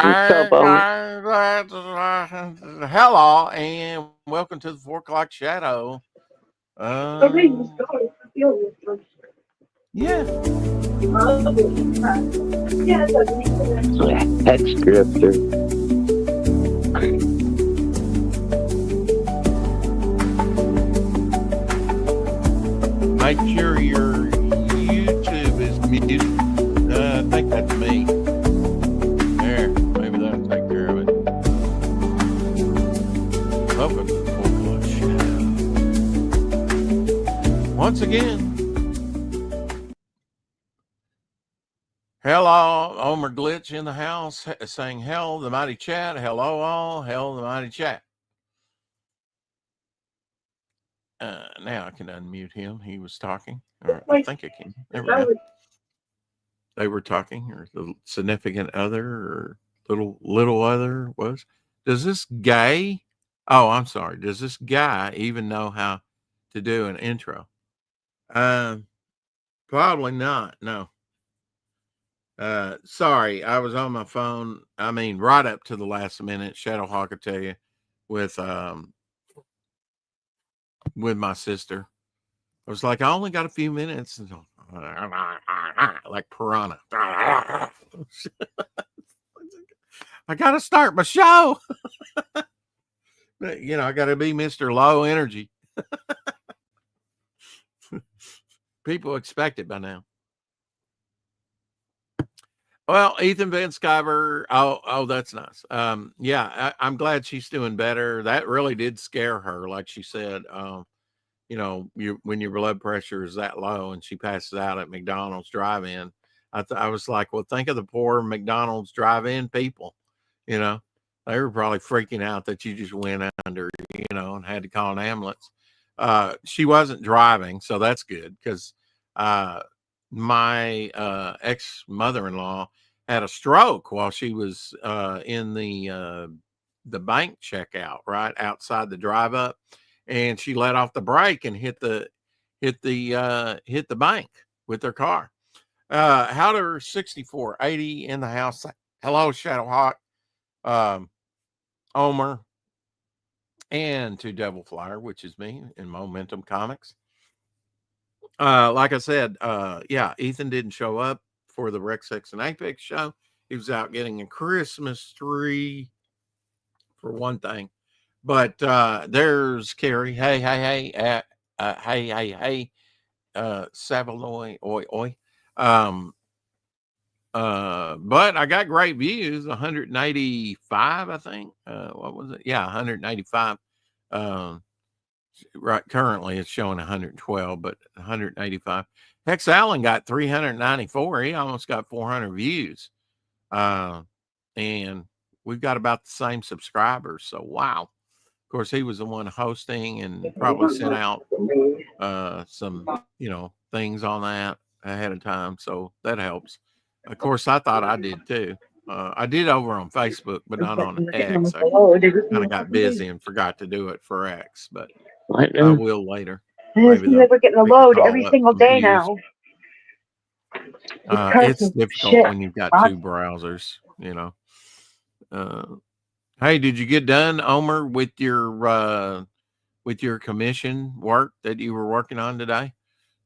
What's up, Hello, and welcome to the 4 o'clock shadow. Yeah, Hex Drifter? make sure your YouTube is muted. I think that's me. There, maybe that'll take care of it. Welcome to the 4 o'clock shadow. Once again, hello, Omer Glitch in the house saying, hell, the mighty chat. Hello, all. Hell, the mighty chat. Now I can unmute him. He was talking, or I think I can. There we go. They were talking, or the significant other, or little other was. Does this guy? Oh, I'm sorry. Does this guy even know how to do an intro? Probably not. No. Sorry, I was on my phone. I mean, right up to the last minute. Shadowhawk, I tell you, with my sister. I was like, I only got a few minutes. Like piranha. I got to start my show. I got to be Mr. Low Energy. People expect it by now. Well, Ethan Van Skyver. Oh, that's nice. Yeah, I'm glad she's doing better. That really did scare her, like she said. When your blood pressure is that low and she passes out at McDonald's drive-in, I was like, well, think of the poor McDonald's drive-in people. They were probably freaking out that you just went under, and had to call an ambulance. She wasn't driving, so that's good because my ex mother-in-law had a stroke while she was in the bank checkout right outside the drive up, and she let off the brake and hit the bank with her car. Howder 6480 in the house. Hello, Shadowhawk, Omer, and to Devil Flyer, which is me in Momentum Comics. Like I said, yeah, Ethan didn't show up for the Rex X and Apex show. He was out getting a Christmas tree for one thing. But there's Carrie. Hey, Savaloy, oi, oi. But I got great views, 185, I think. What was it? Yeah, 185. Right, currently it's showing 112, but 185. Hex Allen got 394. He almost got 400 views. And we've got about the same subscribers. So, wow. Of course, he was the one hosting and probably sent out some, things on that ahead of time. So that helps. Of course, I thought I did too. I did over on Facebook, but not on X. I kind of got busy and forgot to do it for X, but I will later. It seems like we're getting a load every single day now. It's difficult when you've got two browsers, Hey, did you get done, Omer, with your commission work that you were working on today?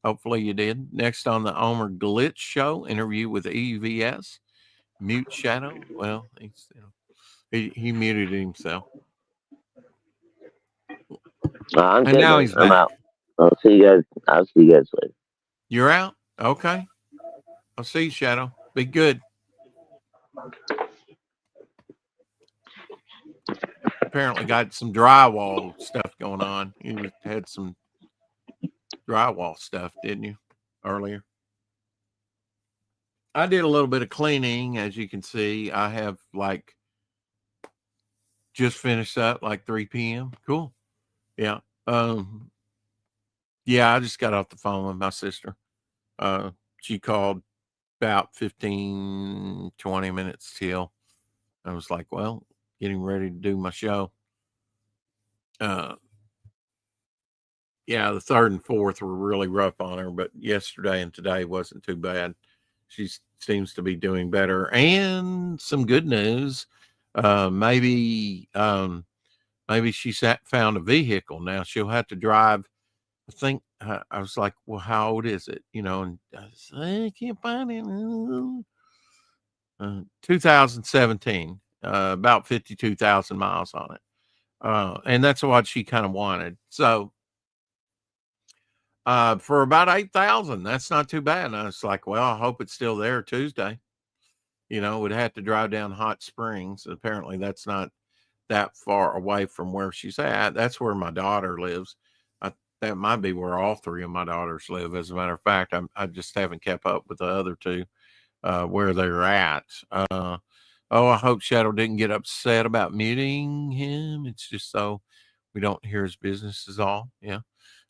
Hopefully you did. Next on the Omer Glitch Show, interview with EVS. Mute Shadow. Well, he muted himself. I'm and good. Now he's back. I'm out. I'll see you guys later. You're out? Okay. I'll see you, Shadow. Be good. Apparently got some drywall stuff going on. You had some drywall stuff, didn't you, earlier? I did a little bit of cleaning, as you can see. I have just finished up 3 p.m. Cool. Yeah. Yeah, I just got off the phone with my sister. She called about 15, 20 minutes till. I was like, well, getting ready to do my show. Yeah, the third and fourth were really rough on her, but yesterday and today wasn't too bad. she seems to be doing better. And some good news, maybe she found a vehicle now. She'll have to drive. I think I was like, well, how old is it? And I said, I can't find it. 2017, about 52,000 miles on it. And that's what she kind of wanted. So for about 8,000, that's not too bad. And I was like, well, I hope it's still there Tuesday. Would have to drive down Hot Springs. Apparently that's not that far away from where she's at. That's where my daughter lives. That might be where all three of my daughters live. As a matter of fact, I just haven't kept up with the other two, where they're at. I hope Shadow didn't get upset about muting him. It's just so we don't hear his business is all. Yeah.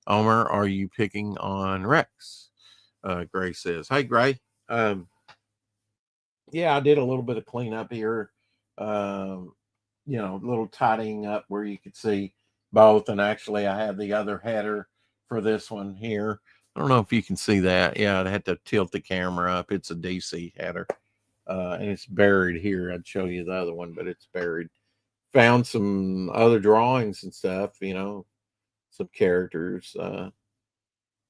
Omer, are you picking on Rex? Gray says, hey, Gray. Yeah, I did a little bit of cleanup here. A little tidying up where you could see both. And actually, I have the other header for this one here. I don't know if you can see that. Yeah, I had to tilt the camera up. It's a DC header. And it's buried here. I'd show you the other one, but it's buried. Found some other drawings and stuff, some characters,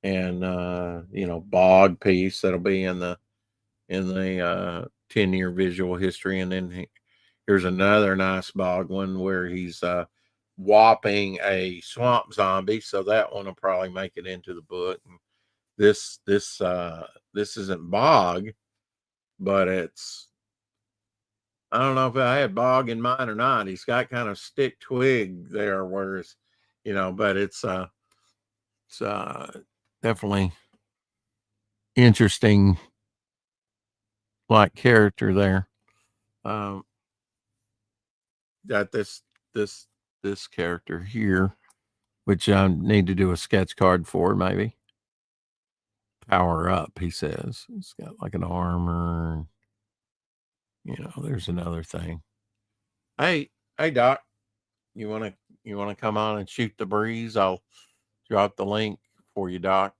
and Bog piece that'll be in the 10-year visual history. And then here's another nice Bog one where he's whopping a swamp zombie. So that one will probably make it into the book. And this isn't Bog, but it's, I don't know if I had Bog in mind or not. He's got kind of stick twig there, whereas, but it's definitely interesting, like, character there. Got this character here, which I need to do a sketch card for, maybe. Power up, he says. It's got like an armor. There's another thing. Hey, Doc, you want to come on and shoot the breeze? I'll drop the link for you, Doc.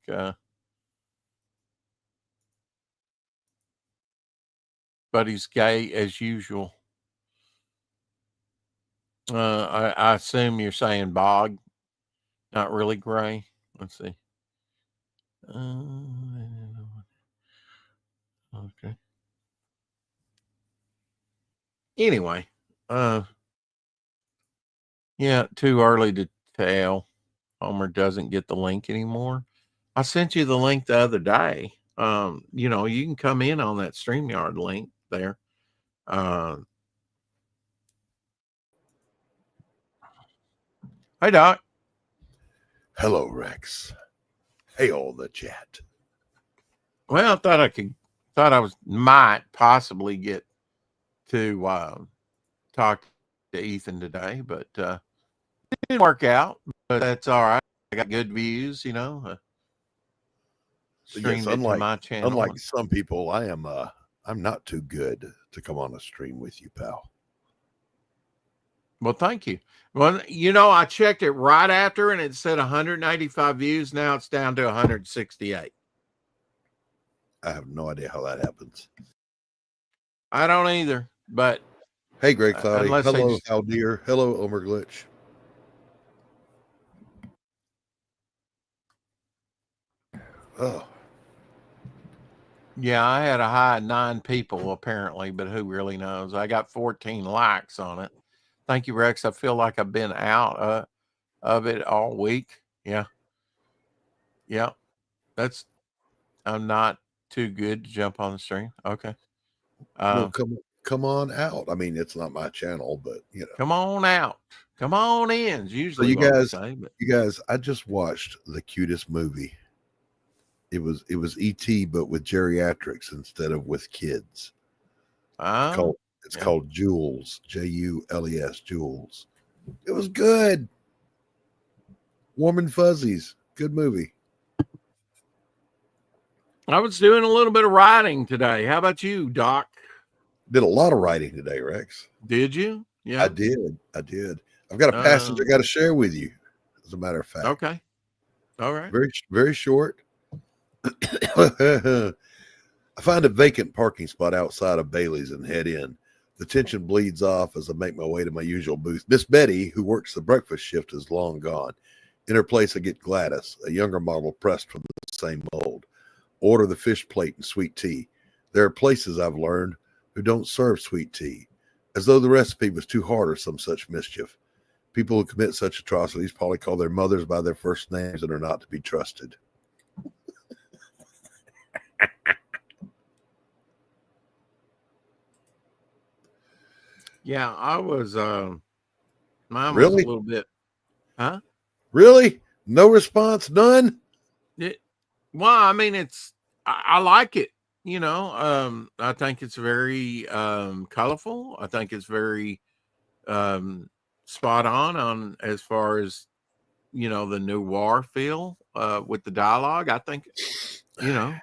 But he's gay as usual. I assume you're saying Bog, not really Gray. Let's see. Okay. Anyway, yeah, too early to tell. Homer doesn't get the link anymore. I sent you the link the other day. You can come in on that StreamYard link there. Hey, Doc. Hello, Rex. Hey, all the chat. Well, I might possibly get to talk to Ethan today, but it didn't work out. But that's all right. I got good views, streamed Yes, it to my channel. Unlike some people, I'm not too good to come on a stream with you, pal. Well, thank you. Well, I checked it right after and it said 185 views. Now it's down to 168. I have no idea how that happens. I don't either, but hey, Greg Cloudy. Hello, Hal Deer. Hello, Omer Glitch. Oh. Yeah, I had a high 9 people apparently, but who really knows? I got 14 likes on it. Thank you, Rex. I feel like I've been out of it all week. Yeah. I'm not too good to jump on the stream. Okay. Well, come on out. I mean, it's not my channel, but come on out. Come on in. Usually, so you guys, I just watched the cutest movie. It was E.T., but with geriatrics instead of with kids. It's called Jules, Jules, Jules. It was good. Warm and Fuzzies. Good movie. I was doing a little bit of writing today. How about you, Doc? Did a lot of writing today, Rex. Did you? Yeah, I did. I've got a passage I got to share with you, as a matter of fact. Okay. All right. Very, very short. I find a vacant parking spot outside of Bailey's and head in. The tension bleeds off as I make my way to my usual booth. Miss Betty, who works the breakfast shift, is long gone. In her place, I get Gladys, a younger model pressed from the same mold. Order the fish plate and sweet tea. There are places, I've learned, who don't serve sweet tea, as though the recipe was too hard or some such mischief. People who commit such atrocities probably call their mothers by their first names and are not to be trusted. Yeah, I was mine was Really? a little bit, huh? Really? No response? None? Well, I mean, I like it, you know. I think it's very colorful. I think it's very spot on as far as, you know, the noir feel with the dialogue. I think, you know,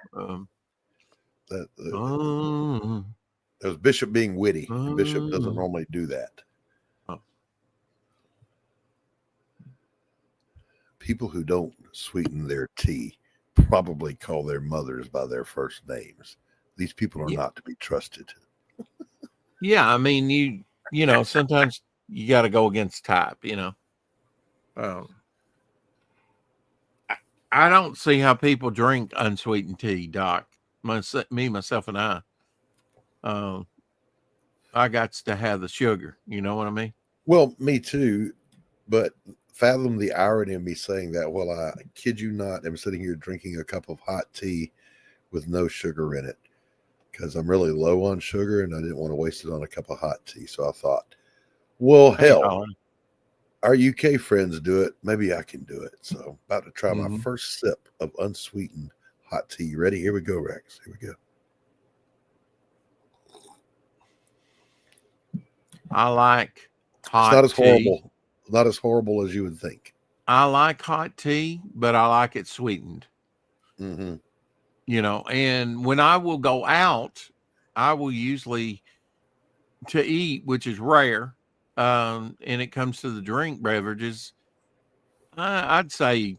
That was Bishop being witty. Bishop doesn't normally do that. People who don't sweeten their tea probably call their mothers by their first names. These people are not to be trusted. Yeah, I mean, you know, sometimes you got to go against type, you know. I don't see how people drink unsweetened tea, Doc. Myself, and I. I got to have the sugar. You know what I mean? Well, me too. But fathom the irony of me saying that. Well, I kid you not, I'm sitting here drinking a cup of hot tea with no sugar in it because I'm really low on sugar and I didn't want to waste it on a cup of hot tea. So I thought, well, hell, our UK friends do it. Maybe I can do it. So about to try my first sip of unsweetened hot tea. You ready? Here we go, Rex. Here we go. I like hot tea. It's not as horrible. Not as horrible as you would think. I like hot tea, but I like it sweetened. Mm-hmm. You know, and when I will go out, I will usually to eat, which is rare, and it comes to the drink beverages. I'd say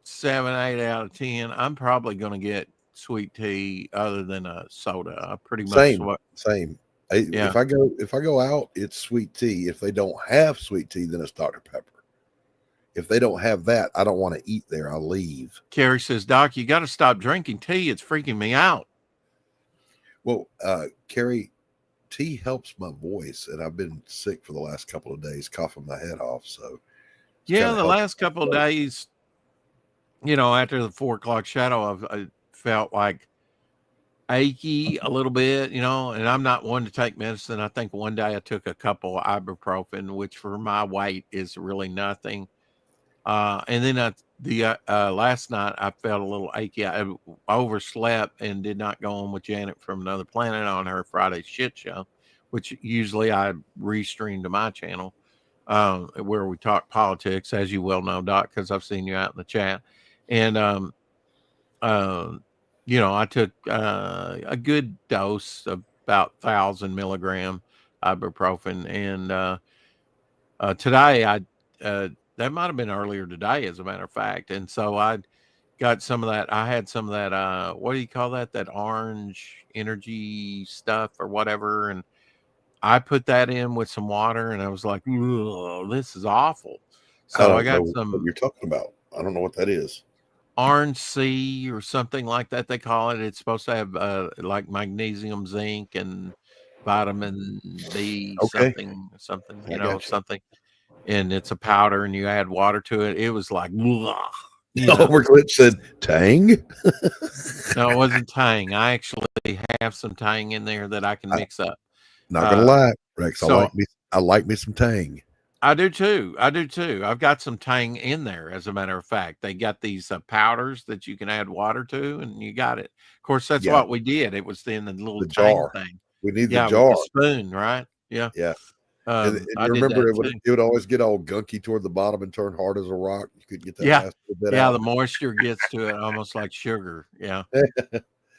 7, 8 out of 10. I'm probably going to get sweet tea other than a soda. I pretty much same. If I go out, it's sweet tea. If they don't have sweet tea, then it's Dr. Pepper. If they don't have that, I don't want to eat there. I'll leave. Carrie says, Doc, you got to stop drinking tea. It's freaking me out. Well, Carrie, tea helps my voice, and I've been sick for the last couple of days, coughing my head off. So, yeah, the last couple of days, you know, after the 4 o'clock shadow, I felt like achy a little bit, you know, and I'm not one to take medicine. I think one day I took a couple of ibuprofen, which for my weight is really nothing. And then last night I felt a little achy. I overslept and did not go on with Janet from Another Planet on her Friday shit show, which usually I restream to my channel, where we talk politics, as you well know, Doc, because I've seen you out in the chat. And you know, I took a good dose, about 1,000 milligram ibuprofen, and today that might have been earlier today, as a matter of fact. And so I got some of that. I had some of that. What do you call that? That orange energy stuff or whatever. And I put that in with some water, and I was like, this is awful. So I got some. What you're talking about? I don't know what that is. Orange C or something like that, they call it. It's supposed to have like magnesium, zinc, and vitamin B, something, you know, something. And it's a powder, and you add water to it. It was like, blah, you know. Overglitch said Tang. No, it wasn't Tang. I actually have some Tang in there that I can mix up. Not gonna lie, Rex. I like me some Tang. I do too. I've got some Tang in there, as a matter of fact. They got these powders that you can add water to, and you got it. Of course, that's what we did. It was in the little Tang thing. We need the jar. With the spoon, right? Yeah. Yeah. And you remember it would always get all gunky toward the bottom and turn hard as a rock. You could get that last bit out. The moisture gets to it almost like sugar. Yeah.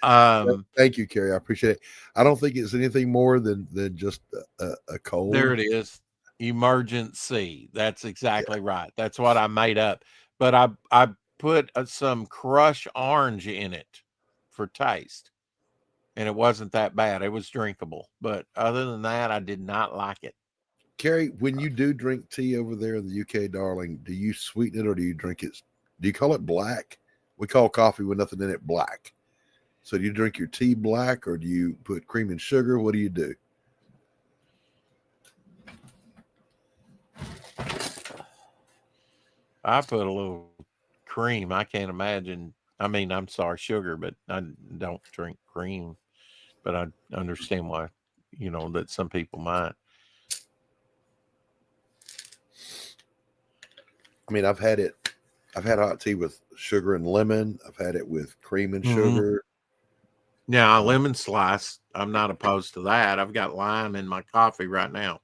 Thank you, Carrie. I appreciate it. I don't think it's anything more than just a cold. There it is. Emergency. That's exactly right. That's what I made up. But I put some crushed orange in it for taste. and it wasn't that bad. It was drinkable, but other than that, I did not like it. Carrie, when you do drink tea over there in the UK, darling, do you sweeten it or do you drink it? Do you call it black? We call coffee with nothing in it black. So do you drink your tea black or do you put cream and sugar? What do you do? I put a little cream. I can't imagine. I mean, I'm sorry, sugar, but I don't drink cream. But I understand why, that some people might. I mean, I've had hot tea with sugar and lemon. I've had it with cream and sugar. Now, a lemon slice, I'm not opposed to that. I've got lime in my coffee right now.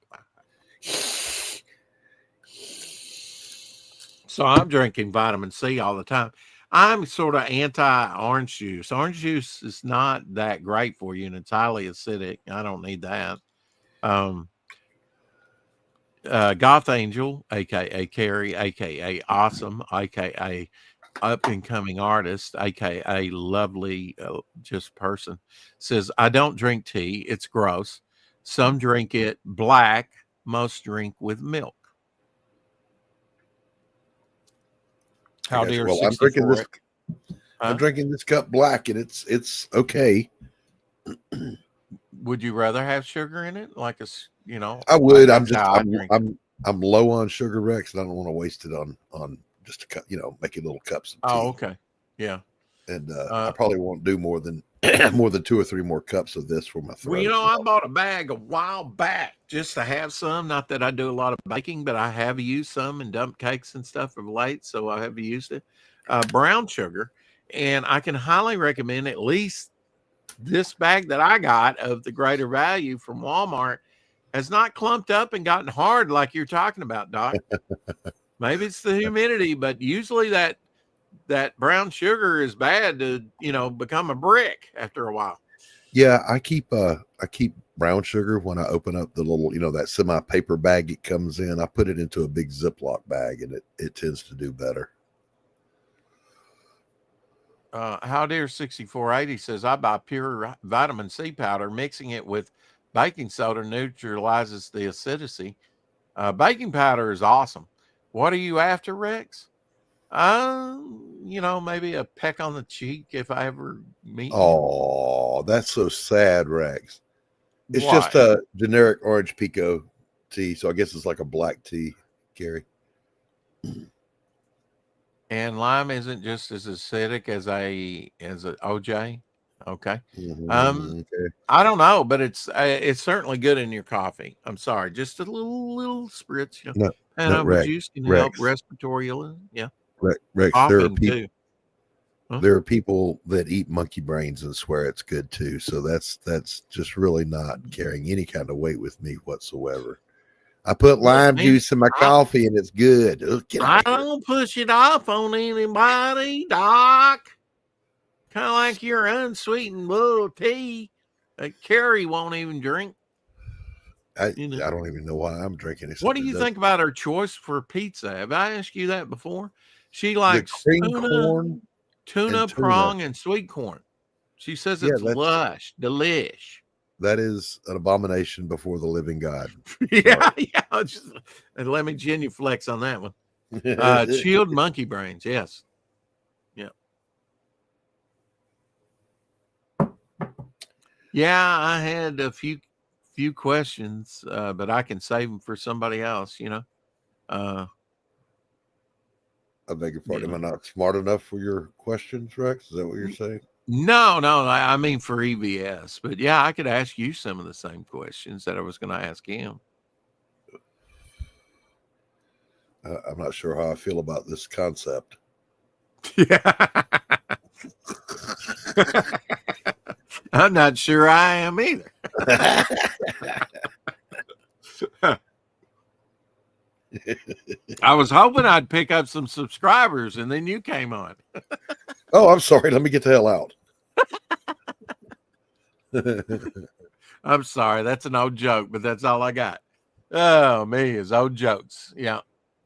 So I'm drinking vitamin C all the time. I'm sort of anti-orange juice. Orange juice is not that great for you, and it's highly acidic. I don't need that. Goth Angel, a.k.a. Carrie, a.k.a. Awesome, a.k.a. up-and-coming artist, a.k.a. lovely just person, says, I don't drink tea. It's gross. Some drink it black. Most drink with milk. How dear, well, I'm drinking this cup black, and it's okay. Would you rather have sugar in it? I would. I'm low on sugar, Rex, and I don't want to waste it on just a cup, making little cups of tea. Oh, okay. Yeah. And I probably won't do more than 2 or 3 more cups of this for my throat. Well, I bought a bag a while back just to have some. Not that I do a lot of baking, but I have used some and dumped cakes and stuff of late, so I have used it. Brown sugar, and I can highly recommend at least this bag that I got of the Greater Value from Walmart has not clumped up and gotten hard like you're talking about, Doc. Maybe it's the humidity, but usually that brown sugar is bad to, become a brick after a while. Yeah, I keep brown sugar when I open up the little, that semi-paper bag it comes in. I put it into a big Ziploc bag, and it tends to do better. How dear 6480 says, I buy pure vitamin C powder. Mixing it with baking soda neutralizes the acidity. Baking powder is awesome. What are you after, Rex? Maybe a peck on the cheek if I ever meet you. Oh, that's so sad, Rex. It's just a generic orange pico tea, so I guess it's like a black tea, Gary. And lime isn't just as acidic as a OJ. Okay. Okay. I don't know, but it's certainly good in your coffee. I'm sorry, just a little spritz, Rex, juice can help respiratory. Yeah. Rex, there are people that eat monkey brains and swear it's good too. So that's just really not carrying any kind of weight with me whatsoever. I put lime juice in my coffee and it's good. I don't push it off on anybody, Doc. Kind of like your unsweetened little tea that Carrie won't even drink. I don't even know why I'm drinking it. What do you think about her choice for pizza? Have I asked you that before? She likes tuna, prong, and sweet corn. She says it's lush, delish. That is an abomination before the living God. Yeah. And let me genuflex on that one. Chilled monkey brains, yes. Yeah. Yeah, I had a few questions, but I can save them for somebody else, I beg your pardon. Am I not smart enough for your questions, Rex? Is that what you're saying? No, I mean for EVS, but yeah, I could ask you some of the same questions that I was going to ask him. I'm not sure how I feel about this concept. Yeah. I'm not sure I am either. I was hoping I'd pick up some subscribers, and then you came on. Oh, I'm sorry. Let me get the hell out. I'm sorry. That's an old joke, but that's all I got. Oh, me is old jokes. Yeah.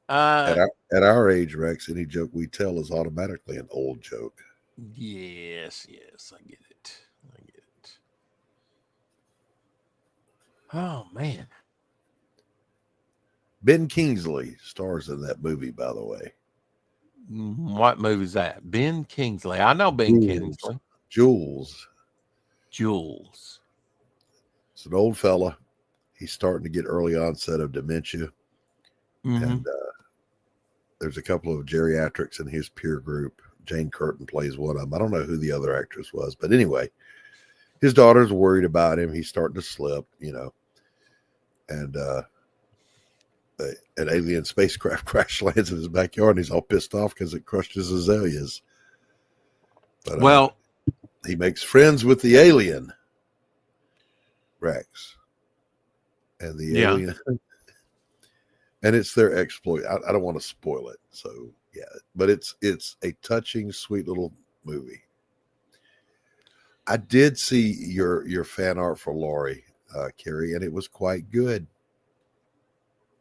At our age, Rex, any joke we tell is automatically an old joke. Yes, I get it. Oh man. Ben Kingsley stars in that movie, by the way. What movie is that? Ben Kingsley. I know Ben Kingsley. Jules. It's an old fella. He's starting to get early onset of dementia. And there's a couple of geriatrics in his peer group. Jane Curtin plays one of them. I don't know who the other actress was. But anyway, his daughter's worried about him. He's starting to slip, And an alien spacecraft crash lands in his backyard, and he's all pissed off because it crushed his azaleas. But he makes friends with the alien, Rex, and the alien, and it's their exploit. I don't want to spoil it, so yeah, but it's a touching, sweet little movie. I did see your fan art for Laurie, Carrie, and it was quite good.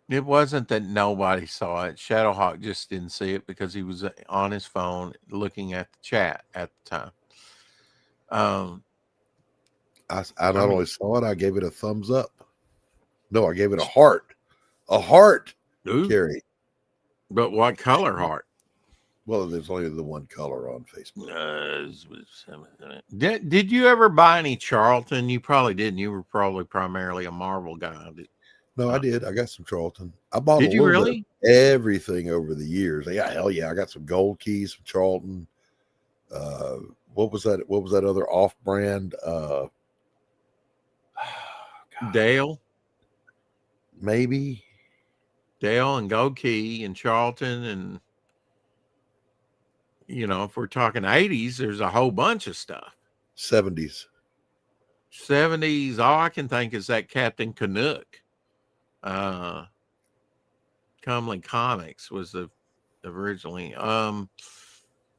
It wasn't that nobody saw it. Shadowhawk just didn't see it because he was on his phone looking at the chat at the time. I not only saw it, I gave it a thumbs up. No, I gave it a heart. A heart, Ooh. Carrie. But what color heart? Well, there's only the one color on Facebook. Did you ever buy any Charlton? You probably didn't. You were probably primarily a Marvel guy. No, I did. I got some Charlton. I bought did a you little really? bit of everything over the years. Yeah, hell yeah. I got some gold keys from Charlton. What was that? What was that other off-brand? Dale? Maybe. Dale and Gold Key and Charlton. And, if we're talking 80s, there's a whole bunch of stuff. 70s. 70s. All I can think is that Captain Canuck. Cumberland Comics was the originally.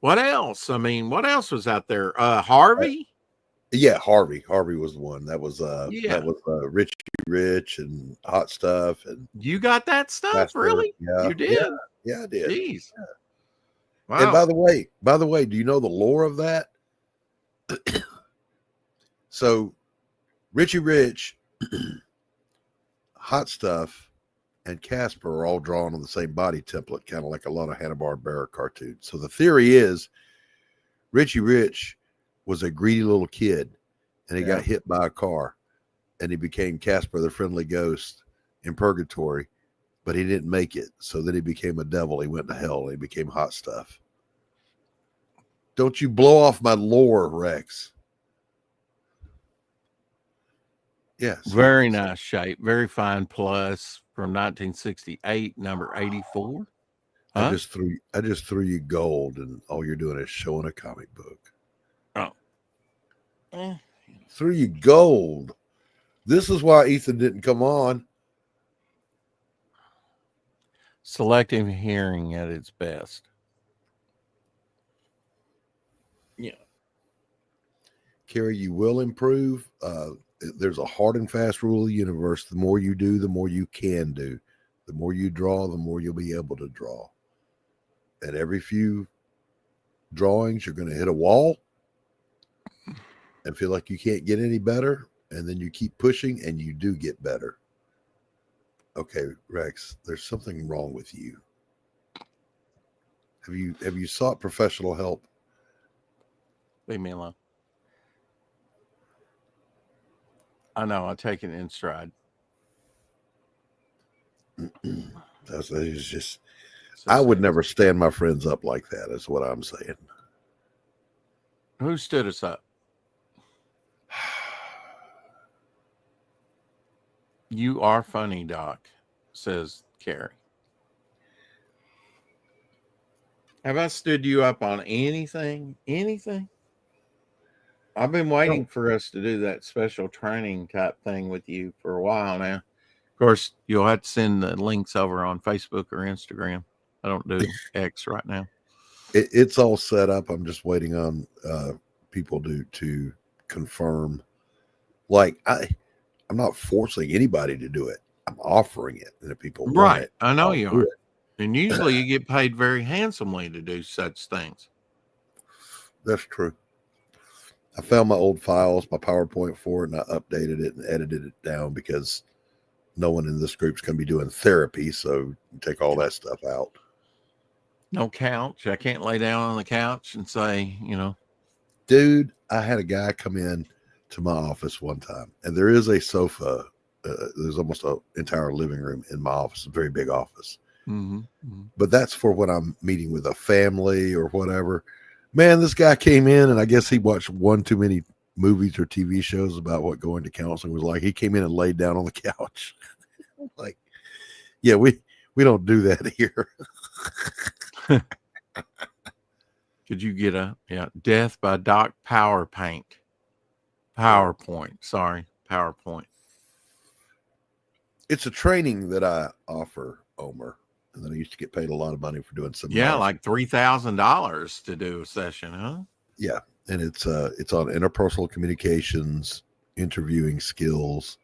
What else? I mean, what else was out there? Harvey? Yeah, Harvey. Harvey was the one. That was Richie Rich and Hot Stuff. And you got that stuff, really? Yeah, you did. Yeah, I did. Jeez. Yeah. Wow. And by the way, do you know the lore of that? So, Richie Rich, Hot Stuff, and Casper are all drawn on the same body template, kind of like a lot of Hanna-Barbera cartoons. So the theory is Richie Rich was a greedy little kid, and he got hit by a car, and he became Casper the Friendly Ghost in purgatory, but he didn't make it. So then he became a devil. He went to hell, and he became Hot Stuff. Don't you blow off my lore, Rex. Yes. Very nice shape. Very fine plus from 1968, number 84. Huh? I just threw you gold, and all you're doing is showing a comic book. Oh. Threw you gold. This is why Ethan didn't come on. Selective hearing at its best. Yeah. Carrie, you will improve. There's a hard and fast rule of the universe. The more you do, the more you can do. The more you draw, the more you'll be able to draw. And every few drawings, you're going to hit a wall and feel like you can't get any better. And then you keep pushing and you do get better. Okay, Rex, there's something wrong with you. Have you sought professional help? Leave me alone. I know. I take it in stride. It's just, I would never stand my friends up like that, is what I'm saying. Who stood us up? You are funny, Doc, says Carrie. Have I stood you up on anything? Anything? I've been waiting for us to do that special training type thing with you for a while now. Of course, you'll have to send the links over on Facebook or Instagram. I don't do X right now. It's all set up. I'm just waiting on people to confirm. Like, I'm not forcing anybody to do it. I'm offering it, and if people want it, I know you are. And usually you get paid very handsomely to do such things. That's true. I found my old files, my PowerPoint for it, and I updated it and edited it down because no one in this group's going to be doing therapy. So you take all that stuff out. No couch. I can't lay down on the couch and say, Dude, I had a guy come in to my office one time, and there is a sofa. There's almost an entire living room in my office, a very big office. But that's for when I'm meeting with a family or whatever. Man, this guy came in, and I guess he watched one too many movies or TV shows about what going to counseling was like. He came in and laid down on the couch. Like, yeah, we don't do that here. Could you get Death by Doc PowerPoint. Sorry, PowerPoint. It's a training that I offer, Omer. And then I used to get paid a lot of money for doing some. Yeah, like $3,000 to do a session, huh? Yeah, and it's on interpersonal communications, interviewing skills.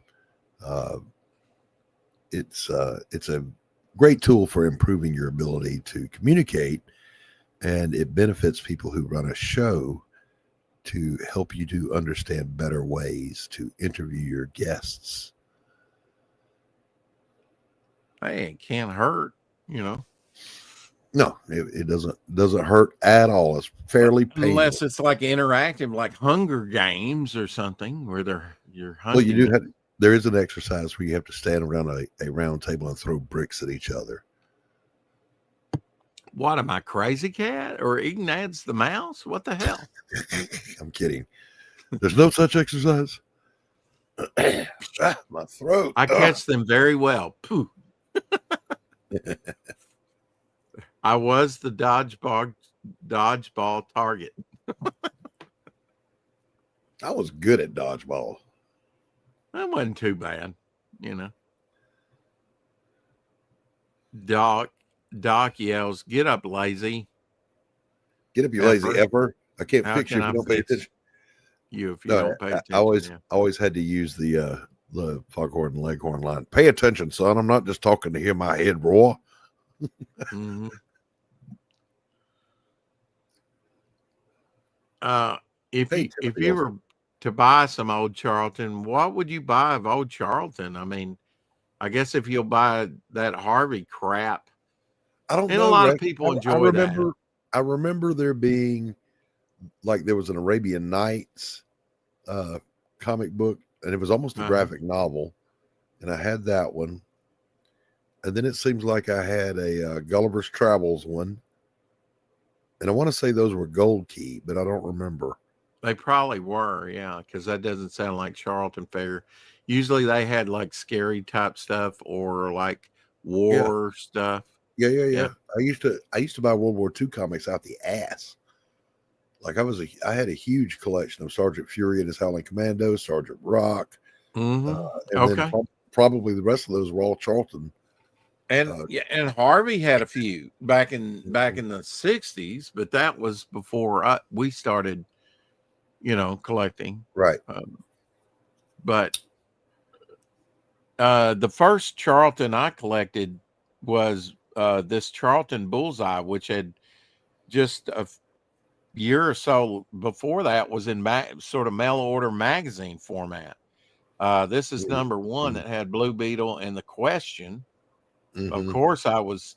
It's a great tool for improving your ability to communicate, and it benefits people who run a show to help you to understand better ways to interview your guests. Hey, it can't hurt, No, it doesn't hurt at all. It's fairly painless. Unless it's like interactive, like Hunger Games or something, where you're hunting. Well, you do have. There is an exercise where you have to stand around a round table and throw bricks at each other. What am I, crazy cat or Ignatz the mouse? What the hell? I'm kidding. There's no such exercise. My throat. I catch them very well. Pooh. I was the dodgeball target. I was good at dodgeball. That wasn't too bad, Doc yells, "Get up, lazy! Get up, you lazy effer! I can't fix you if you don't pay attention." If you don't pay attention. I always had to use the foghorn and leghorn line. Pay attention, son. I'm not just talking to hear my head roar. Mm-hmm. If you were to buy some Old Charlton, what would you buy of Old Charlton? I mean, I guess if you'll buy that Harvey crap, I don't know. A lot of people enjoy that. I remember there being there was an Arabian Nights comic book, and it was almost a graphic novel, and I had that one. And then it seems like I had a Gulliver's Travels one, and I want to say those were Gold Key, but I don't remember. They probably were, yeah, because that doesn't sound like Charlton fare. Usually they had like scary type stuff or like war stuff. Yeah. I used to buy World War II comics out the ass. Like I had a huge collection of Sergeant Fury and his Howling Commandos, Sergeant Rock. Mm-hmm. Then probably the rest of those were all Charlton. And and Harvey had a few back in the 60s, but that was before we started, collecting. Right. But the first Charlton I collected was this Charlton Bullseye, which had just a year or so before that was in sort of mail order magazine format. This is number one that had Blue Beetle and The Question. Mm-hmm. Of course, I was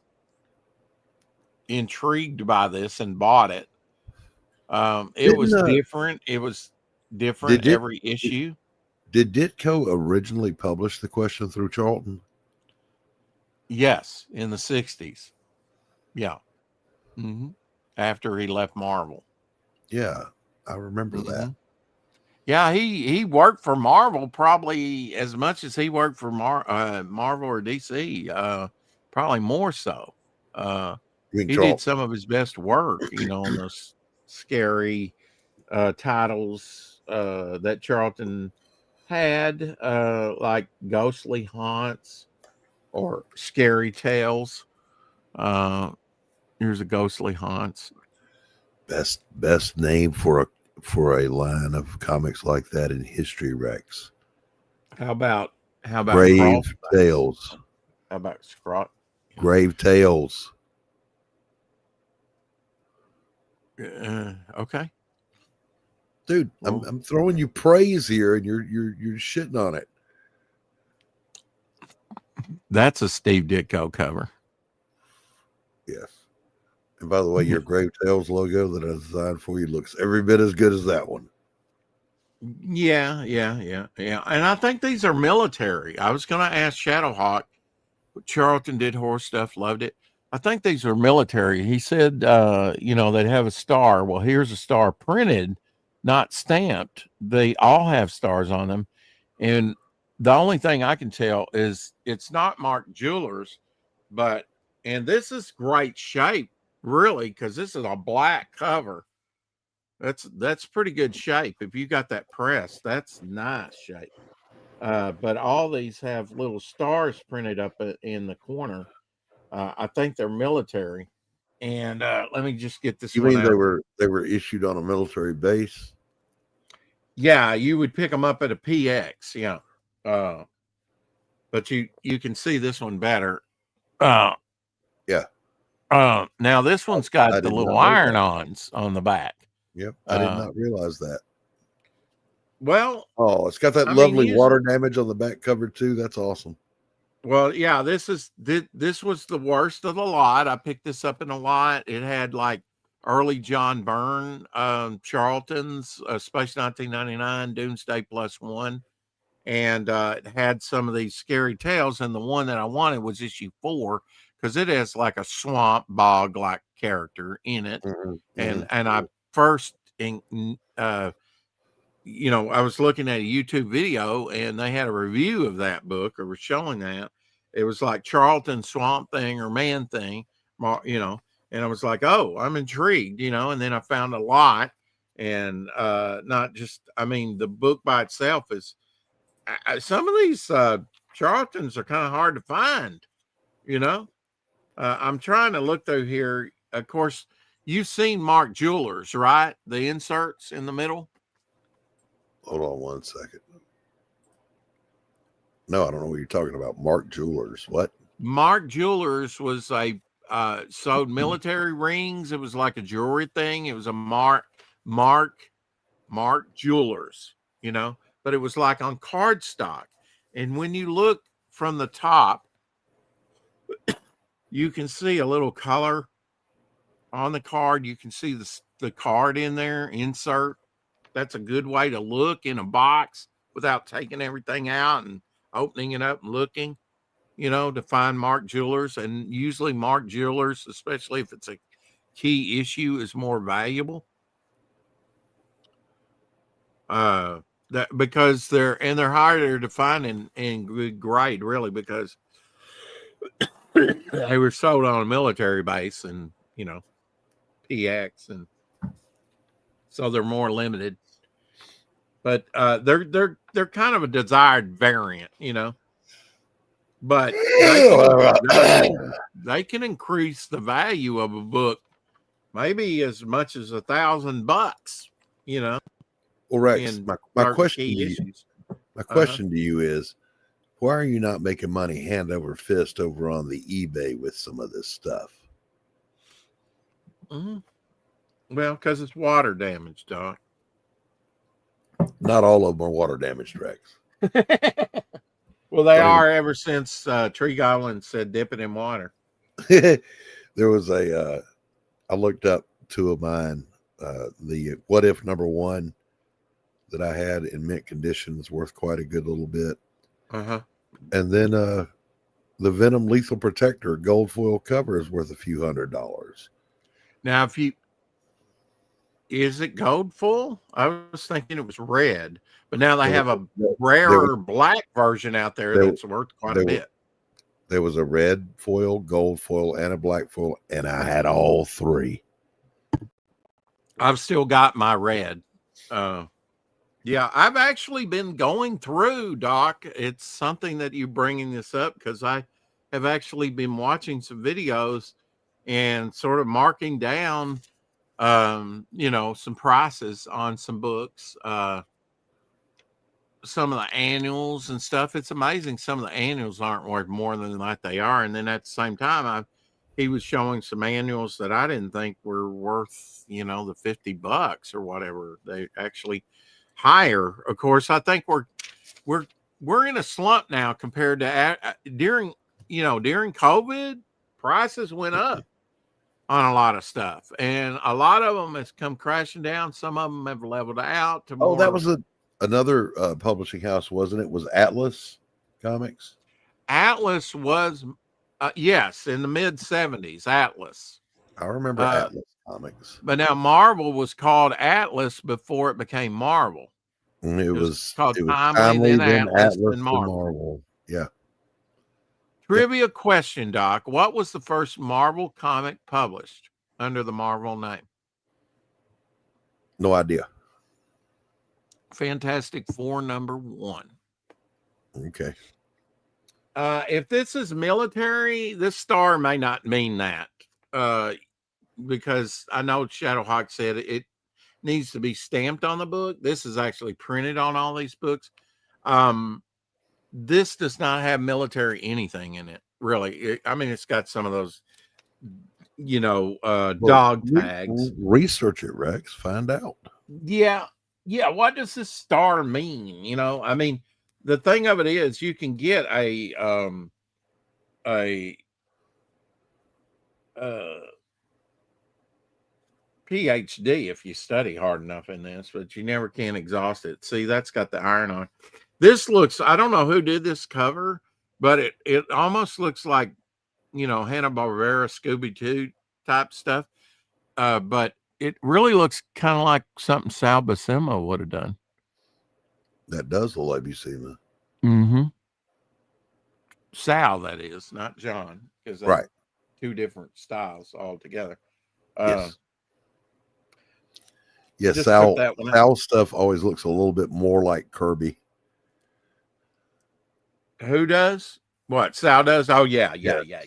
intrigued by this and bought it. It was different. It was different every issue. Did Ditko originally publish The Question through Charlton? Yes, in the 60s. Yeah. Mm-hmm. After he left Marvel. Yeah, I remember that. Yeah, he worked for Marvel probably as much as he worked for Marvel or DC. Probably more so. He did some of his best work, on those scary titles that Charlton had, like Ghostly Haunts or Scary Tales. Here's a Ghostly Haunts. Best name for a line of comics like that in history, Rex. How about Grave Tales? How about Scrot? Grave Tales. Okay. Dude, I'm throwing you praise here, and you're shitting on it. That's a Steve Ditko cover. Yes. And by the way, your Grave Tales logo that I designed for you looks every bit as good as that one. Yeah. And I think these are military. I was going to ask Shadowhawk. Charlton did horror stuff, loved it. I think these are military. He said, they'd have a star. Well, here's a star printed, not stamped. They all have stars on them. And the only thing I can tell is it's not Mark Jewelers, and this is great shape, really, because this is a black cover. That's pretty good shape. If you got that press, that's nice shape. But all these have little stars printed up in the corner. I think they're military. And let me just get this You one mean out. they were issued on a military base? Yeah, you would pick them up at a PX. Yeah. But you can see this one better. Yeah. Now this one's got the little iron-ons on the back. Yep. I did not realize that. Well, it's got that lovely water damage on the back cover too. That's awesome. Well, yeah, this was the worst of the lot. I picked this up in a lot. It had like early John Byrne, Charlton's Space 1999, Doomsday +1, and it had some of these scary tales. And the one that I wanted was issue 4 because it has like a swamp bog like character in it. And I first I was looking at a YouTube video and they had a review of that book or were showing that. It was like Charlton Swamp Thing or Man Thing, and I was like, oh, I'm intrigued, and then I found a lot and not just, the book by itself is, some of these Charltons are kind of hard to find, I'm trying to look through here. Of course, you've seen Mark Jewelers, right? The inserts in the middle. Hold on one second. No, I don't know what you're talking about. Mark Jewelers. What? Mark Jewelers was a sold military rings. It was like a jewelry thing. It was a Mark Jewelers, but it was like on cardstock. And when you look from the top, you can see a little color on the card. You can see the card in there, insert. That's a good way to look in a box without taking everything out and opening it up and looking, to find Mark Jewelers. And usually Mark Jewelers, especially if it's a key issue, is more valuable. Because they're harder to find in good grade, really, because they were sold on a military base and, PX, and so they're more limited. But they're kind of a desired variant, but they can increase the value of a book maybe as much as $1,000, Well, Rex, my question to you is, why are you not making money hand over fist over on the eBay with some of this stuff? Well, because it's water damage, Doc. Not all of them are water damaged, Rex. Well, they are ever since Tree Goblin said dip it in water. There was I looked up 2 of mine. The What If #1 that I had in mint condition is worth quite a good little bit. And then the Venom Lethal Protector gold foil cover is worth a few $100s. Now, is it gold foil? I was thinking it was red, but now they have a rarer black version out there that's worth quite a bit. There was a red foil, gold foil, and a black foil, and I had all 3. I've still got my red. Yeah, I've actually been going through, Doc. It's something that you're bringing this up because I have actually been watching some videos and sort of marking down some prices on some books, some of the annuals and stuff. It's amazing. Some of the annuals aren't worth more than like they are. And then at the same time, I've he was showing some annuals that I didn't think were worth, the $50 or whatever. They actually higher. Of course, I think we're in a slump now compared to during COVID, prices went up on a lot of stuff, and a lot of them has come crashing down. Some of them have leveled out to more. Oh, that was another publishing house, wasn't it? Was Atlas Comics? Atlas was, yes, in the mid 70s. Atlas. I remember Atlas Comics. But now Marvel was called Atlas before it became Marvel. It was called Timely, then Atlas, and Marvel. Yeah. Trivia question, Doc. What was the first Marvel comic published under the Marvel name? No idea. Fantastic Four #1. Okay. If this is military, this star may not mean that. Because I know Shadowhawk said it needs to be stamped on the book. This is actually printed on all these books. This does not have military anything in it, really. It's got some of those, dog tags. Research it, Rex. Find out. Yeah. What does this star mean? The thing of it is, you can get a PhD if you study hard enough in this, but you never can exhaust it. See, that's got the iron on. This looks, I don't know who did this cover, but it almost looks like, Hanna-Barbera, Scooby-Doo type stuff. But it really looks kind of like something Sal Buscema would have done. That does look like Buscema. Mm-hmm. Sal, that is, not John, because right, two different styles altogether. Yes, Sal stuff always looks a little bit more like Kirby. Who does? What, Sal does? Oh, yeah.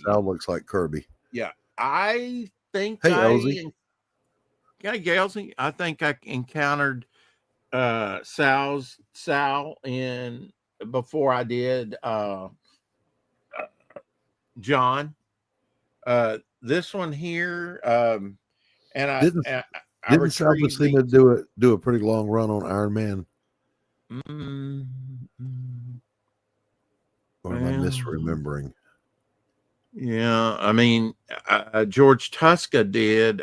Sal looks like Kirby. Yeah. I think Elsie. Galesy. I think I encountered Sal in before I did John. This one here, and didn't Sal Buscema do a pretty long run on Iron Man? Or am I misremembering? Yeah, George Tuska did.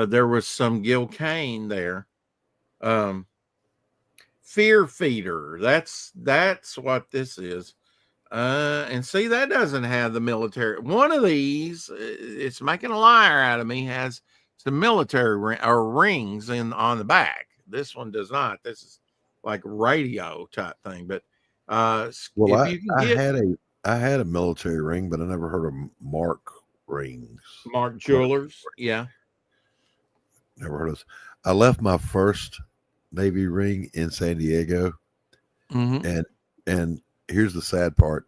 There was some Gil Kane there. Fear Feeder. That's what this is. And see, that doesn't have the military. One of these, it's making a liar out of me, has some military rings on the back. This one does not. This is like radio type thing. But I had a military ring, but I never heard of Mark rings. Mark Jewelers, yeah. Never heard of this. I left my first Navy ring in San Diego, and here's the sad part.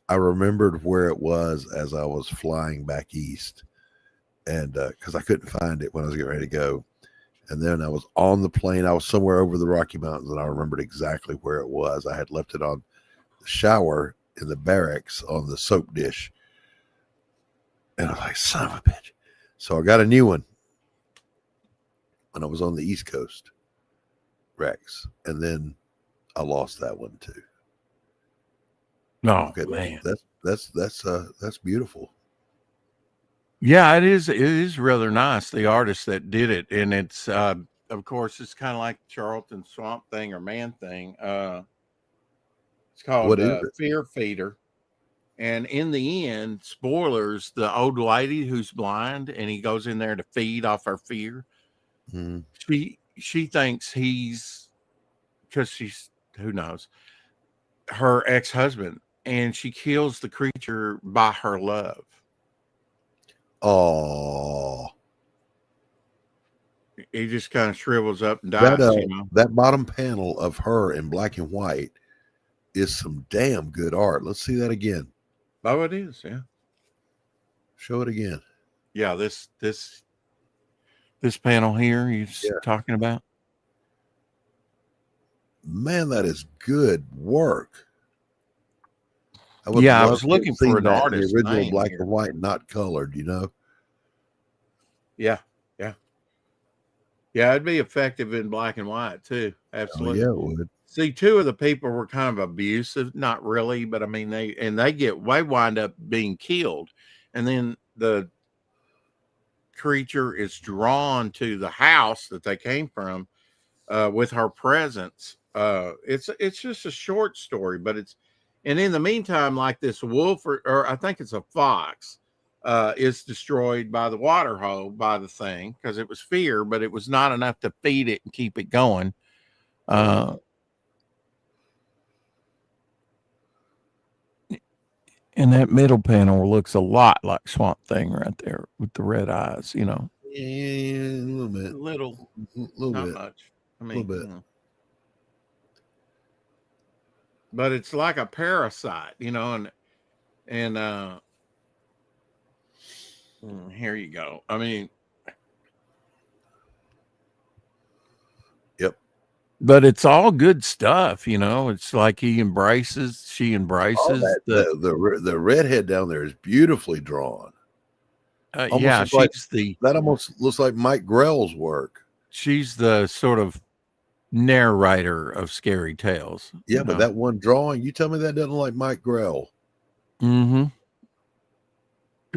I remembered where it was as I was flying back east, and because I couldn't find it when I was getting ready to go. And then I was on the plane. I was somewhere over the Rocky Mountains, and I remembered exactly where it was. I had left it on the shower in the barracks on the soap dish. And I was like, son of a bitch. So I got a new one when I was on the East Coast, Rex. And then I lost that one too. No, okay, man. That's beautiful. Yeah, it is. It is rather nice. The artist that did it, and it's of course it's kind of like Charlton Swamp Thing or Man Thing. It's called Fear Feeder, and in the end, spoilers: the old lady who's blind, and he goes in there to feed off her fear. She thinks he's, because she's, who knows, her ex-husband, and she kills the creature by her love. Oh, he just kind of shrivels up and dies. That bottom panel of her in black and white is some damn good art. Let's see that again. Oh, it is. Yeah. Show it again. Yeah. This panel here you're talking about. Man, that is good work. I would Yeah, I love was to have looking for seen an that in the artist original name black here. and white, not colored, Yeah, yeah. Yeah, it'd be effective in black and white too. Oh, Absolutely. yeah, it would. See, two of the people were kind of abusive, not really, but I mean they wind up being killed. And then the creature is drawn to the house that they came from with her presence. It's just a short story, but and in the meantime, like this wolf or I think it's a fox, is destroyed by the water hole by the thing because it was fear, but it was not enough to feed it and keep it going. And that middle panel looks a lot like Swamp Thing right there with the red eyes, Yeah, a little bit. Not much. I mean, a little bit. But it's like a parasite, and here you go. I mean, Yep. But it's all good stuff, It's like she embraces the redhead down there is beautifully drawn. Yeah, that almost looks like Mike Grell's work. She's the sort of narrator of scary tales. Yeah, but that one drawing, you tell me that doesn't look like Mike Grell. Mm-hmm.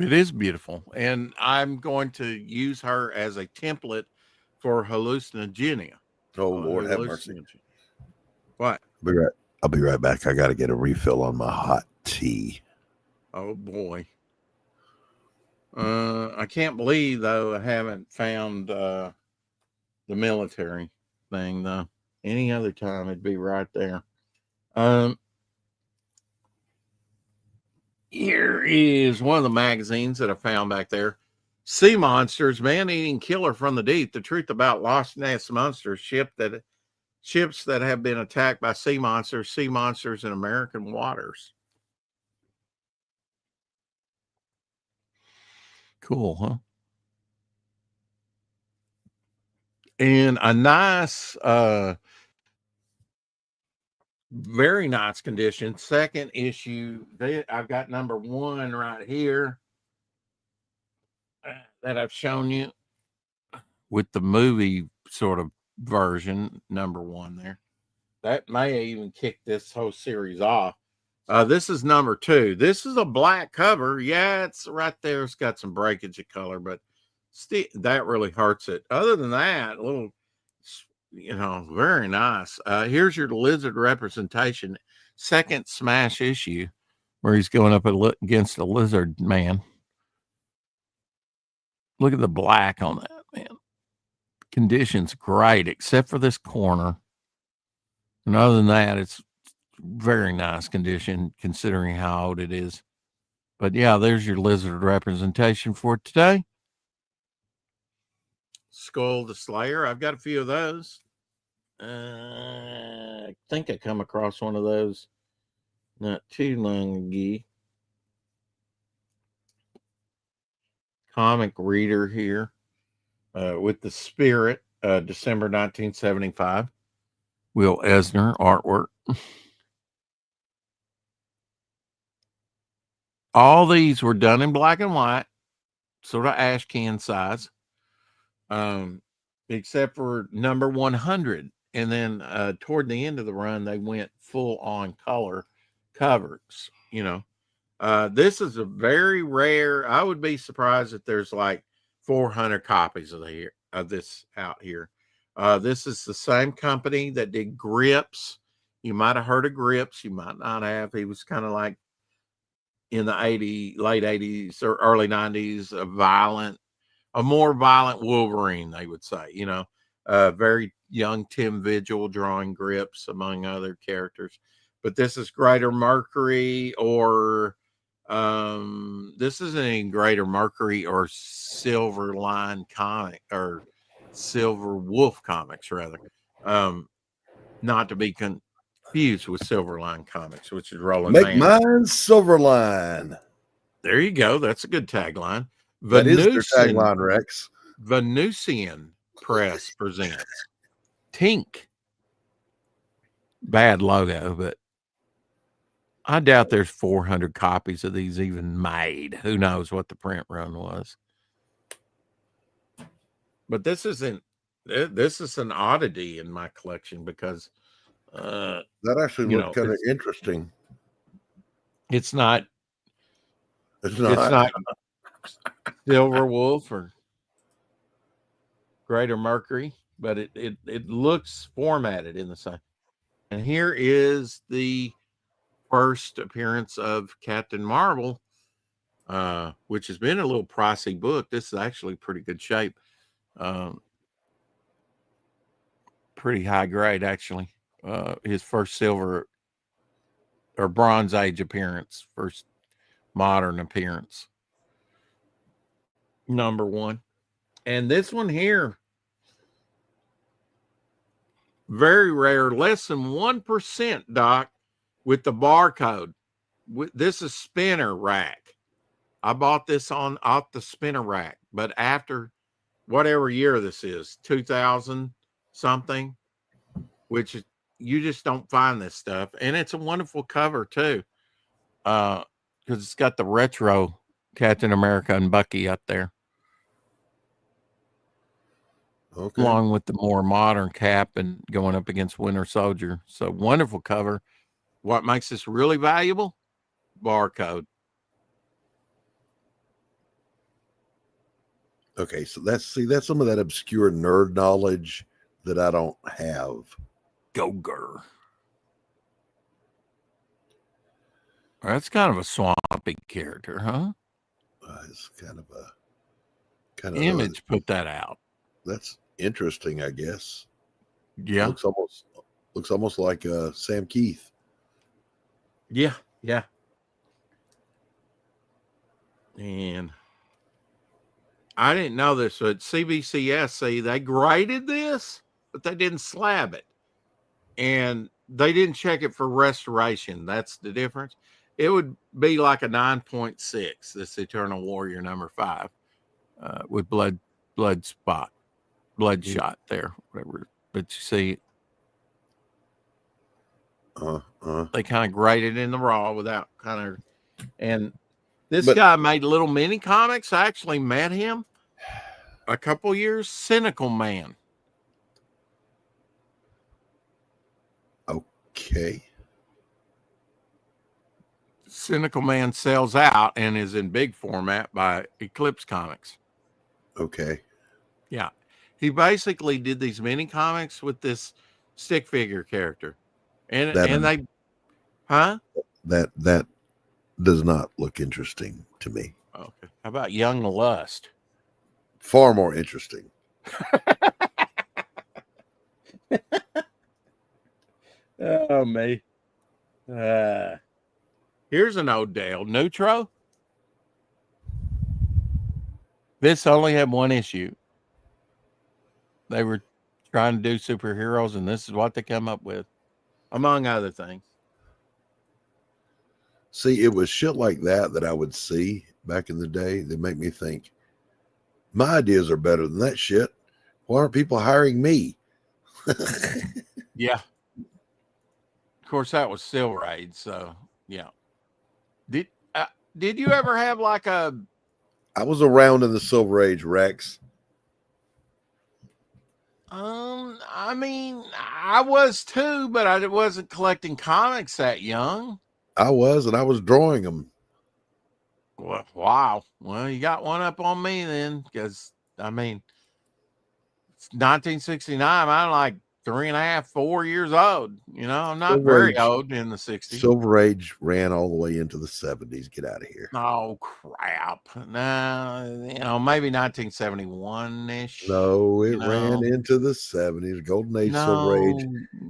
It is beautiful, and I'm going to use her as a template for hallucinogenia. Oh, Lord have mercy. What? I'll be right back. I got to get a refill on my hot tea. Oh boy. I can't believe though I haven't found the military thing though. Any other time it'd be right there. Here is one of the magazines that I found back there. Sea Monsters, Man-Eating Killer from the Deep. The truth about Lost Nest Monsters, ships that have been attacked by sea monsters in American waters. Cool, huh? And a nice, very nice condition. Second issue. I've got number 1 right here that I've shown you with the movie sort of version, number 1 there. That may even kick this whole series off. This is number 2. This is a black cover. Yeah, it's right there. It's got some breakage of color, but still, that really hurts it. Other than that, a little, very nice. Here's your lizard representation. Second smash issue where he's going up against a lizard man. Look at the black on that, man. Condition's great, except for this corner. And other than that, it's very nice condition considering how old it is. But yeah, there's your lizard representation for today. Skull the Slayer. I've got a few of those. I think I come across one of those not too long ago. Comic reader here with the Spirit, December 1975. Will Eisner artwork. All these were done in black and white, sort of ash can size, except for number 100. And then toward the end of the run, they went full on color covers. This is a very rare. I would be surprised if there's like 400 copies of this out here. This is the same company that did Grips. You might have heard of Grips. You might not have. He was kind of like in the late 80s or early 90s, a more violent Wolverine, they would say, very young Tim Vigil drawing Grips among other characters. But this is Greater Mercury or this isn't any Greater Mercury or Silver Line comic or Silver Wolf comics rather. Not to be confused with Silver Line Comics, which is Roland Make mine Silverline. There you go. That's a good tagline. That is their tagline, Rex. Venusian Press presents Tink. Bad logo, but I doubt there's 400 copies of these even made. Who knows what the print run was? But this is an oddity in my collection because that actually looked kind of interesting. It's not. It's not. It's not Silver Wolf or Greater Mercury, but it looks formatted in the same. And here is the first appearance of Captain Marvel, which has been a little pricey book. This is actually pretty good shape. Pretty high grade, actually. His first silver or Bronze Age appearance, first modern appearance. Number 1. And this one here, very rare, less than 1%, Doc, with the barcode. This is spinner rack. I bought this off the spinner rack, but after whatever year this is, 2000 something, which you just don't find this stuff. And it's a wonderful cover too, because it's got the retro Captain America and Bucky up there. Okay. Along with the more modern Cap and going up against Winter Soldier. So wonderful cover. What makes this really valuable? Barcode. Okay, so that's some of that obscure nerd knowledge that I don't have. Go-gur. That's kind of a swampy character, huh? It's kind of Image put that out. That's interesting, I guess. Yeah. Looks almost like Sam Keith. Yeah. And I didn't know this, but CBCS, they graded this, but they didn't slab it. And they didn't check it for restoration. That's the difference. It would be like a 9.6, this Eternal Warrior number 5, with bloodshot there, whatever. But you see, they kind of graded in the raw without kind of, and this guy made little mini comics. I actually met him a couple years. Cynical Man. Okay. Cynical Man sells out and is in big format by Eclipse Comics. Okay. Yeah. He basically did these mini comics with this stick figure character. And they that does not look interesting to me. Okay. How about Young Lust? Far more interesting. Oh, me. Here's an old Dale. Neutro. This only had one issue. They were trying to do superheroes, and this is what they come up with, among other things. See, it was shit like that I would see back in the day that make me think, my ideas are better than that shit. Why aren't people hiring me? Yeah. Of course, that was Silver Age, so yeah. Did you ever have like a? I was around in the Silver Age, Rex. I mean, I was too, but I wasn't collecting comics that young. I was, and I was drawing them. Well, wow. Well, you got one up on me then, because I mean, it's 1969. I'm like 3.5, 4 years old. You know, I'm not Silver very Age, old in the 60s. Silver Age ran all the way into the 70s. Get out of here. Oh, crap. No, you know, maybe 1971-ish. No, it ran into the 70s, Golden Age, Silver Age.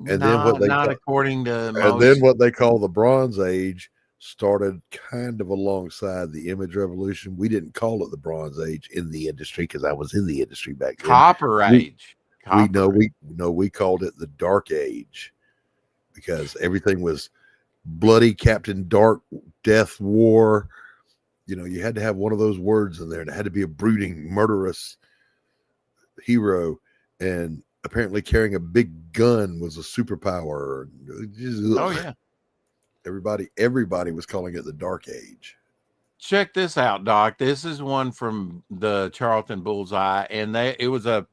And then what they not according to and then what they call the Bronze Age started kind of alongside the Image Revolution. We didn't call it the Bronze Age in the industry because I was in the industry back then. Copper Age. We called it the Dark Age because everything was bloody, Captain Dark, Death, War. You know, you had to have one of those words in there. And it had to be a brooding, murderous hero, and apparently carrying a big gun was a superpower. Oh yeah. Everybody was calling it the Dark Age. Check this out, Doc. This is one from the Charlton Bullseye, and it was a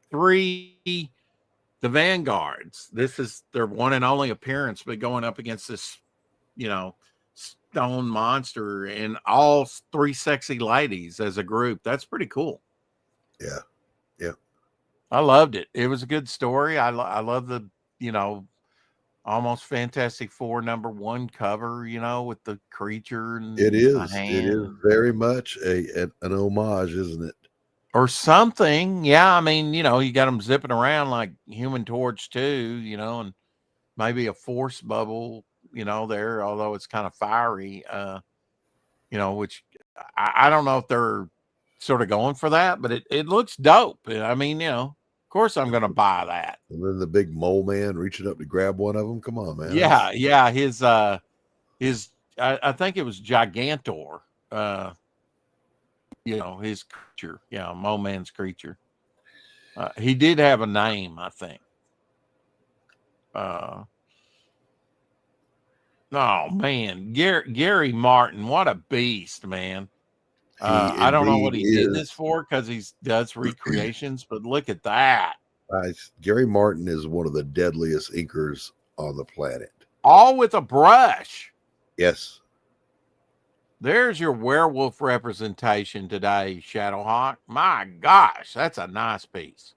3, the Vanguards. This is their one and only appearance, but going up against this, stone monster and all 3 sexy ladies as a group. That's pretty cool. Yeah. Yeah. I loved it. It was a good story. I love the, almost Fantastic Four #1 cover, with the creature and It is. hand. It is very much an homage, isn't it? Or something. Yeah. I mean, you got them zipping around like Human Torch too, and maybe a force bubble, there, although it's kind of fiery, which I don't know if they're sort of going for that, but it looks dope. I mean, of course I'm going to buy that. And then the big mole man reaching up to grab one of them. Come on, man. Yeah. Yeah. His, I think it was Gigantor, his creature. Yeah. Mole man's creature. He did have a name, I think. Oh man, Gary Martin, what a beast, man. I don't know what he did this for because he does recreations, but look at that. Gary Martin is one of the deadliest inkers on the planet. All with a brush. Yes. There's your werewolf representation today, Shadowhawk. My gosh, that's a nice piece.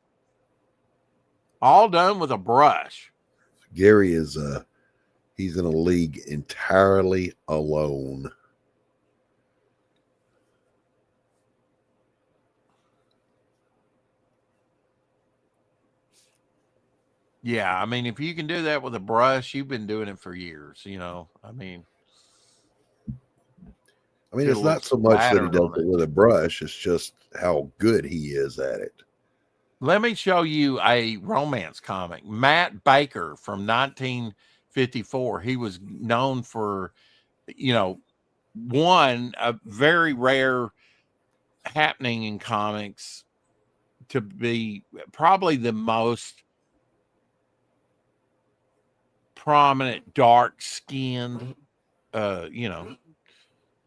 All done with a brush. Gary is he's in a league entirely alone. Yeah, I mean, if you can do that with a brush, you've been doing it for years, I mean, it's not so much that he does it with a brush, it's just how good he is at it. Let me show you a romance comic. Matt Baker from 1954. He was known for, a very rare happening in comics to be probably the most prominent dark-skinned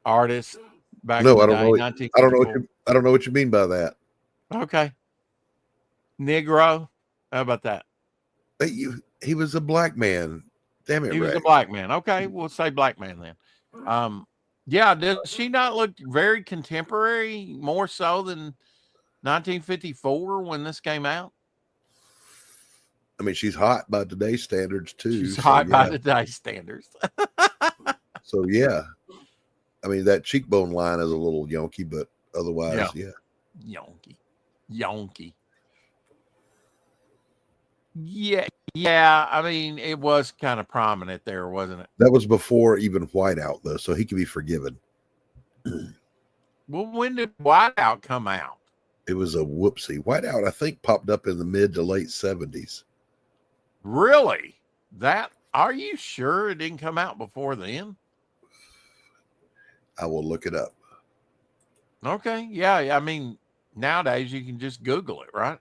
artist back in the day. I don't know what you mean by that. Okay. Negro. How about that? He was a black man. Damn it, he was Ray. a black man. Okay, we'll say black man then. Yeah, does she not look very contemporary, more so than 1954 when this came out? I mean, she's hot by today's standards too. She's hot by today's standards. So yeah, I mean that cheekbone line is a little yonky, but otherwise, yeah. Yonky. Yeah. I mean, it was kind of prominent there, wasn't it? That was before even Whiteout, though, so he could be forgiven. Well, when did Whiteout come out? It was a whoopsie. Whiteout, I think, popped up in the mid to late 70s. Really? Are you sure it didn't come out before then? I will look it up. Okay. Yeah. I mean, nowadays you can just Google it, right?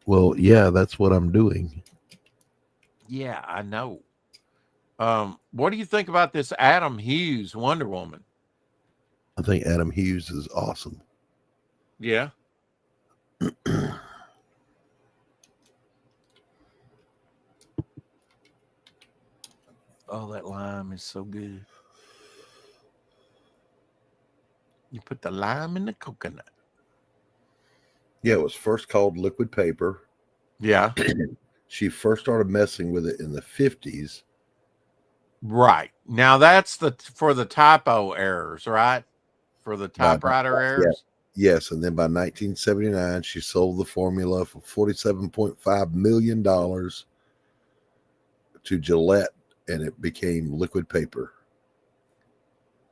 Well, yeah, that's what I'm doing. Yeah, I know. What do you think about this Adam Hughes Wonder Woman? I think Adam Hughes is awesome. Yeah. Oh, that lime is so good. You put the lime in the coconut. Yeah, it was first called liquid paper. Yeah. She first started messing with it in the 50s. Right. Now that's for the typo errors, right? For the typewriter errors. Yes. And then by 1979, she sold the formula for $47.5 million to Gillette, and it became liquid paper.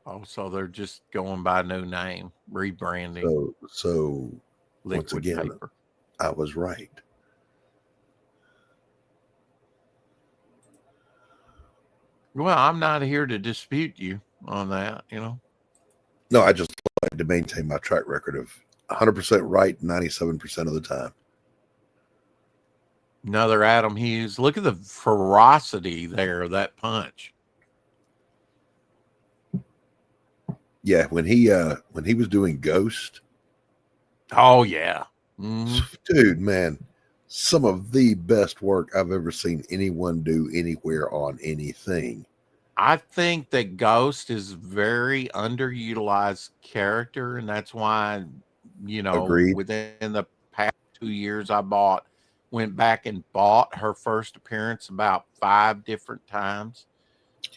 Oh, so they're just going by a new name, rebranding. So liquid once again, paper. I was right. Well, I'm not here to dispute you on that, No, I just like to maintain my track record of 100% right 97% of the time. Another Adam Hughes. Look at the ferocity there of that punch. Yeah, when he was doing Ghost. Oh yeah. Dude, man, some of the best work I've ever seen anyone do anywhere on anything. I think that Ghost is very underutilized character, and that's why, Agreed. within the past 2 years, went back and bought her first appearance about 5 different times.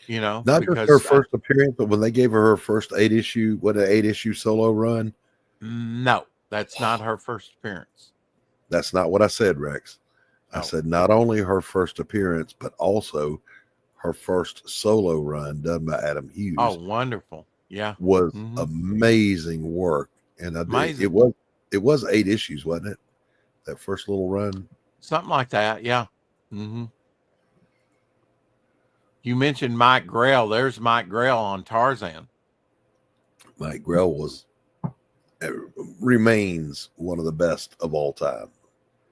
Not just her first appearance, but when they gave her first 8-issue, an 8-issue solo run. No, that's not her first appearance. That's not what I said, Rex. I said not only her first appearance, but also her first solo run done by Adam Hughes. Oh, wonderful! Yeah, was amazing work, and it was 8 issues, wasn't it? That first little run, something like that. Yeah. You mentioned Mike Grell. There's Mike Grell on Tarzan. Mike Grell remains one of the best of all time.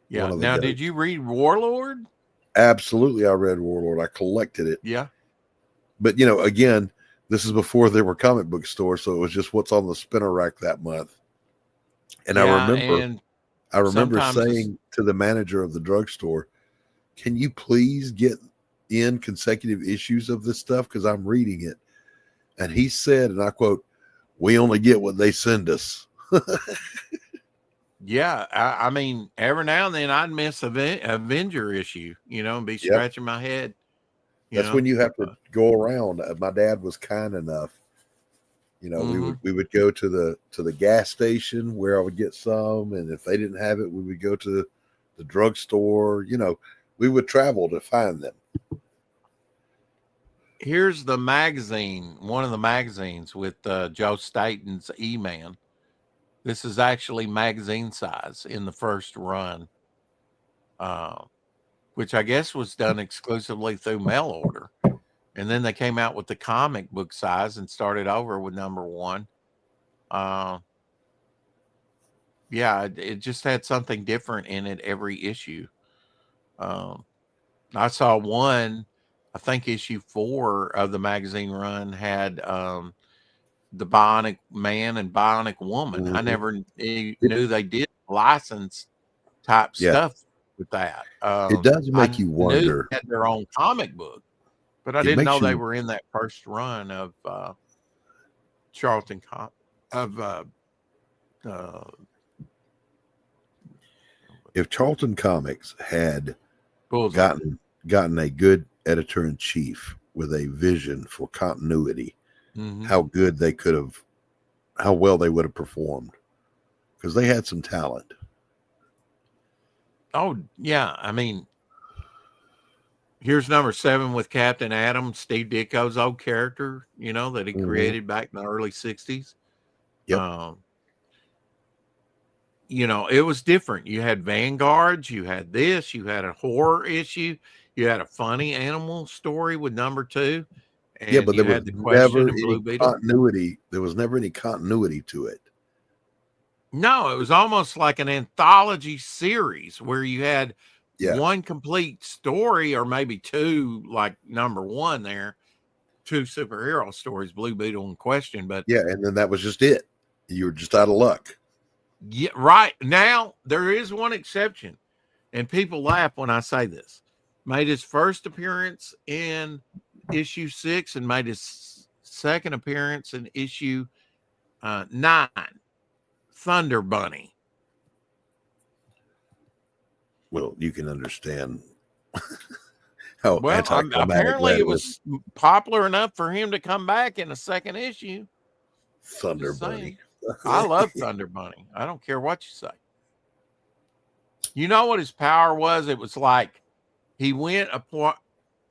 Yeah. Now, did you read Warlord? Absolutely, I read Warlord. I collected it. Yeah. But again, this is before there were comic book stores, so it was just what's on the spinner rack that month. And I remember saying to the manager of the drugstore, "Can you please get in consecutive issues of this stuff because I'm reading it?" And he said, and I quote, "We only get what they send us." Yeah, I mean, every now and then I'd miss Avenger issue, and be scratching my head. That's when you have to go around. My dad was kind enough, we would go to the gas station where I would get some, and if they didn't have it, we would go to the drugstore. We would travel to find them. Here's the magazine, one of the magazines with Joe Staten's E-Man. This is actually magazine size in the first run, which I guess was done exclusively through mail order. And then they came out with the comic book size and started over with number 1. Yeah, it just had something different in it every issue. I saw one, I think issue 4 of the magazine run had the Bionic Man and Bionic Woman. I never knew they did license type stuff with that. It does make you wonder. They had their own comic book, but I didn't know they were in that first run of Charlton if Charlton Comics had gotten a good editor-in-chief with a vision for continuity, how well they would have performed, because they had some talent. Oh yeah, I mean, here's number 7 with Captain Adam, Steve Ditko's old character, that he created back in the early 60s. Yep. It was different. You had Vanguards, you had this, you had a horror issue, you had a funny animal story with number 2. And but there was never any continuity. There was never any continuity to it. No, it was almost like an anthology series where you had one complete story, or maybe 2, like number 1 there, 2 superhero stories, Blue Beetle and Question. But and then that was just it. You were just out of luck. Yeah, right. Now there is one exception, and people laugh when I say this. Made his first appearance in issue 6 and made his second appearance in issue 9. Thunder Bunny. Well, you can understand how apparently it was popular enough for him to come back in a second issue. Thunder Bunny. I love Thunder Bunny. I don't care what you say. You know what his power was? It was like he went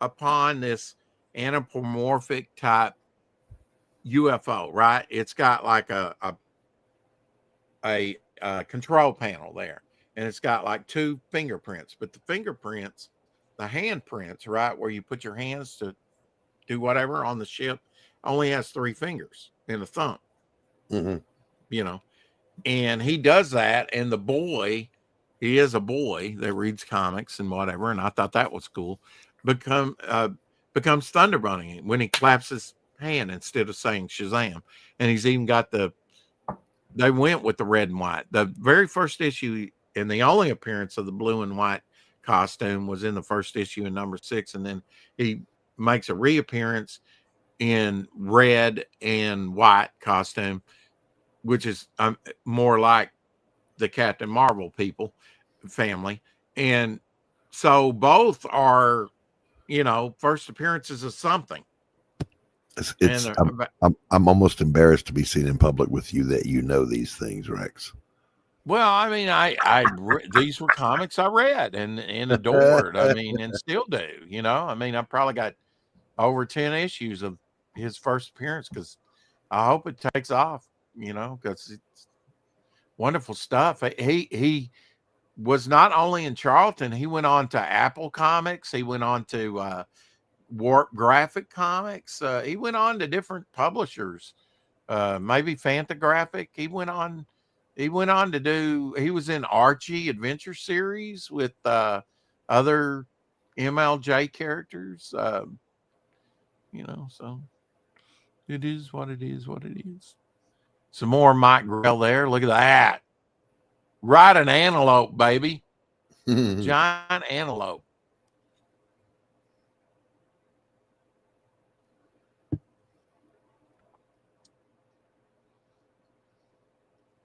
upon this anthropomorphic type UFO, right? It's got like a control panel there, and it's got like 2 fingerprints, but the fingerprints, the handprints, right, where you put your hands to do whatever on the ship, only has 3 fingers and a thumb. And he does that, and the boy he is a boy that reads comics and whatever, and I thought that was cool. Becomes Thunder Bunny when he claps his hand instead of saying Shazam, and he's even got they went with the red and white. The very first issue and the only appearance of the blue and white costume was in the first issue in number 6, and then he makes a reappearance in red and white costume, which is more like the Captain Marvel family. And so both are, first appearances of something. I'm almost embarrassed to be seen in public with you that you know these things, Rex. Well, I mean, these were comics I read and adored. I mean, and still do. I mean, I probably got over 10 issues of his first appearance because I hope it takes off. Because it's wonderful stuff. He was not only in Charlton. He went on to Apple Comics. He went on to Warp Graphic Comics. He went on to different publishers. Maybe Fantagraphic. He went on to do. He was in Archie Adventure Series with other MLJ characters. So it is what it is. What it is. Some more Mike Grell there. Look at that. Ride an antelope, baby. Giant antelope.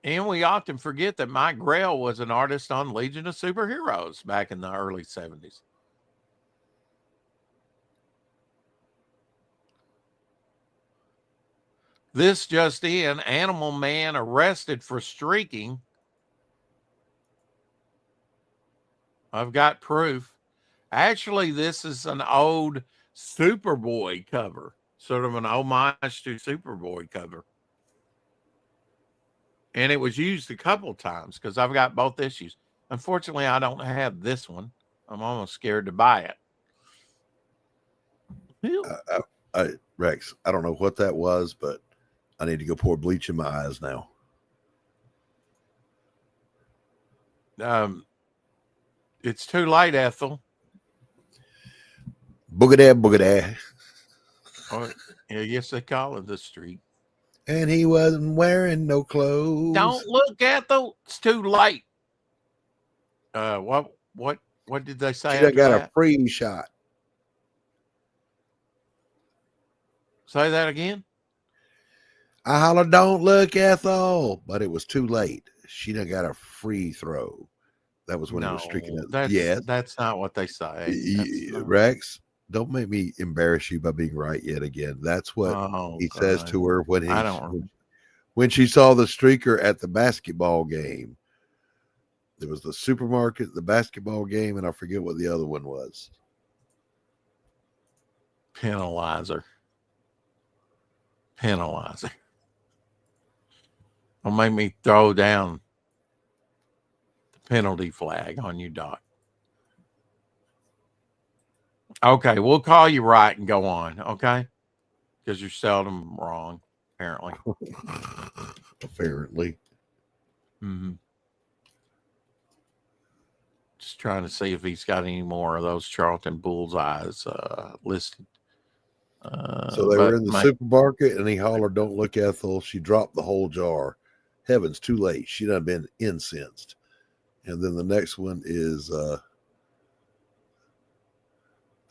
And we often forget that Mike Grell was an artist on Legion of Superheroes back in the early 70s. This just in, Animal Man arrested for streaking. I've got proof. Actually, this is an old Superboy cover, sort of an homage to Superboy cover. And it was used a couple times because I've got both issues. Unfortunately, I don't have this one. I'm almost scared to buy it. Rex, I don't know what that was, but I need to go pour bleach in my eyes now. It's too late, Ethel. Boogadab. Oh, I guess they call it the street. And he wasn't wearing no clothes. Don't look, Ethel. It's too late. What did they say? She got a free shot. Say that again. I hollered, "Don't look, Ethel!" But it was too late. She done got a free throw. That was when he was streaking it. Yes, that's not what they say. Rex, don't make me embarrass you by being right yet again. That's what he says to her when she saw the streaker at the basketball game. There was the supermarket, the basketball game, and I forget what the other one was. Penalizer. Don't make me throw down the penalty flag on you, Doc. Okay, we'll call you right and go on, okay? Because you're seldom wrong, apparently. Apparently. Mm-hmm. Just trying to see if he's got any more of those Charlton Bullseyes listed. So they were in the supermarket, and he hollered, "Don't look, Ethel." She dropped the whole jar. Heavens, too late. She done been incensed. And then the next one is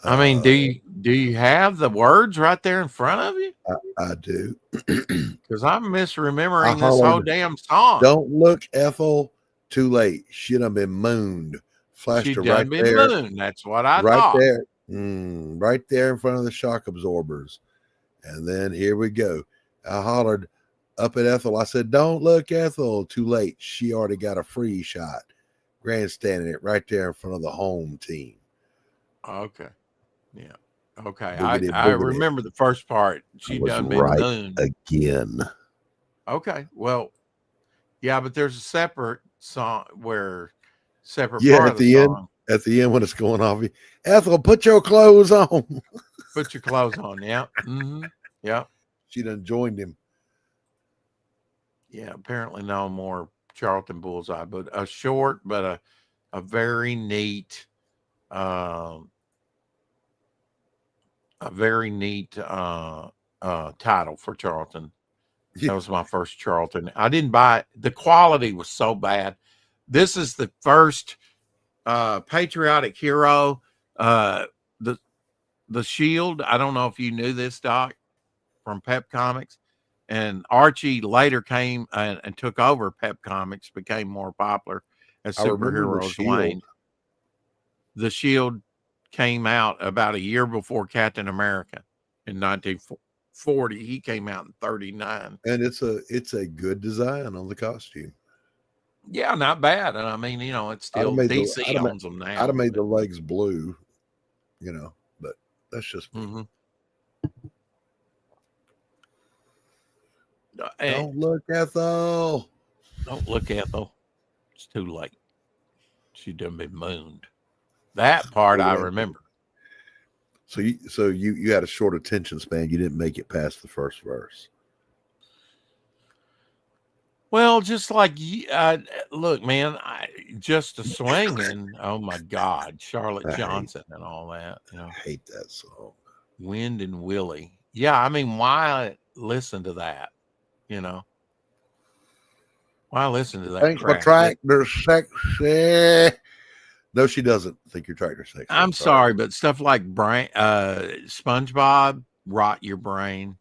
I mean, do you have the words right there in front of you? I do. Because I'm misremembering this whole damn song. Don't look, Ethel. Too late. She done been mooned. Flashed her right there. Mooned. That's what I thought. Right there. Right there in front of the shock absorbers. And then here we go. I hollered up at Ethel. I said, "Don't look, Ethel." Too late. She already got a free shot. Grandstanding it right there in front of the home team. Okay. Yeah. Okay. I remember the first part. She done been mooned again. Okay. Well, yeah, but there's a separate song part at of the end. song. At the end when it's going off, Ethel, put your clothes on. Put your clothes on. Yeah. Mm-hmm. Yeah. She done joined him. Yeah. Apparently no more Charlton Bullseye, but a short, but a very neat, uh, title for Charlton. Yeah. That was my first Charlton. I didn't buy it. The quality was so bad. This is the first patriotic hero. The Shield. I don't know if you knew this, Doc, from Pep Comics. And Archie later came and took over Pep Comics, became more popular as superheroes waned. The Shield came out about a year before Captain America in 1940. He came out in 39. And it's a good design on the costume. Yeah, not bad. And I mean, it's still DC owns them now. I'd have made the legs blue, but that's just me. Mm-hmm. Don't look, Ethel. Don't look, Ethel. It's too late. She done been mooned. That part I remember. So you had a short attention span. You didn't make it past the first verse. Well, just like look, man, just a swinging. Oh my God, Charlotte Johnson and all that. I hate that song. Wind and Willie. Yeah, I mean, why listen to that? Why listen to that? Think my tractor's sexy. No, she doesn't think your tractor's sexy. I'm sorry, but stuff like SpongeBob rot your brain.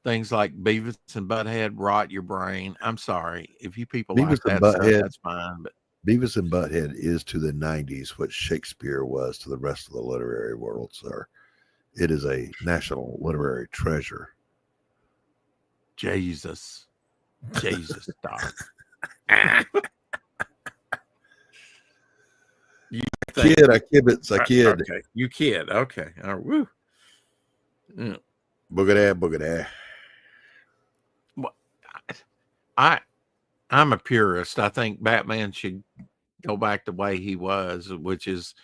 Things like Beavis and Butthead rot your brain. I'm sorry if you people like that stuff, that's fine. But Beavis and Butthead is to the 90s what Shakespeare was to the rest of the literary world, sir. It is a national literary treasure. Jesus, Doc. You kid, I kibitz, I kid. Okay, you kid. Okay, woo. Yeah. Booga-da. Well, I'm a purist. I think Batman should go back the way he was, which is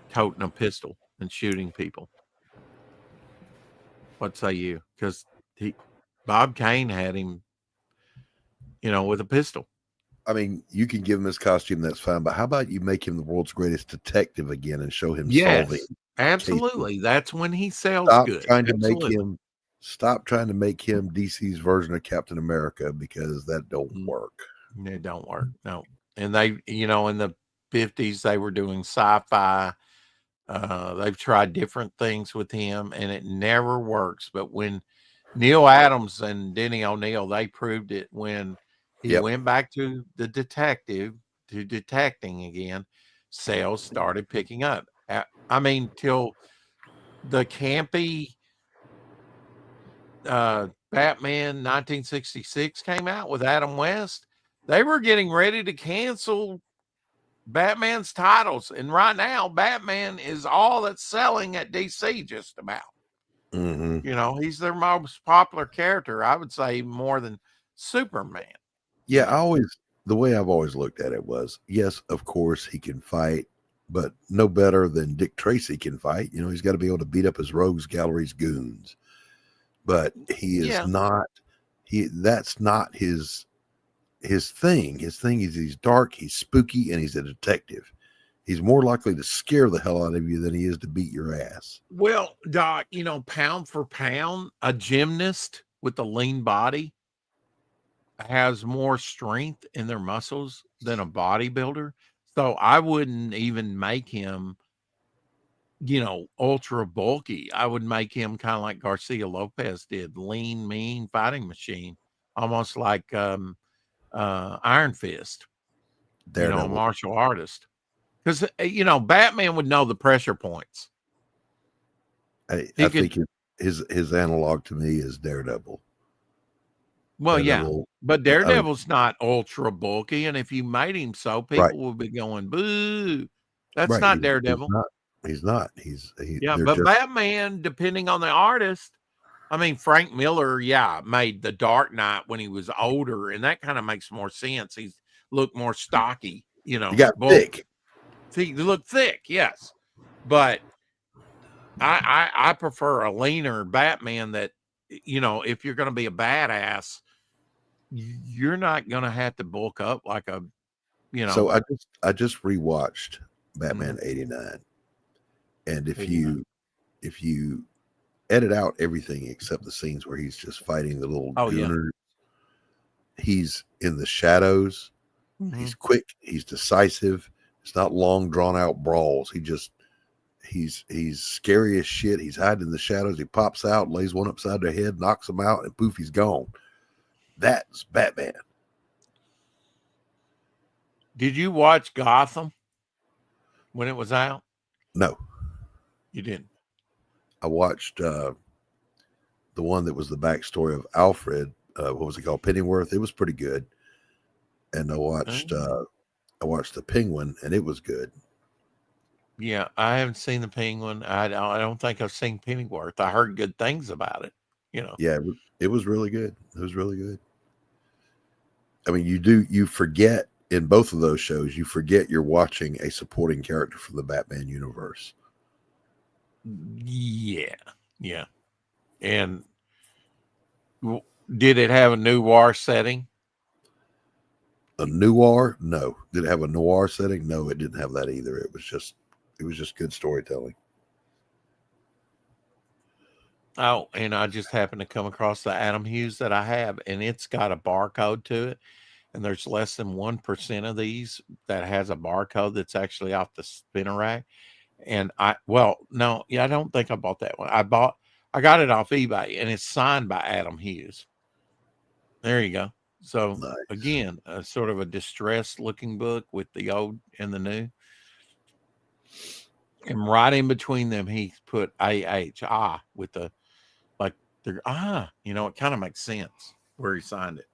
toting a pistol and shooting people. What say you? Because Bob Kane had him, with a pistol. I mean, you can give him his costume, that's fine. But how about you make him the world's greatest detective again and show him solving? Absolutely. Cases. That's when he sells good. Stop trying to make him DC's version of Captain America, because that don't work. It don't work. No. And they, in the 50s, they were doing sci-fi. They've tried different things with him and it never works. But when Neil Adams and Denny O'Neil, they proved it when he went back to the detecting again, sales started picking up. I mean, till the campy Batman 1966 came out with Adam West, they were getting ready to cancel Batman's titles. And right now, Batman is all that's selling at DC just about. Mm-hmm. He's their most popular character, I would say, more than Superman. Yeah, the way I've always looked at it was, yes, of course he can fight, but no better than Dick Tracy can fight. He's got to be able to beat up his rogues gallery's goons. But he is not. That's not his thing. His thing is he's dark, he's spooky, and he's a detective. He's more likely to scare the hell out of you than he is to beat your ass. Well, Doc, pound for pound, a gymnast with a lean body has more strength in their muscles than a bodybuilder. So I wouldn't even make him, ultra bulky. I would make him kind of like Garcia Lopez did, lean, mean fighting machine, almost like Iron Fist, a martial artist. Because, Batman would know the pressure points. I think his analog to me is Daredevil. Well, but Daredevil's not ultra bulky, and if you made him so, people would be going, boo. That's not Daredevil. He's not. But Batman, depending on the artist, I mean, Frank Miller, made The Dark Knight when he was older, and that kind of makes more sense. He's looked more stocky, He got thick. He looked thick, yes. But I prefer a leaner Batman that, if you're going to be a badass, you're not going to have to bulk up like a you know. So I just rewatched Batman '89, and if you edit out everything except the scenes where he's just fighting the little gooners, he's in the shadows. He's quick. He's decisive. It's not long drawn out brawls. He's scary as shit. He's hiding in the shadows. He pops out, lays one upside their head, knocks them out, and poof, he's gone. That's Batman. Did you watch Gotham when it was out? No, you didn't. I watched the one that was the backstory of Alfred. What was it called? Pennyworth. It was pretty good. And I watched the Penguin, and it was good. Yeah, I haven't seen the Penguin. I don't think I've seen Pennyworth. I heard good things about it. You know. Yeah, it was really good. It was really good. I mean, you forget in both of those shows, you forget you're watching a supporting character from the Batman universe. Yeah. And did it have a noir setting? A noir? No. Did it have a noir setting? No, it didn't have that either. It was just good storytelling. Oh, and I just happened to come across the Adam Hughes that I have, and it's got a barcode to it. And there's less than 1% of these that has a barcode that's actually off the spinner rack. And I don't think I bought that one. I got it off eBay, and it's signed by Adam Hughes. There you go. So nice. Again, sort of a distressed looking book with the old and the new. And right in between them, he put AH with the it kind of makes sense where he signed it.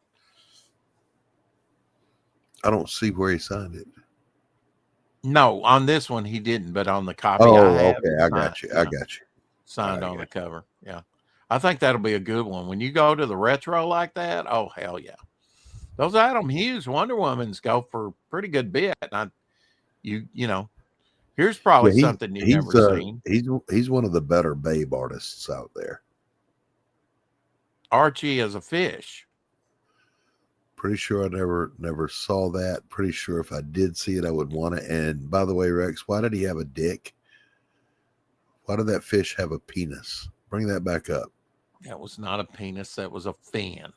I don't see where he signed it. No, on this one he didn't, but on the copy I have, okay, I got you. Signed on the cover. Yeah, I think that'll be a good one when you go to the retro like that. Oh hell yeah, those Adam Hughes Wonder Womans go for a pretty good bit. Here's probably something you've never seen. He's one of the better babe artists out there. Archie as a fish. Pretty sure I never saw that. Pretty sure if I did see it, I would want it. And by the way, Rex, why did he have a dick? Why did that fish have a penis? Bring that back up. That was not a penis. That was a fin.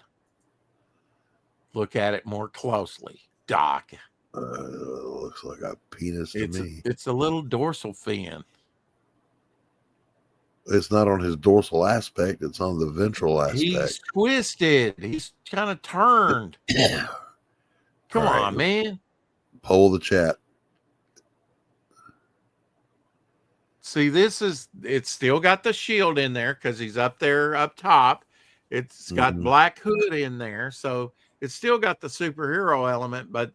Look at it more closely, Doc. Looks like a penis to me. It's a little dorsal fin. It's not on his dorsal aspect. It's on the ventral aspect. He's twisted. He's kind of turned. Come on, man. Poll the chat. See, it's still got the shield in there because he's up there up top. It's got Black Hood in there. So it's still got the superhero element, but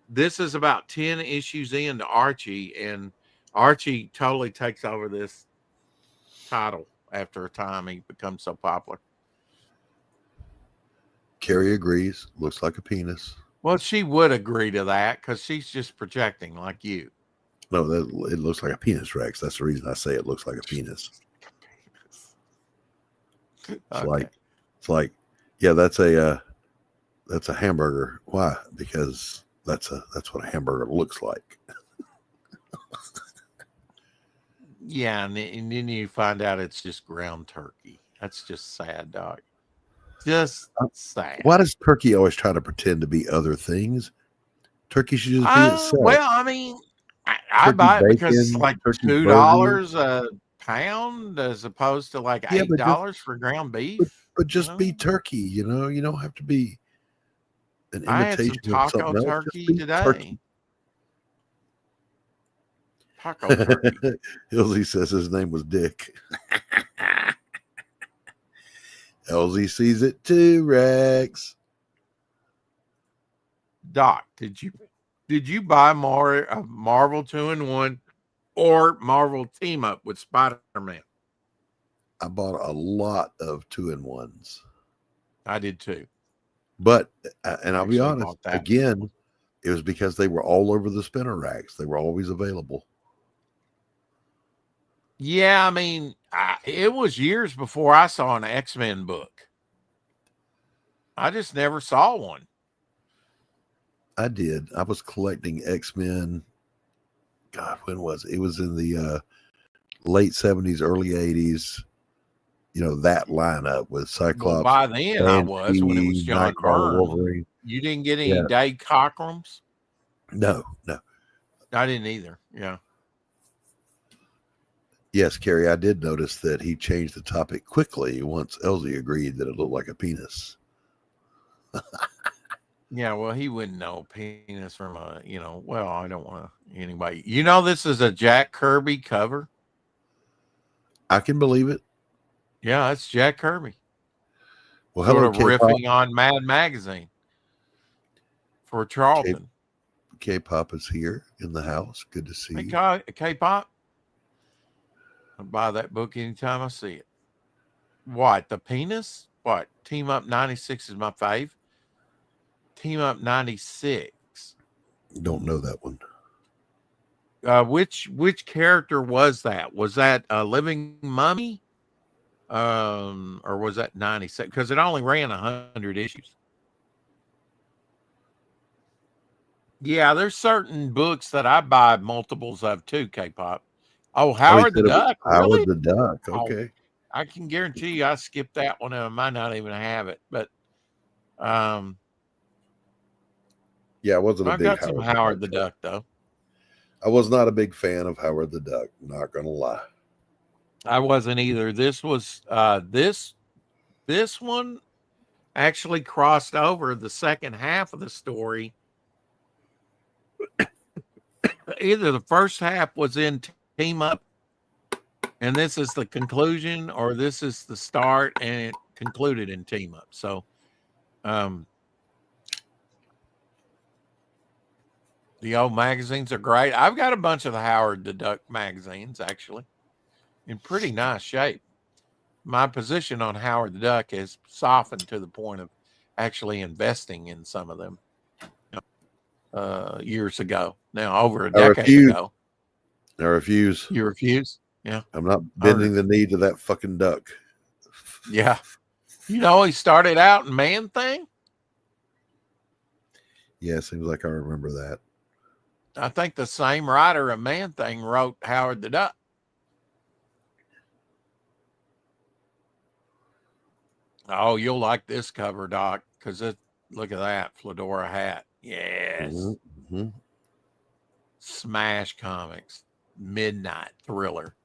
this is about 10 issues into Archie, and Archie totally takes over this title after a time. He becomes so popular. Carrie agrees. Looks like a penis. Well, she would agree to that because she's just projecting like you. No, it looks like a penis, Rex. That's the reason I say it looks like a penis. It's like, yeah, that's a hamburger. Why? Because that's what a hamburger looks like. Yeah, and then you find out it's just ground turkey. That's just sad, Doc. Just sad. Why does turkey always try to pretend to be other things? Turkey should just be itself. Well, I mean, I buy it because it's like $2 a pound as opposed to like $8 for ground beef. But just be turkey, you don't have to be an imitation of something else. Turkey today. Turkey. Taco turkey. Hilsey says his name was Dick. LZ sees it too, Rex. Doc, did you buy more of Marvel 2-in-1 or Marvel Team Up with Spider-Man? I bought a lot of 2-in-1s. I did too. But, and I'll be honest, again, it was because they were all over the spinner racks. They were always available. Yeah, I mean, it was years before I saw an X-Men book. I just never saw one. I did. I was collecting X-Men. God, when was it? It was in the late 70s, early 80s. You know, that lineup with Well, Cyclops, by then I was, when it was Banshee, John Nightcrawler, Byrne. Wolverine. You didn't get any Yeah. Dave Cockrams? No. I didn't either. Yeah. Yes, Carrie, I did notice that he changed the topic quickly once Elsie agreed that it looked like a penis. Yeah, well, he wouldn't know penis from a, well, I don't want to, anybody. This is a Jack Kirby cover. I can believe it. Yeah, it's Jack Kirby. Well, Sort hello, of K-pop. riffing on Mad Magazine for Charlton. K-pop is here in the house. Good to see you. K-pop. I'll buy that book anytime I see it. What? The penis? What? Team Up 96 is my fave. Team Up 96. Don't know that one. Which character was that? Was that a living mummy? Or was that 96? Because it only ran 100 issues. Yeah, there's certain books that I buy multiples of too, K-pop. Oh, Howard the Duck. Really? Howard the Duck. Okay. I can guarantee you I skipped that one and I might not even have it. But yeah, I wasn't a big got some Howard the Duck though. I was not a big fan of Howard the Duck, not gonna lie. I wasn't either. This was this one actually crossed over the second half of the story. Either the first half was in Team Up, and this is the conclusion, or this is the start, and it concluded in Team Up. So, the old magazines are great. I've got a bunch of the Howard the Duck magazines, actually, in pretty nice shape. My position on Howard the Duck has softened to the point of actually investing in some of them years ago. Now, over a decade ago. I refuse. You refuse? Yeah. I'm not bending the knee to that fucking duck. Yeah. He started out in Man Thing. Yeah, seems like I remember that. I think the same writer of Man Thing wrote Howard the Duck. Oh, you'll like this cover, Doc, because look at that fedora hat. Yes. Mm-hmm. Smash Comics, Midnight Thriller.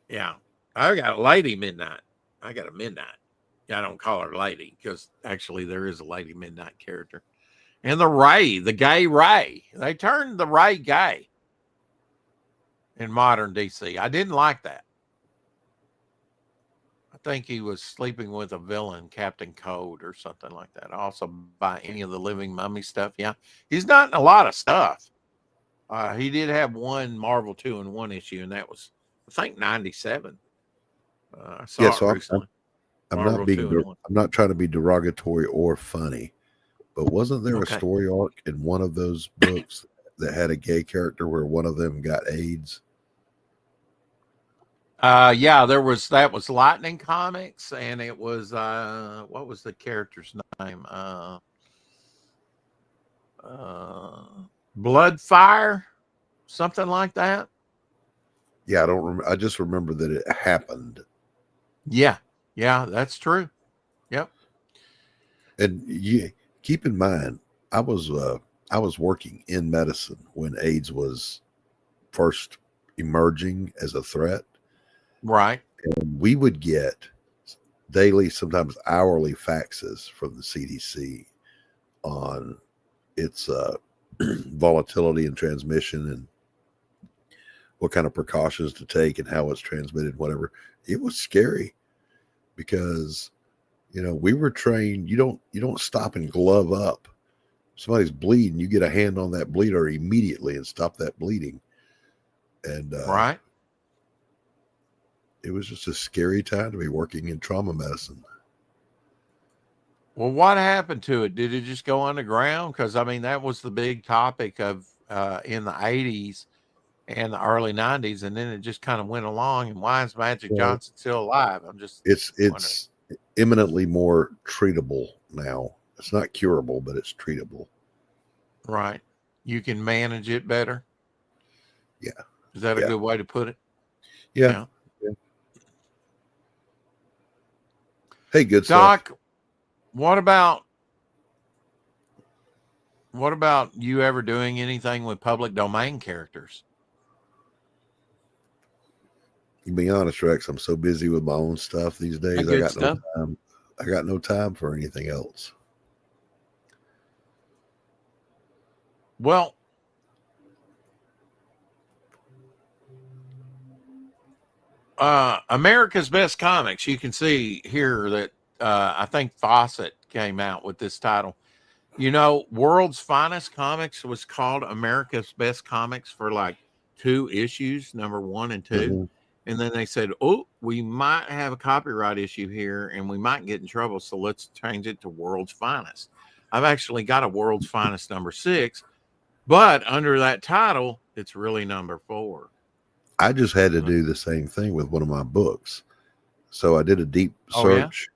Yeah. I got a Lady Midnight. I got a Midnight. I don't call her Lady because actually there is a Lady Midnight character. And the gay Ray. They turned the Ray gay in modern DC. I didn't like that. I think he was sleeping with a villain, Captain Code or something like that. Also buy any of the Living Mummy stuff. Yeah. He's not in a lot of stuff. He did have one Marvel 2-in-1 issue, and that was, I think, 97. I saw it recently. I'm not trying to be derogatory or funny, but wasn't there a story arc in one of those books that had a gay character where one of them got AIDS? Yeah, that was Lightning Comics, and it was what was the character's name? Bloodfire, something like that. Yeah, I don't remember. I just remember that it happened. Yeah, that's true. Yep. And keep in mind, I was working in medicine when AIDS was first emerging as a threat. Right. And we would get daily, sometimes hourly faxes from the CDC on its volatility and transmission and what kind of precautions to take and how it's transmitted, whatever. It was scary because, we were trained. You don't stop and glove up. If somebody's bleeding, you get a hand on that bleeder immediately and stop that bleeding. And right. It was just a scary time to be working in trauma medicine. Well, what happened to it? Did it just go underground? Because that was the big topic of in the 80s and the early 90s, and then it just kind of went along. And why is Magic Johnson still alive? It's imminently more treatable now. It's not curable, but it's treatable. Right. You can manage it better. Yeah. Is that a good way to put it? Yeah. Hey, good Doc, stuff. what about you ever doing anything with public domain characters? To be honest, Rex, I'm so busy with my own stuff these days. I Good got stuff. no time. I got no time for anything else. Well, America's Best Comics. You can see here that I think Fawcett came out with this title. You know, World's Finest Comics was called America's Best Comics for like 2 issues, number 1 and 2. Mm-hmm. And then they said, oh, we might have a copyright issue here and we might get in trouble. So let's change it to World's Finest. I've actually got a World's Finest number 6, but under that title, it's really number 4. I just had to do the same thing with one of my books. So I did a deep search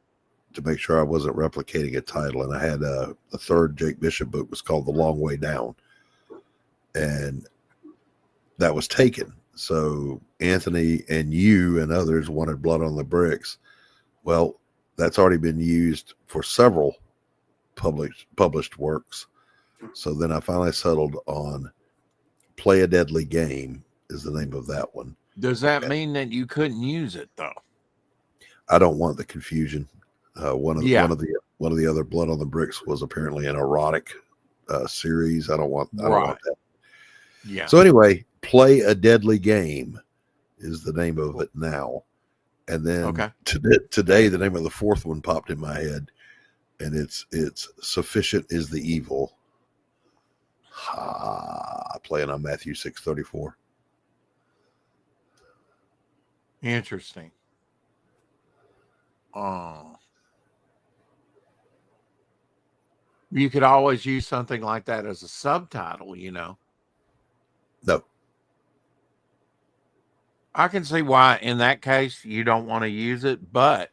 to make sure I wasn't replicating a title. And I had a third Jake Bishop book was called The Long Way Down. And that was taken. So Anthony and you and others wanted Blood on the Bricks. Well, that's already been used for several published works. So then I finally settled on Play a Deadly Game is the name of that one. Does that mean that you couldn't use it though? I don't want the confusion. One of the other Blood on the Bricks was apparently an erotic series. I don't want that. Yeah. So anyway, Play a Deadly Game is the name of it now. And then today, the name of the fourth one popped in my head, and it's Sufficient is the Evil. Playing on Matthew 6:34. Interesting. Oh. You could always use something like that as a subtitle, you know. No. I can see why in that case you don't want to use it, but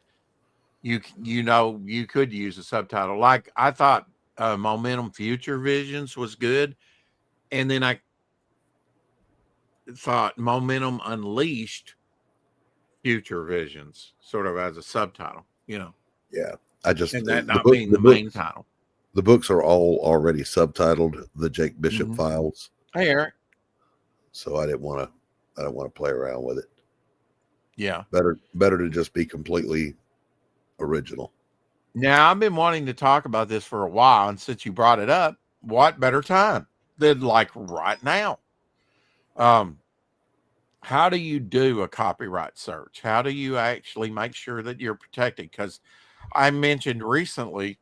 you could use a subtitle. Like I thought Momentum Future Visions was good, and then I thought Momentum Unleashed Future Visions sort of as a subtitle, you know. Yeah. I just and that not being the main title. The books are all already subtitled the Jake Bishop Files. Hey Eric. So I don't want to play around with it. Yeah. Better to just be completely original. Now, I've been wanting to talk about this for a while, and since you brought it up, what better time than like right now? How do you do a copyright search? How do you actually make sure that you're protected? Because I mentioned recently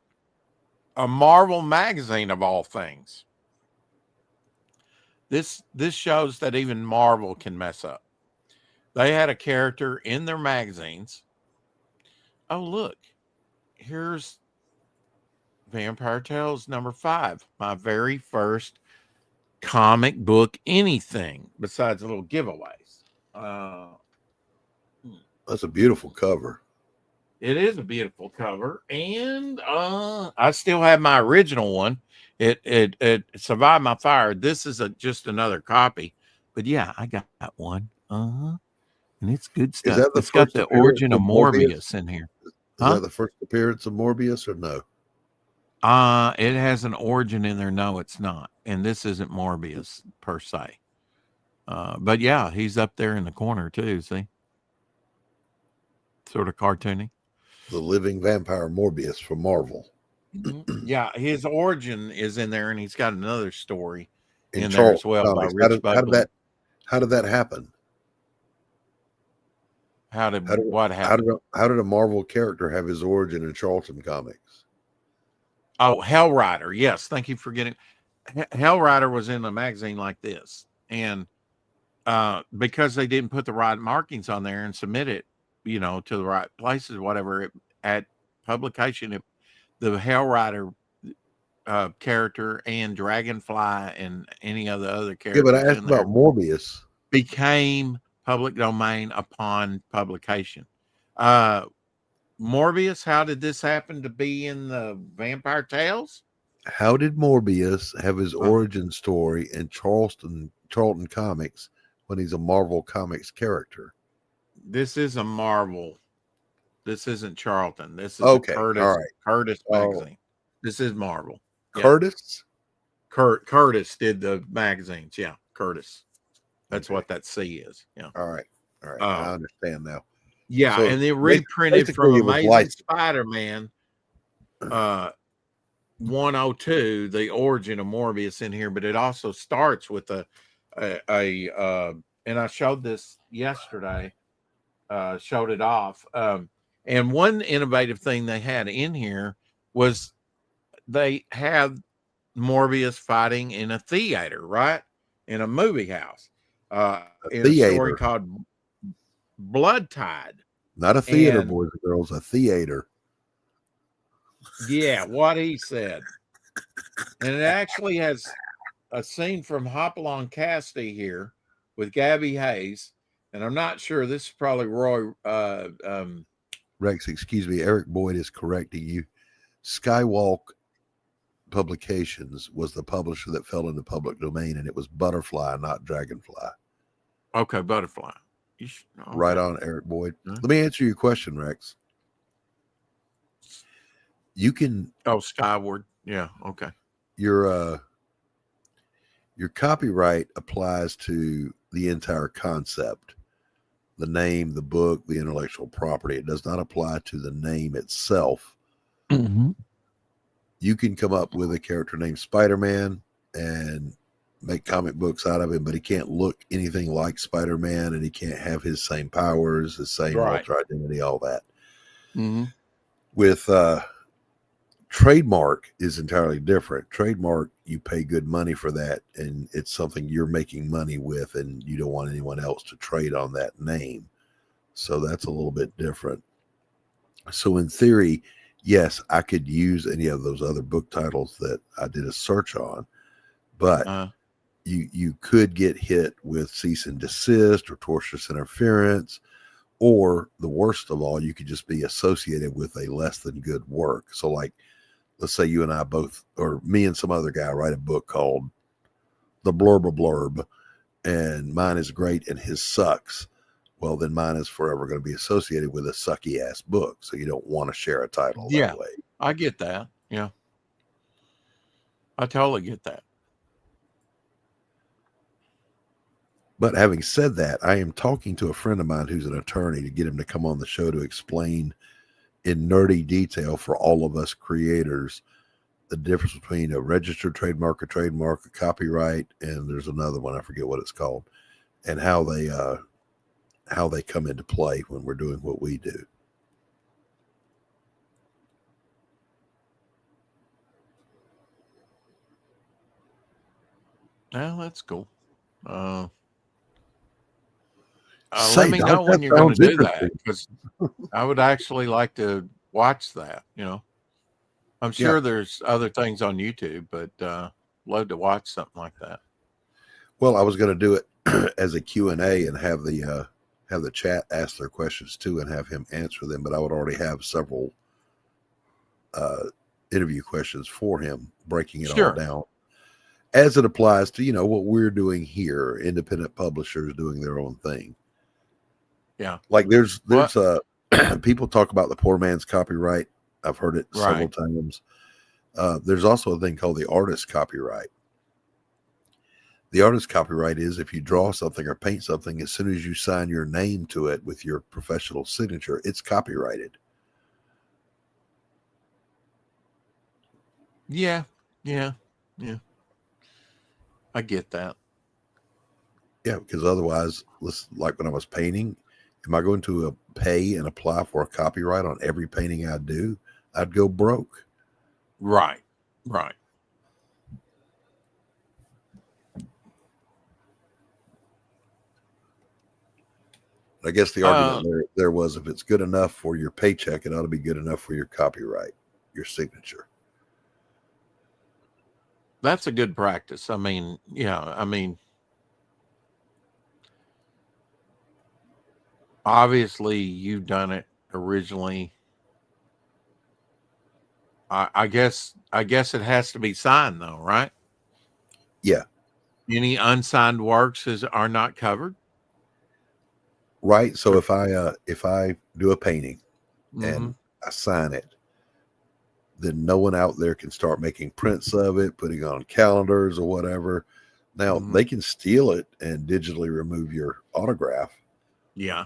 a Marvel magazine of all things. This shows that even Marvel can mess up. They had a character in their magazines. Oh, look, here's Vampire Tales number 5, my very first comic book anything besides little giveaways. That's a beautiful cover. It is a beautiful cover, and I still have my original one. It survived my fire. This is just another copy, but yeah, I got one. And it's good stuff. Is that It's got the origin of Morbius in here. Is that the first appearance of Morbius or no? It has an origin in there. No, it's not. And this isn't Morbius per se. But yeah, he's up there in the corner too. See? Sort of cartoony. The living vampire Morbius from Marvel. Yeah, his origin is in there, and he's got another story in there as well by Rich Buckley. How did that happen? What happened? How did a Marvel character have his origin in Charlton Comics? Oh, Hellrider. Yes, thank you for getting. Hellrider was in a magazine like this, and because they didn't put the right markings on there and submit it, to the right places, whatever, at publication, the Hellrider character and Dragonfly and any of the other characters. Yeah, but I asked about Morbius. Became public domain upon publication. Morbius, how did this happen to be in the Vampire Tales? How did Morbius have his origin story in Charlton Comics when he's a Marvel Comics character? This is a Marvel. This isn't Charlton. This is Okay, a all right. Curtis magazine. This is Marvel. Curtis? Yeah. Curtis did the magazines. Yeah, Curtis. That's what that C is. Yeah. All right. I understand now. Yeah, So and they reprinted from Amazing Spider-Man 102, the origin of Morbius in here, but it also starts with and I showed this yesterday, showed it off. And one innovative thing they had in here was they had Morbius fighting in a theater, right? In a movie house. In a story called Blood Tide. Not a theater, boys and girls, a theater. Yeah, what he said. And it actually has a scene from Hopalong Cassidy here with Gabby Hayes. And I'm not sure, this is probably Roy. Rex, excuse me, Eric Boyd is correcting you. Skywalk Publications was the publisher that fell into public domain, and it was Butterfly, not Dragonfly. Okay, Butterfly. Okay. Right on, Eric Boyd. Let me answer your question, Rex. You can Skyward. Yeah, okay. Your copyright applies to the entire concept, the name, the book, the intellectual property. It does not apply to the name itself. Mm-hmm. You can come up with a character named Spider-Man and make comic books out of him, but he can't look anything like Spider-Man, and he can't have his same powers, his same ultra identity, all that. Mm-hmm. With trademark is entirely different. Trademark, you pay good money for that, and it's something you're making money with, and you don't want anyone else to trade on that name. So that's a little bit different. So in theory, yes, I could use any of those other book titles that I did a search on, but you could get hit with cease and desist or tortious interference, or the worst of all, you could just be associated with a less than good work. So like, let's say you and I both, or me and some other guy, write a book called The Blurb, and mine is great and his sucks. Well, then mine is forever going to be associated with a sucky ass book. So you don't want to share a title that way. I get that. Yeah. I totally get that. But having said that, I am talking to a friend of mine who's an attorney to get him to come on the show to explain in nerdy detail for all of us creators the difference between a registered trademark, a copyright, and there's another one, I forget what it's called, and how they come into play when we're doing what we do. Well, that's cool. Let me Doc, know when you're going to do that, because I would actually like to watch that. I'm sure there's other things on YouTube, but love to watch something like that. Well, I was going to do it as a Q&A and have the chat ask their questions too and have him answer them, but I would already have several interview questions for him, breaking it all down as it applies to, what we're doing here, independent publishers doing their own thing. Yeah. Like there's people talk about the poor man's copyright. I've heard it several times. There's also a thing called the artist's copyright. The artist's copyright is if you draw something or paint something, as soon as you sign your name to it with your professional signature, it's copyrighted. Yeah. I get that. Yeah, because otherwise, like when I was painting, am I going to pay and apply for a copyright on every painting I do? I'd go broke. Right. I guess the argument there was, if it's good enough for your paycheck, it ought to be good enough for your copyright, your signature. That's a good practice. Obviously you've done it originally I guess it has to be signed though, right? Yeah. Any unsigned works are not covered. Right. So if I do a painting Mm-hmm. and I sign it, then no one out there can start making prints of it, putting on calendars or whatever. Now Mm-hmm. they can steal it and digitally remove your autograph. Yeah.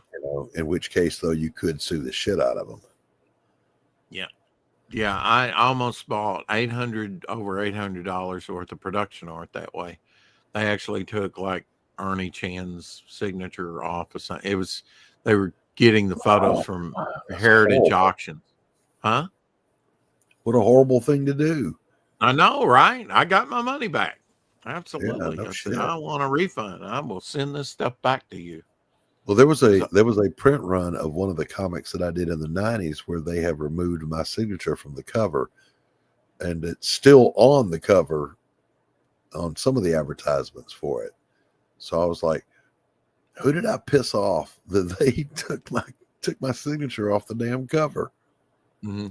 In which case though, you could sue the shit out of them. Yeah. Yeah. I almost bought over $800 worth of production art that way. They actually took like Ernie Chan's signature off of something. They were getting the photos from Heritage Auctions. Huh? What a horrible thing to do. I know, right? I got my money back. Absolutely. Yeah, no I shit. said, I want a refund. I will send this stuff back to you. Well, there was a print run of one of the comics that I did in the 90s where they have removed my signature from the cover, and it's still on the cover on some of the advertisements for it. So I was like, who did I piss off that they took my signature off the damn cover? Mm-hmm.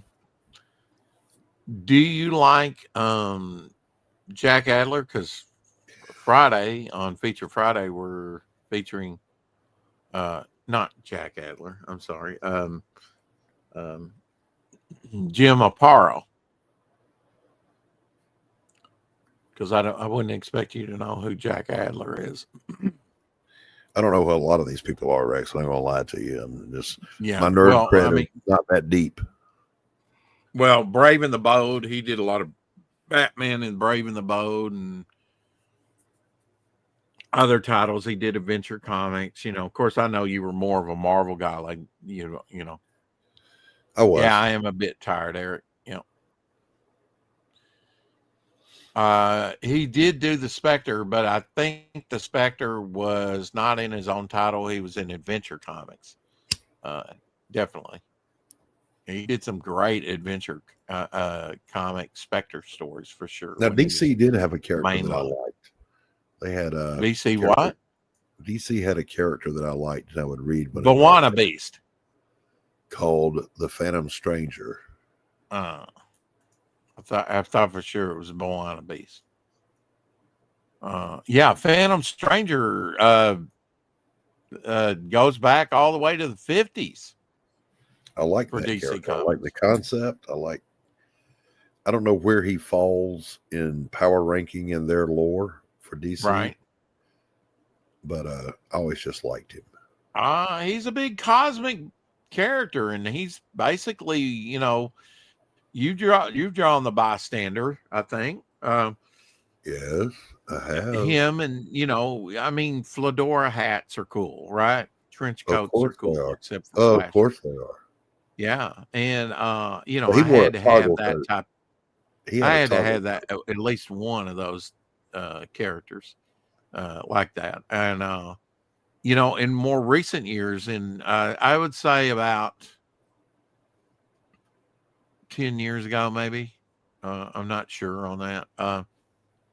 Do you like Jack Adler? Because Friday on Feature Friday we're featuring not Jack Adler. I'm sorry. Jim Aparo. Because I wouldn't expect you to know who Jack Adler is. I don't know who a lot of these people are, Rex. I'm not gonna lie to you. I'm just my nerd Well, cred is not that deep. Well, Brave and the Bold, he did a lot of Batman and Brave and the Bold and other titles. He did Adventure Comics. Of course, I know you were more of a Marvel guy, like you know. I was. Yeah, I am a bit tired, Eric. He did do the Spectre, but I think the Spectre was not in his own title. He was in Adventure Comics. Definitely. He did some great adventure comic Spectre stories for sure. Now DC did have a character that I liked. They had a DC what? DC had a character that I liked and I would read. Bawana Beast. Called the Phantom Stranger. I thought for sure it was Bawana Beast. Yeah, Phantom Stranger goes back all the way to the 50s. I like that DC character. Comics. I like the concept. I don't know where he falls in power ranking in their lore for DC. Right. But I always just liked him. He's a big cosmic character, and he's basically, you've drawn the Bystander, I think. Yes, I have. Him and, fedora hats are cool, right? Trench coats are cool, except for of course they are. Yeah, and I had to have that type. I had to have that at least one of those characters like that, and in more recent years, I would say about 10 years ago, maybe. I'm not sure on that.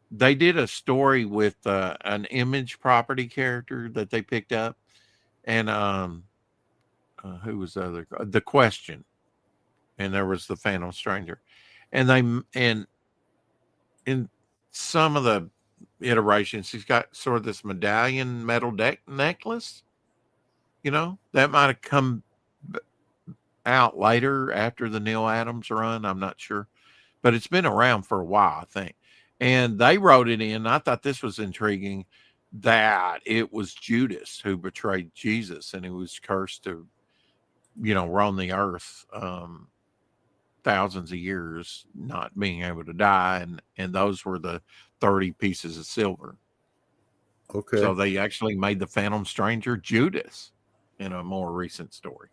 They did a story with an Image property character that they picked up, and who was the other? The Question, and there was the Phantom Stranger, and in some of the iterations, he's got sort of this medallion metal necklace. That might have come out later after the Neil Adams run. I'm not sure, but it's been around for a while, I think. And they wrote it in. I thought this was intriguing that it was Judas who betrayed Jesus, and he was cursed to, roam the earth thousands of years, not being able to die. And those were the 30 pieces of silver. Okay. So they actually made the Phantom Stranger Judas in a more recent story.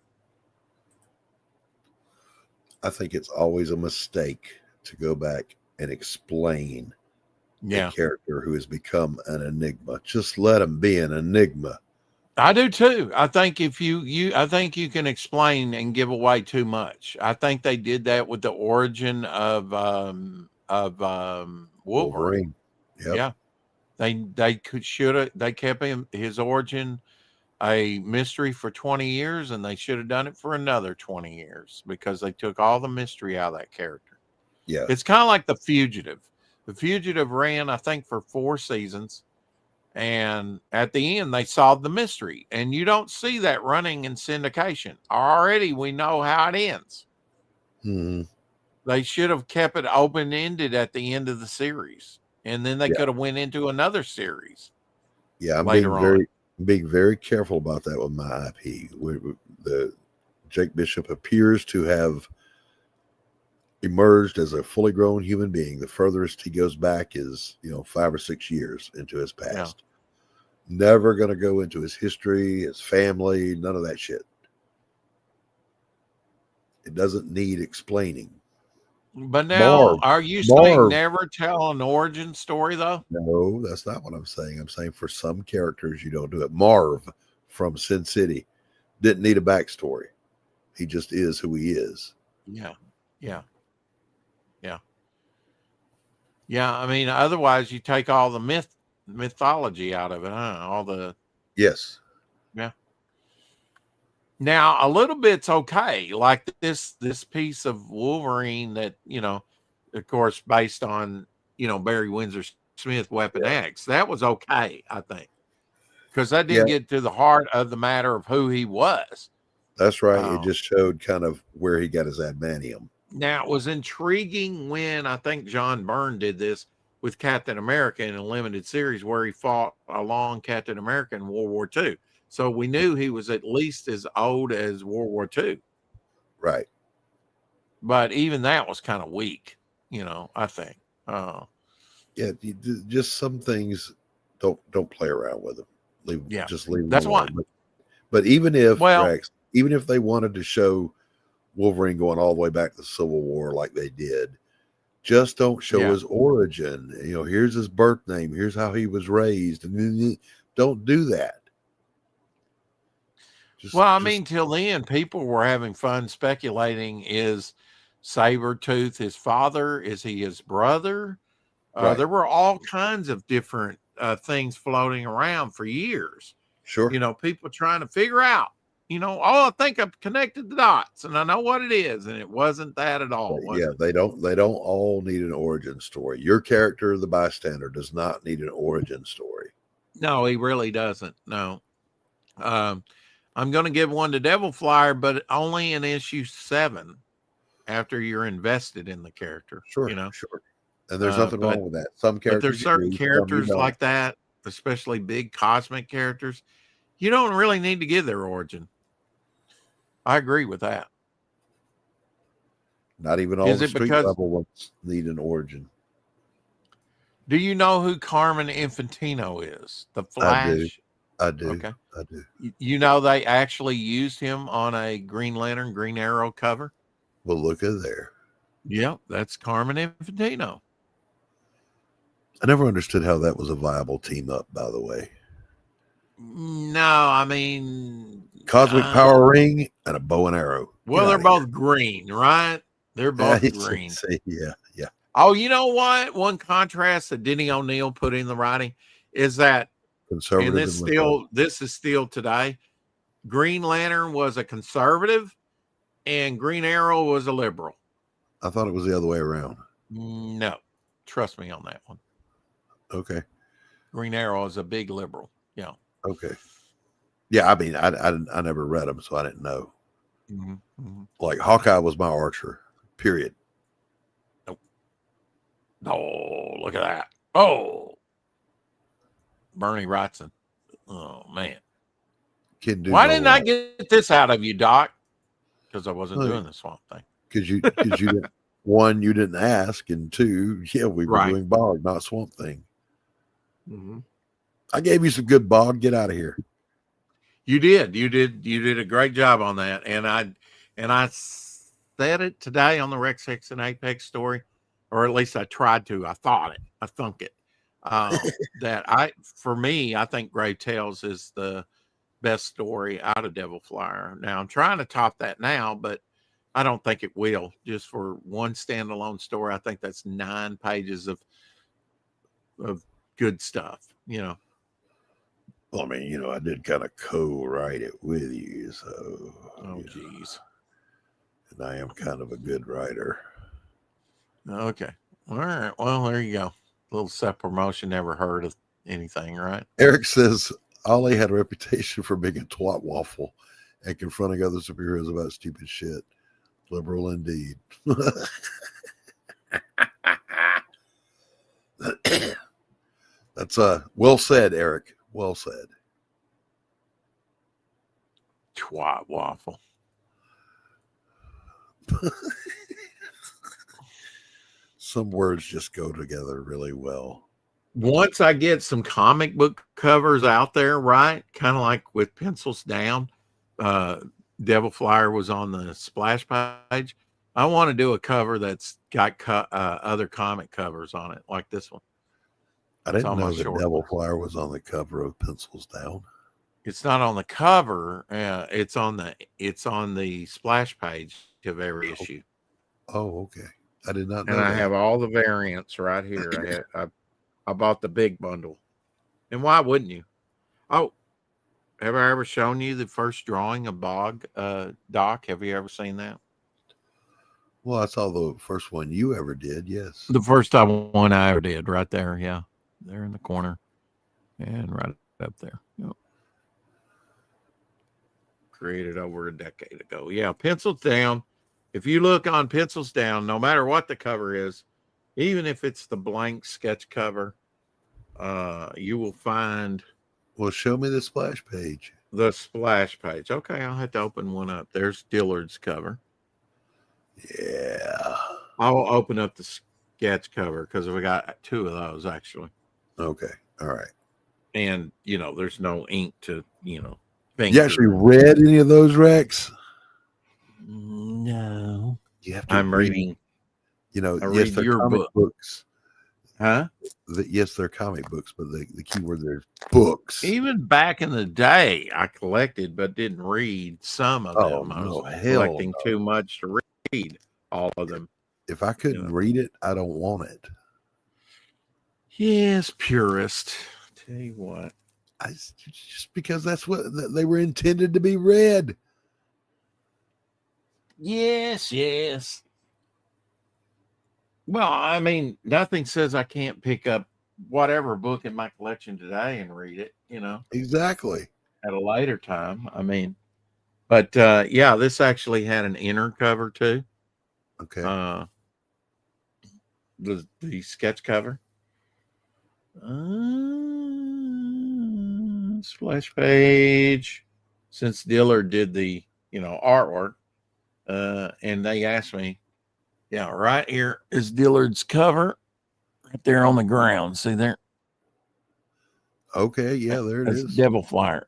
I think it's always a mistake to go back and explain a character who has become an enigma. Just let him be an enigma. I do too. I think if I think you can explain and give away too much. I think they did that with the origin of Wolverine. Yep. Yeah, they kept his origin a mystery for 20 years, and they should have done it for another 20 years because they took all the mystery out of that character. Yeah. It's kind of like The Fugitive. The Fugitive ran, I think, for 4 seasons. And at the end, they solved the mystery. And you don't see that running in syndication. Already, we know how it ends. Mm-hmm. They should have kept it open-ended at the end of the series. And then they could have went into another series. Yeah, I'm later being very careful about that with my IP. The Jake Bishop appears to have emerged as a fully grown human being. The furthest he goes back is 5 or 6 years into his past. Never going to go into his history, his family, none of that shit. It doesn't need explaining. But now, are you saying never tell an origin story, though? No, that's not what I'm saying. I'm saying for some characters, you don't do it. Marv from Sin City didn't need a backstory. He just is who he is. Yeah. I mean, otherwise you take all the mythology out of it, huh? All the Yes. Yeah. Now a little bit's okay, like this piece of Wolverine that of course, based on Barry Windsor Smith Weapon X. That was okay, I think, because that didn't get to the heart of the matter of who he was. That's right. It just showed kind of where he got his adamantium. Now, it was intriguing when I think John Byrne did this with Captain America in a limited series where he fought along Captain America in World War II. So we knew he was at least as old as World War II. Right. But even that was kind of weak, I think. Just some things don't play around with them. Just leave them That's alone. why. But even if Rex, even if they wanted to show Wolverine going all the way back to the Civil War like they did, just don't show his origin. Here's his birth name. Here's how he was raised. And don't do that. I mean, till then, people were having fun speculating: is Sabretooth his father? Is he his brother? Right. There were all kinds of different things floating around for years. Sure. People trying to figure out, I think I've connected the dots and I know what it is. And it wasn't that at all. They don't all need an origin story. Your character, the bystander, does not need an origin story. No, he really doesn't. No. I'm going to give one to Devil Flyer, but only in issue 7 after you're invested in the character. Sure. Sure. And there's nothing wrong with that. Some characters, but there's certain characters like that, especially big cosmic characters, you don't really need to give their origin. I agree with that. Not even all the street level ones need an origin. Do you know who Carmen Infantino is? The Flash? I do. Okay. I do. They actually used him on a Green Lantern, Green Arrow cover? Well, look at there. Yep, that's Carmen Infantino. I never understood how that was a viable team up, by the way. No, I mean... Cosmic power ring and a bow and arrow. Well, they're both green, right? They're both green. Yeah. Oh, you know what? One contrast that Denny O'Neil put in the writing is that, conservative, and this is still today, Green Lantern was a conservative and Green Arrow was a liberal. I thought it was the other way around. No, trust me on that one. Okay. Green Arrow is a big liberal. Yeah. Okay. Yeah, I mean, I never read them, so I didn't know. Mm-hmm. Mm-hmm. Like Hawkeye was my archer. Period. Nope. Oh, look at that. Oh, Bernie Wrightson. Oh man. Why didn't I get this out of you, Doc? Because I wasn't doing the swamp thing. Because you didn't, one, you didn't ask, and two, we were doing bog, not swamp thing. Mm-hmm. I gave you some good bog. Get out of here. You did a great job on that, and I said it today on the Rex Hicks and Apex story, or at least I tried to. I thunk it. For me, I think Grave Tales is the best story out of Devil Flyer. Now I'm trying to top that now, but I don't think it will. Just for one standalone story, I think that's 9 pages of good stuff. Well, I mean, I did kind of co-write it with you, so. Oh, geez. And I am kind of a good writer. Okay. All right. Well, there you go. A little self promotion. Never heard of anything, right? Eric says Ollie had a reputation for being a twat waffle and confronting other superheroes about stupid shit. Liberal indeed. That's well said, Eric. Well said. Twat waffle. Some words just go together really well. Once I get some comic book covers out there, right? Kind of like with Pencils Down. Devil Flyer was on the splash page. I want to do a cover that's got other comic covers on it, like this one. I didn't know that Devil Flyer was on the cover of Pencils Down. It's not on the cover. It's on the splash page of every issue. Oh, okay. I did not know. And I have all the variants right here. I bought the big bundle. And why wouldn't you? Oh, have I ever shown you the first drawing of Bog, Doc? Have you ever seen that? Well, I saw the first one you ever did, yes. The first one I ever did, right there, yeah. There in the corner. And right up there. Yep. Created over a decade ago. Yeah, Pencils Down. If you look on Pencils Down, no matter what the cover is, even if it's the blank sketch cover, you will find. Well, show me the splash page. The splash page. Okay, I'll have to open one up. There's Dillard's cover. Yeah. I'll open up the sketch cover because we got two of those actually. Okay. All right. And, there's no ink to, You actually read any of those, Rex? No. You have to. I'm reading. Yes, they're comic books. Huh? Yes, they're comic books, but the key word there's books. Even back in the day, I collected but didn't read some of them. I was collecting too much to read all of them. If I couldn't read it, I don't want it. Yes, purist. Tell you what. Just because that's what they were intended to be read. Yes. Well, I mean, nothing says I can't pick up whatever book in my collection today and read it, Exactly. At a later time. I mean, but yeah, this actually had an inner cover too. Okay. The sketch cover. Splash page. Since Dillard did the, artwork, and they asked me, yeah, right here is Dillard's cover, right there on the ground. See there? Okay, yeah, there it is. Devil Flyer,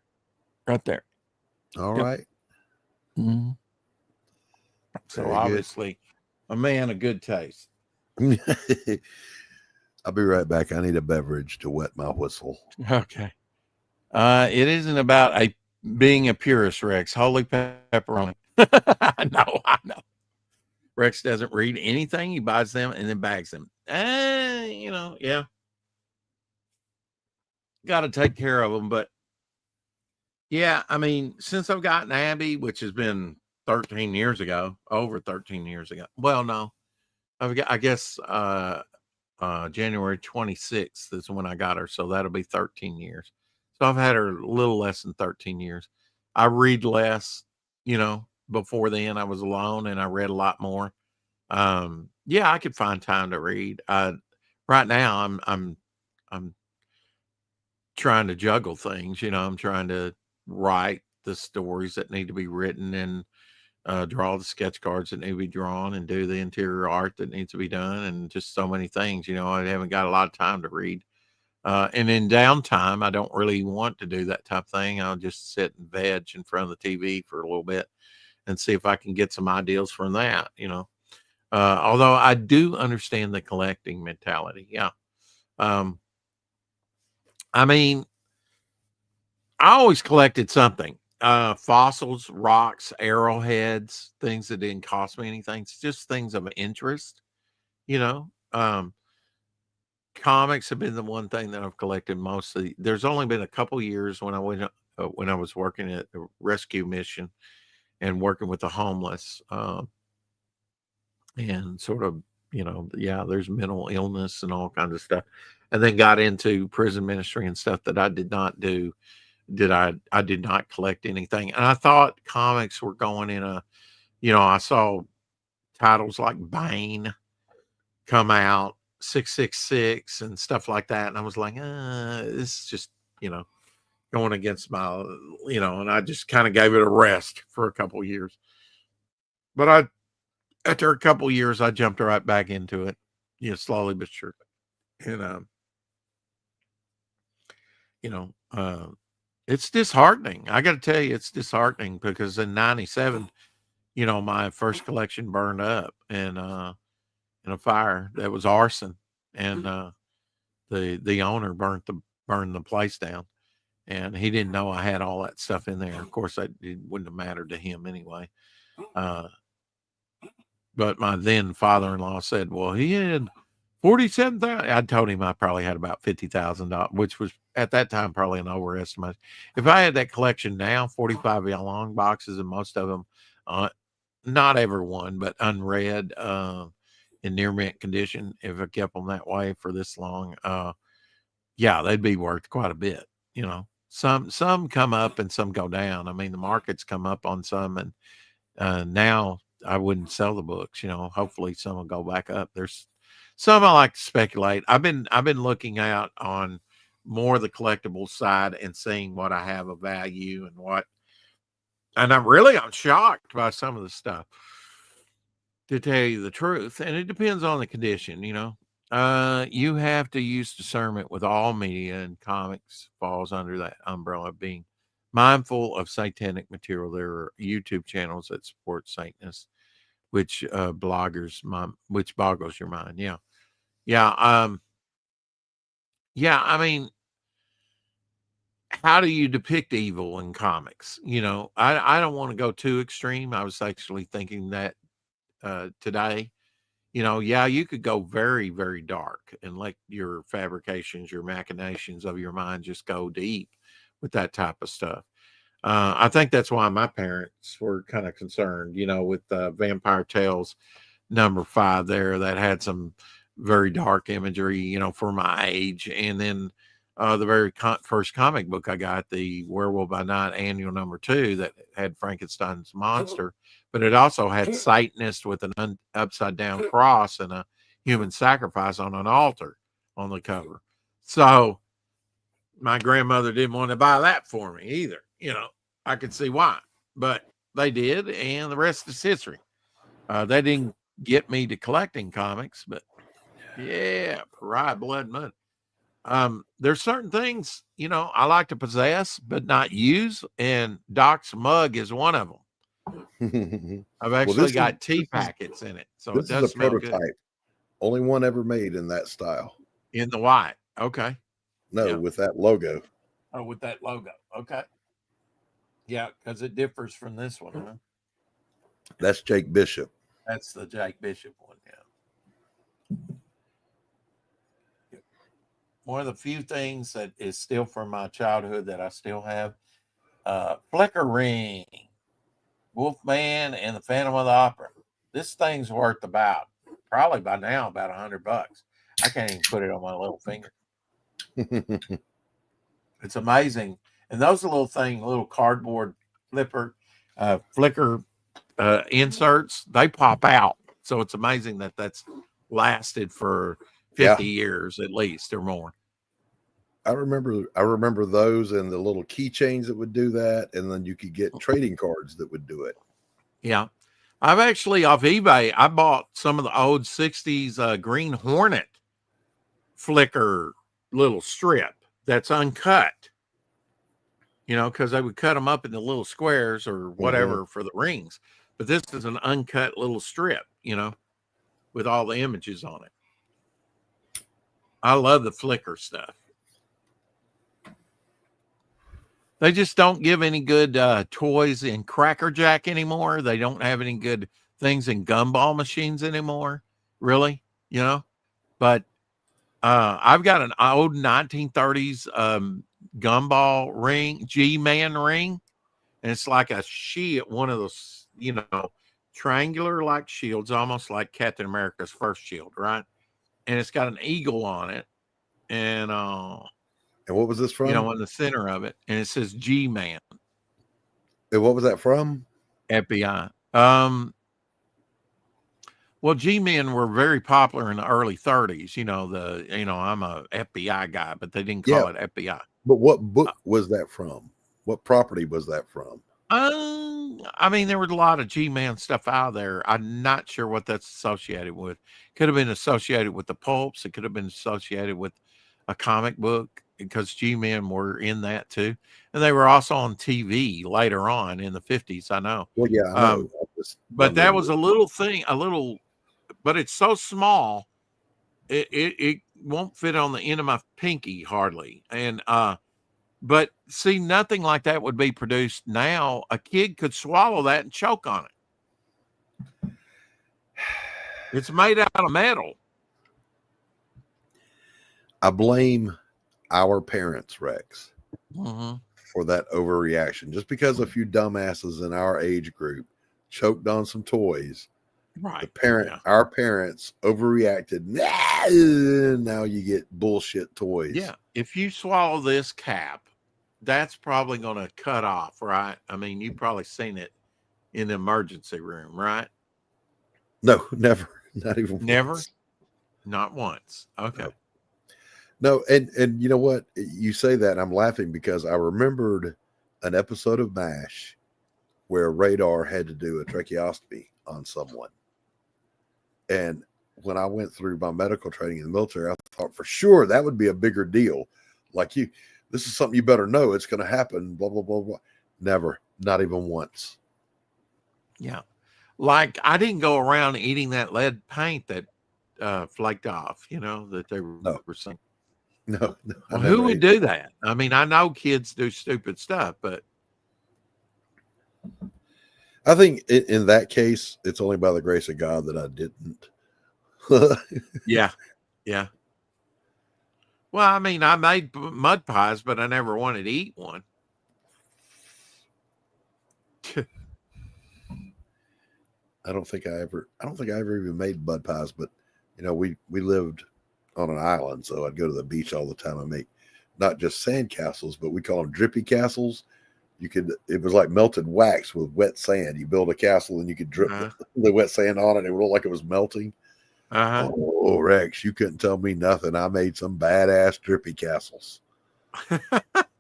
right there. All right. Mm-hmm. So very obviously, good. A man of good taste. I'll be right back. I need a beverage to wet my whistle. Okay. It isn't about being a purist, Rex. Holy pepperoni. I know. Rex doesn't read anything. He buys them and then bags them. Yeah. Got to take care of them. But yeah, I mean, since I've gotten Abby, which has been 13 years ago, over 13 years ago. Well, no, I guess January 26th is when I got her. So that'll be 13 years. So I've had her a little less than 13 years. I read less, before then I was alone and I read a lot more. Yeah, I could find time to read. Right now I'm trying to juggle things, I'm trying to write the stories that need to be written and draw the sketch cards that need to be drawn and do the interior art that needs to be done and just so many things, I haven't got a lot of time to read. And in downtime, I don't really want to do that type of thing. I'll just sit and veg in front of the TV for a little bit and see if I can get some ideas from that, although I do understand the collecting mentality. Yeah. I mean, I always collected something, fossils, rocks, arrowheads, things that didn't cost me anything. It's just things of interest, comics have been the one thing that I've collected mostly. There's only been a couple years when I was working at the rescue mission and working with the homeless, and sort of there's mental illness and all kinds of stuff. And then got into prison ministry and stuff that I did not do. I did not collect anything. And I thought comics were going in I saw titles like Bane come out, 666 and stuff like that. And I was like, this is just, going against my, and I just kind of gave it a rest for a couple of years. But after a couple of years, I jumped right back into it, slowly but surely. And, it's disheartening. I got to tell you, it's disheartening because in 97, my first collection burned up in a fire that was arson. And, the owner burned the place down, and he didn't know I had all that stuff in there. Of course, it wouldn't have mattered to him anyway. But my then father-in-law said, well, he had 47,000. I told him I probably had about $50,000, which was at that time probably an overestimate. If I had that collection now, 45 long boxes, and most of them, not every one, but unread, in near mint condition, if I kept them that way for this long, they'd be worth quite a bit. Some come up and some go down. I mean, the markets come up on some, and now I wouldn't sell the books. Hopefully some will go back up. There's some I like to speculate. I've been looking out on more the collectible side and seeing what I have of value and I'm shocked by some of the stuff, to tell you the truth. And it depends on the condition. You have to use discernment with all media, and comics falls under that umbrella, being mindful of satanic material. There are YouTube channels that support Satanists, which which boggles your mind. I mean, how do you depict evil in comics? I don't want to go too extreme. I was actually thinking that today. You could go very, very dark and let your fabrications, your machinations of your mind just go deep with that type of stuff. I think that's why my parents were kind of concerned, with Vampire Tales #5 there, that had some very dark imagery, for my age. And then the very first comic book I got, the Werewolf by Night Annual #2, that had Frankenstein's monster, but it also had Satanist with an upside down cross and a human sacrifice on an altar on the cover. So my grandmother didn't want to buy that for me either. I could see why, but they did, and the rest is history. They didn't get me to collecting comics, but pariah blood money. There's certain things, I like to possess but not use, and Doc's mug is one of them. I've actually got tea packets in it, so it does smell good. Only one ever made in that style. In the white, okay. No, with that logo. Oh, with that logo, okay. Yeah, because it differs from this one, huh? That's Jake Bishop. That's the Jake Bishop one, One of the few things that is still from my childhood that I still have, Flicker Ring, Wolfman, and the Phantom of the Opera. This thing's worth probably by now about $100. I can't even put it on my little finger. It's amazing. And those little cardboard flicker inserts, they pop out. So it's amazing that that's lasted for 50 years at least or more. I remember those, and the little keychains that would do that, and then you could get trading cards that would do it. Yeah. I've actually, off eBay, I bought some of the old 60s Green Hornet flicker little strip that's uncut. Because they would cut them up into little squares or whatever for the rings. But this is an uncut little strip, with all the images on it. I love the flicker stuff. They just don't give any good toys in Cracker Jack anymore. They don't have any good things in gumball machines anymore, really, But I've got an old 1930s gumball ring, G-Man ring, and it's like a one of those, triangular like shields, almost like Captain America's first shield, right? And it's got an eagle on it, and what was this from? You know, in the center of it, and it says G-Man. And what was that from? FBI. Well, G-Men were very popular in the early 30s. You know, I'm a FBI guy, but they didn't call it FBI. But what book was that from? What property was that from? I mean, there was a lot of G-Man stuff out there. I'm not sure what that's associated with. Could have been associated with the pulps. It could have been associated with a comic book because G-Men were in that too. And they were also on TV later on in the 50s, I know. Well, yeah, I know. But that was a little thing, but it's so small, it won't fit on the end of my pinky hardly. And but see, nothing like that would be produced now. A kid could swallow that and choke on it. It's made out of metal. I blame our parents, Rex, for that overreaction. Just because a few dumbasses in our age group choked on some toys, right? Our parents overreacted. Now you get bullshit toys. Yeah, if you swallow this cap, that's probably going to cut off, right? I mean, you've probably seen it in the emergency room, right? No, never. Not even never. Once. Not once. Okay. No, and you know what? You say that, and I'm laughing because I remembered an episode of MASH where Radar had to do a tracheostomy on someone. And when I went through my medical training in the military, I thought for sure that would be a bigger deal. Like this is something you better know. It's going to happen, blah, blah, blah, blah. Never, not even once. Yeah. Like I didn't go around eating that lead paint that flaked off, that they were saying. No. Well, who would do that? I mean, I know kids do stupid stuff, but I think in that case, it's only by the grace of God that I didn't. Yeah. Well, I mean, I made mud pies, but I never wanted to eat one. I don't think I ever even made mud pies, but we lived on an island, so I'd go to the beach all the time and make not just sand castles, but we call them drippy castles. It was like melted wax with wet sand. You build a castle and you could drip the wet sand on it. And it would look like it was melting. Oh, Rex, you couldn't tell me nothing. I made some badass drippy castles.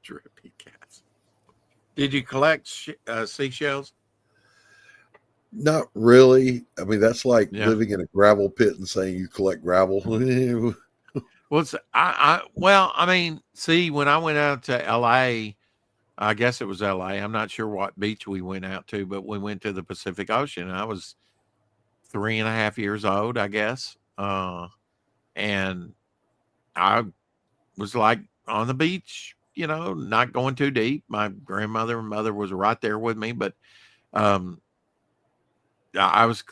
Drippy castles. Did you collect seashells? Not really. I mean, that's like living in a gravel pit and saying you collect gravel. Well, I mean, see, when I went out to LA, I guess it was LA. I'm not sure what beach we went out to, but we went to the Pacific Ocean. I was 3.5 years old, I guess. And I was like on the beach, not going too deep. My grandmother and mother was right there with me, but I was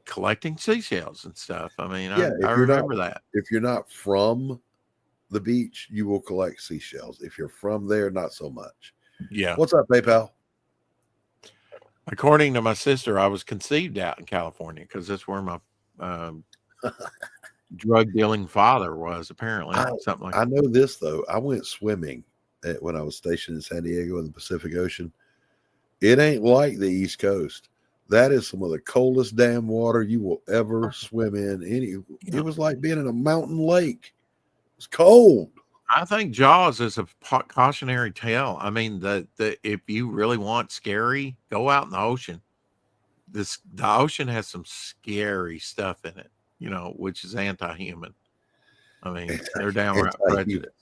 collecting seashells and stuff. I mean, I remember that. If you're not from the beach, you will collect seashells. If you're from there, not so much. Yeah. What's up, PayPal? According to my sister, I was conceived out in California because that's where my drug dealing father was, apparently. Something like that. I know this, though. I went swimming when I was stationed in San Diego in the Pacific Ocean. It ain't like the East Coast. That is some of the coldest damn water you will ever swim in. It was like being in a mountain lake. It's cold. I think Jaws is a cautionary tale. I mean, if you really want scary, go out in the ocean. The ocean has some scary stuff in it, which is anti-human. I mean, they're downright prejudiced.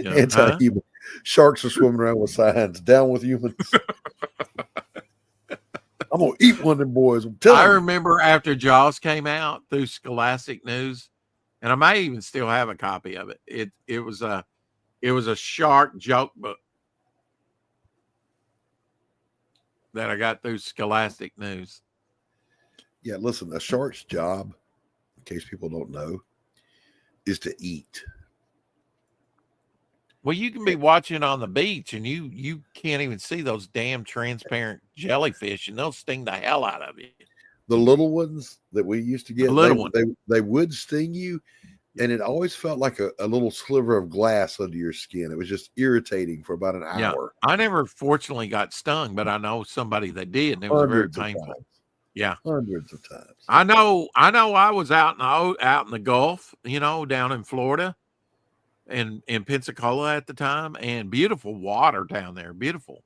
Anti-human. Sharks are swimming around with signs, down with humans. I'm going to eat one of them boys. I remember after Jaws came out through Scholastic News, and I may even still have a copy of it. It was a shark joke book that I got through Scholastic News. Yeah, listen, a shark's job, in case people don't know, is to eat. Well, you can be watching on the beach and you can't even see those damn transparent jellyfish, and they'll sting the hell out of you. The little ones that we used to get, The they would sting you, and it always felt like a little sliver of glass under your skin. It was just irritating for about an hour. I never fortunately got stung, but I know somebody that did, and it was very painful. Yeah, hundreds of times. I know. I was out in the Gulf, down in Florida, and in Pensacola at the time, and beautiful water down there, beautiful.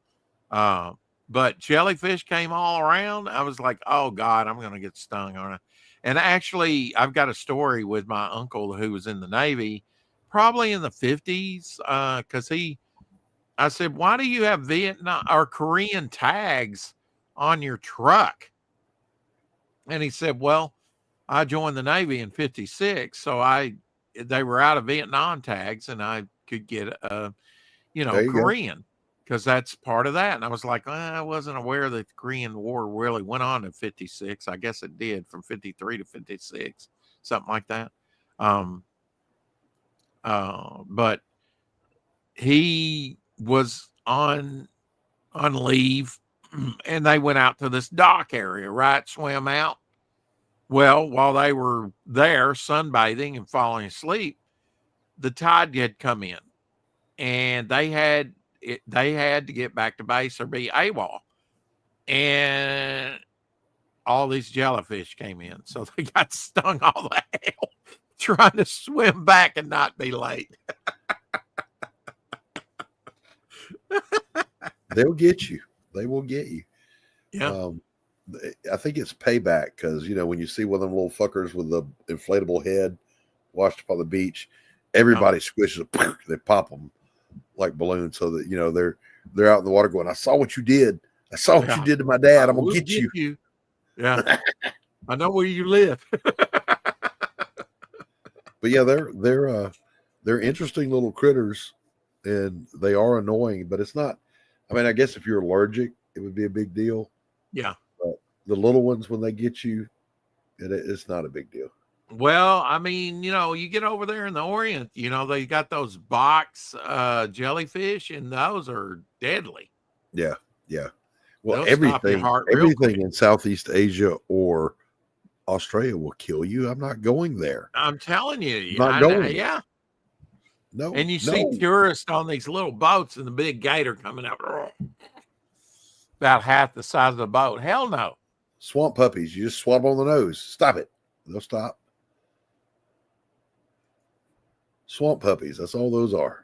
But jellyfish came all around. I was like, oh God, I'm going to get stung, aren't I? And actually, I've got a story with my uncle who was in the Navy, probably in the 50s, because I said, why do you have Vietnam or Korean tags on your truck? And he said, well, I joined the Navy in 56, so they were out of Vietnam tags, and I could get Korean, because that's part of that. And I was like, I wasn't aware that the Korean War really went on in 56. I guess it did from 53 to 56, something like that. But he was on leave, and they went out to this dock area, right? Swam out. Well, while they were there sunbathing and falling asleep, the tide had come in, and they had to get back to base or be AWOL. And all these jellyfish came in, so they got stung all the hell trying to swim back and not be late. They'll get you. They will get you. Yeah. I think it's payback, because when you see one of them little fuckers with the inflatable head washed up on the beach, everybody squishes them. They pop them like balloons, so that they're out in the water going, I saw what you did. I saw what you did to my dad. I'm gonna get you. Yeah. I know where you live. But yeah, they're interesting little critters, and they are annoying, but it's not. I mean, I guess if you're allergic, it would be a big deal. Yeah. But the little ones, when they get you, it's not a big deal. Well, I mean, you get over there in the Orient, they got those box jellyfish, and those are deadly. Yeah. Yeah. Well, They'll stop your heart real quick. Everything in Southeast Asia or Australia will kill you. I'm not going there. I'm telling you. Not going. Yeah. No. And you see tourists on these little boats, and the big gator coming out about half the size of the boat. Hell no. Swamp puppies, you just swat them on the nose. Stop it. They'll stop. Swamp puppies, that's all those are.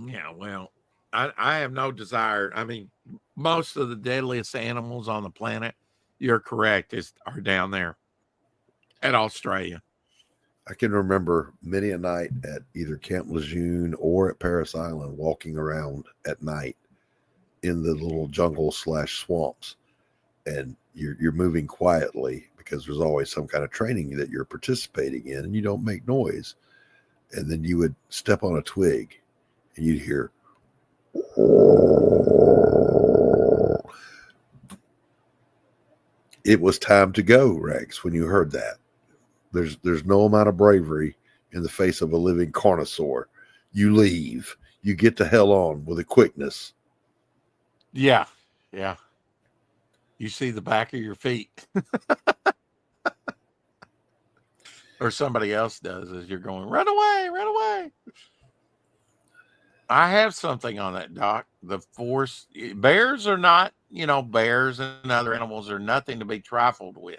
Yeah, well, I have no desire. I mean, most of the deadliest animals on the planet, you're correct, are down there at Australia. I can remember many a night at either Camp Lejeune or at Paris Island, walking around at night in the little jungle / swamps, and you're moving quietly, because there's always some kind of training that you're participating in, and you don't make noise. And then you would step on a twig, and you'd hear, it was time to go, Rex, when you heard that. There's no amount of bravery in the face of a living carnosaur. You leave. You get the hell on with a quickness. Yeah. Yeah. You see the back of your feet. Or somebody else does as you're going, run away, run away. I have something on that, Doc. The force, bears are not, bears and other animals are nothing to be trifled with.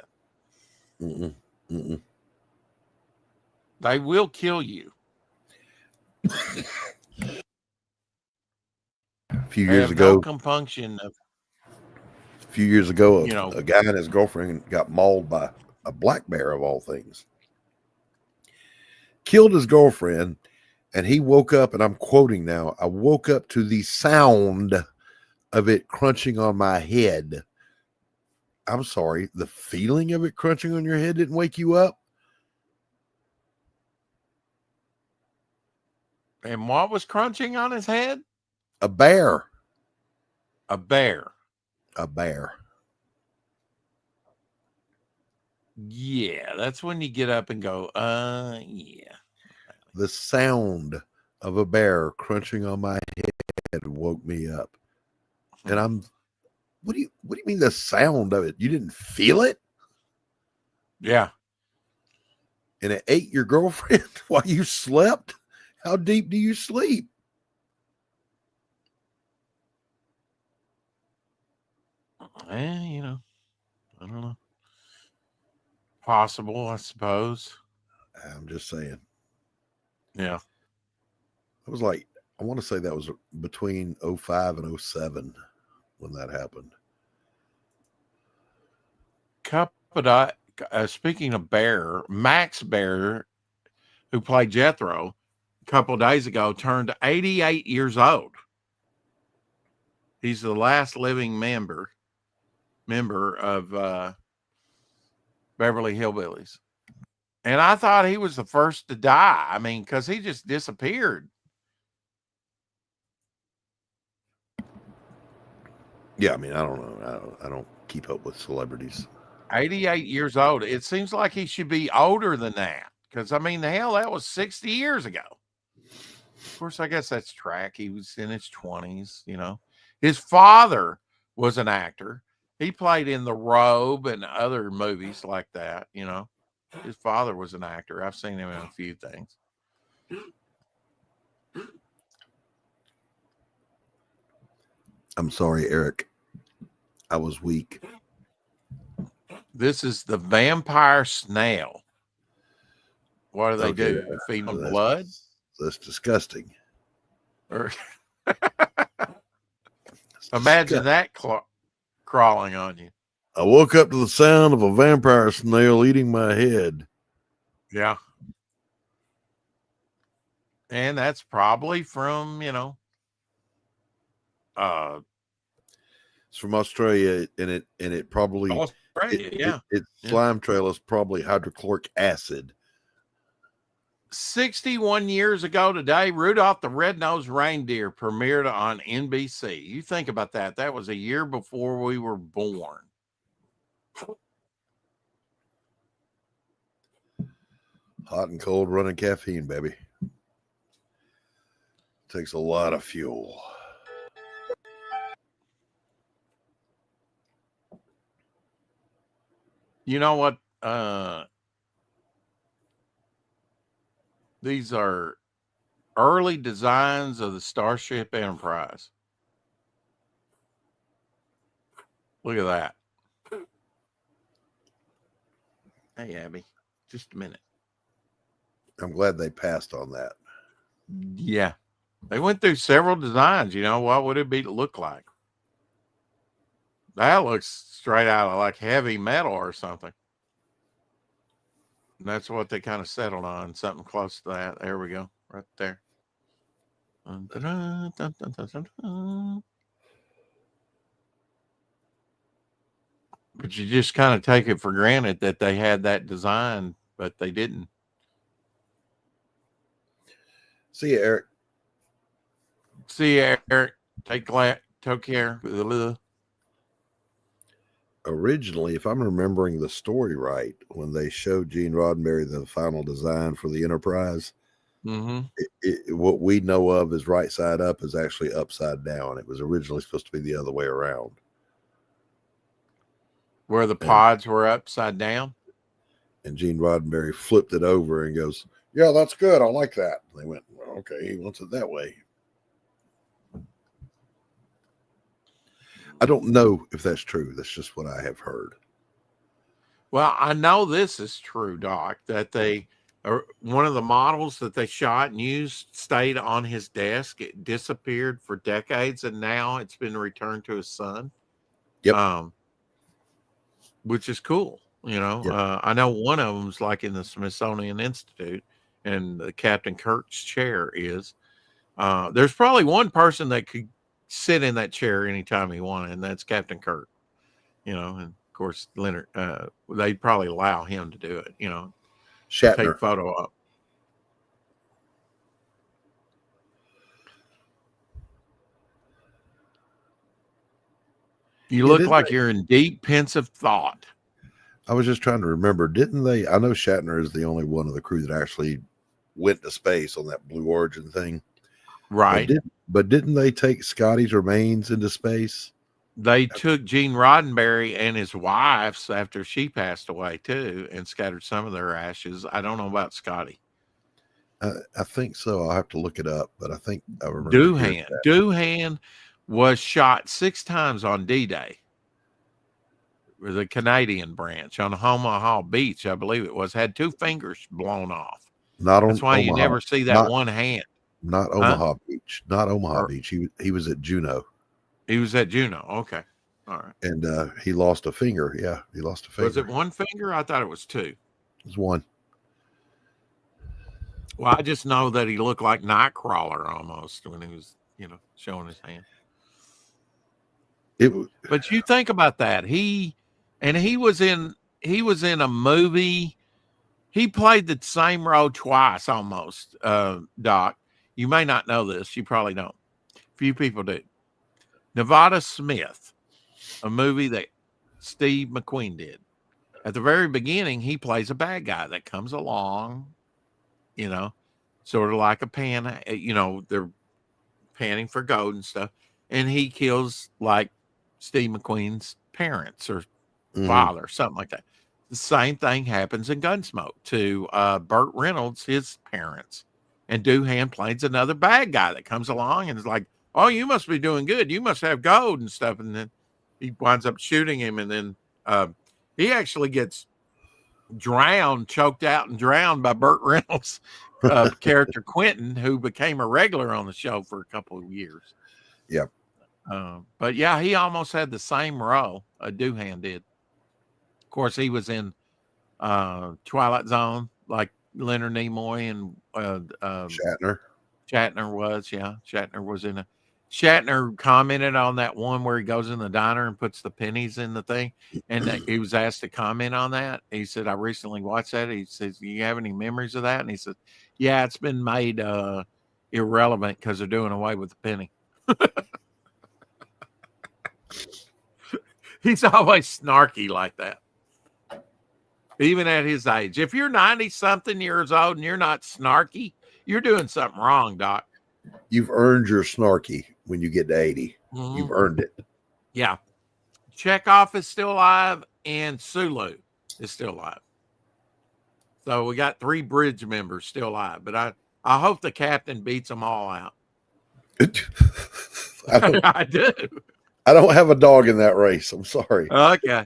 Mm-mm. Mm-mm. They will kill you. A few years ago, no compunction of, a few years ago, a guy and his girlfriend got mauled by a black bear, of all things. Killed his girlfriend, and he woke up, and I'm quoting now, I woke up to the sound of it crunching on my head. I'm sorry, the feeling of it crunching on your head didn't wake you up? And what was crunching on his head? A bear. A bear. A bear. Yeah, that's when you get up and go, yeah. The sound of a bear crunching on my head woke me up. And What do you mean the sound of it? You didn't feel it? Yeah. And it ate your girlfriend while you slept? How deep do you sleep? You know, I don't know. Possible, I suppose. I'm just saying. Yeah. It was like, I want to say that was between 05 and 07 when that happened. Speaking of Bear, Max Bear, who played Jethro a couple of days ago, turned 88 years old. He's the last living member of Beverly Hillbillies. And I thought he was the first to die. I mean, because he just disappeared. Yeah, I mean, I don't know. I don't keep up with celebrities. 88 years old. It seems like he should be older than that. Because, I mean, the hell, that was 60 years ago. Of course, I guess that's track. He was in his 20s, you know. His father was an actor. He played in The Robe and other movies like that, you know. His father was an actor. I've seen him in a few things. I'm sorry, Eric. I was weak. This is the vampire snail. What do they do? Yeah. Feed them blood? That's disgusting. Or imagine that crawling on you. I woke up to the sound of a vampire snail eating my head. Yeah. And that's probably from, you know, it's from Australia, and it probably Australia, its slime trail is probably hydrochloric acid. 61 years ago today, Rudolph the Red-Nosed Reindeer premiered on NBC. You think about that. That was a year before we were born. Hot and cold running caffeine, baby. Takes a lot of fuel. You know what? These are early designs of the Starship Enterprise. Look at that. Hey, Abby, just a minute. I'm glad they passed on that. Yeah. They went through several designs. You know, what would it look like? That looks straight out of like heavy metal or something. And that's what they kind of settled on, something close to that. There we go, right there. But you just kind of take it for granted that they had that design, but they didn't. See you, Eric. See you, Eric. Take care. Originally, if I'm remembering the story right, when they showed Gene Roddenberry the final design for the Enterprise, what we know of as right side up is actually upside down. It was originally supposed to be the other way around. Where the pods were upside down? And Gene Roddenberry flipped it over and goes, "Yeah, that's good. I like that." And they went, "Well, okay, he wants it that way." I don't know if that's true. That's just what I have heard. Well, I know this is true, Doc, that one of the models that they shot and used stayed on his desk. It disappeared for decades, and now it's been returned to his son. Yep. Which is cool. You know, yep. I know one of them's like in the Smithsonian Institute, and the Captain Kirk's chair is. There's probably one person that could sit in that chair anytime he wanted, and that's Captain Kirk. You know, and of course Leonard, they'd probably allow him to do it, you know. Shatner. Take photo up. You look like you're in deep, pensive thought. I was just trying to remember, didn't they? I know Shatner is the only one of the crew that actually went to space on that Blue Origin thing. Right. But didn't they take Scotty's remains into space? They took Gene Roddenberry and his wife's after she passed away too, and scattered some of their ashes. I don't know about Scotty. I think so. I'll have to look it up, but I think I remember. Doohan was shot 6 times on D-Day. The Canadian branch on Omaha Beach, I believe it was, had 2 fingers blown off. That's why you never see that one hand. Not Omaha Beach. Not Omaha Beach. He was at Juneau. He was at Juneau. Okay. All right. And he lost a finger. Yeah, he lost a finger. Was it 1 finger? I thought it was 2. It was 1. Well, I just know that he looked like Nightcrawler almost when he was, showing his hand. But you think about that. He was in a movie. He played the same role twice almost, Doc. You may not know this. You probably don't. Few people do. Nevada Smith, a movie that Steve McQueen did. At the very beginning, he plays a bad guy that comes along, sort of like a they're panning for gold and stuff. And he kills like Steve McQueen's parents or father, something like that. The same thing happens in Gunsmoke to Burt Reynolds, his parents. And Doohan plays another bad guy that comes along and is like, oh, you must be doing good. You must have gold and stuff. And then he winds up shooting him. And then he actually gets choked out and drowned by Burt Reynolds' character Quentin, who became a regular on the show for a couple of years. Yeah. But yeah, he almost had the same role Doohan did. Of course, he was in Twilight Zone, like Leonard Nimoy and Shatner. Shatner was, yeah. Shatner was in Shatner commented on that one where he goes in the diner and puts the pennies in the thing. And he was asked to comment on that. He said, I recently watched that. He says, do you have any memories of that? And he said, yeah, it's been made irrelevant because they're doing away with the penny. He's always snarky like that. Even at his age. If you're 90-something years old and you're not snarky, you're doing something wrong, Doc. You've earned your snarky when you get to 80. Mm-hmm. You've earned it. Yeah. Chekhov is still alive and Sulu is still alive. So we got 3 bridge members still alive. But I hope the captain beats them all out. I do. I don't have a dog in that race. I'm sorry. Okay.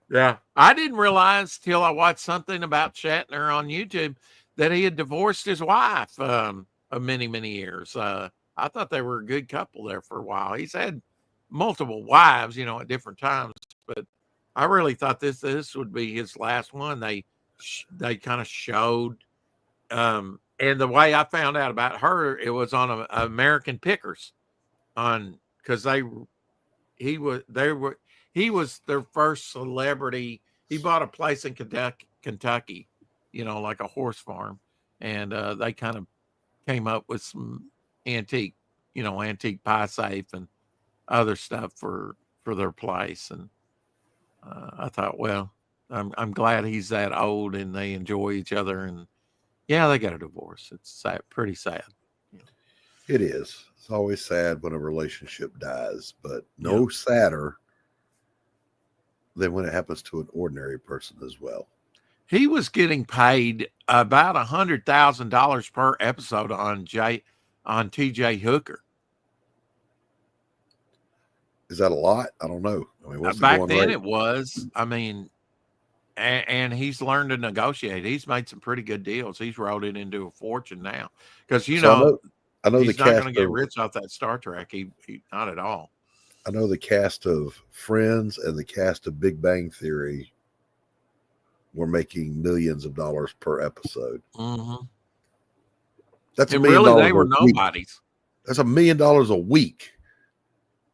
Yeah. I didn't realize till I watched something about Shatner on YouTube that he had divorced his wife of many, many years. I thought they were a good couple there for a while. He's had multiple wives, at different times, but I really thought this would be his last one. They kind of showed, and the way I found out about her, it was on American Pickers because he was their first celebrity. He bought a place in Kentucky, like a horse farm. And they kind of came up with some antique pie safe and other stuff for their place. And I thought, well, I'm glad he's that old and they enjoy each other. And yeah, they got a divorce. It's sad, pretty sad. It is. It's always sad when a relationship dies, but no sadder than when it happens to an ordinary person as well. He was getting paid about $100,000 per episode on TJ Hooker. Is that a lot? I don't know. I mean, what's back then it was. I mean, and he's learned to negotiate. He's made some pretty good deals. He's rolled it into a fortune now because I know he's not going to get rich off that Star Trek. He not at all. I know the cast of Friends and the cast of Big Bang Theory were making millions of dollars per episode. Mm-hmm. That's $1 million. Really, they were nobodies. That's $1 million a week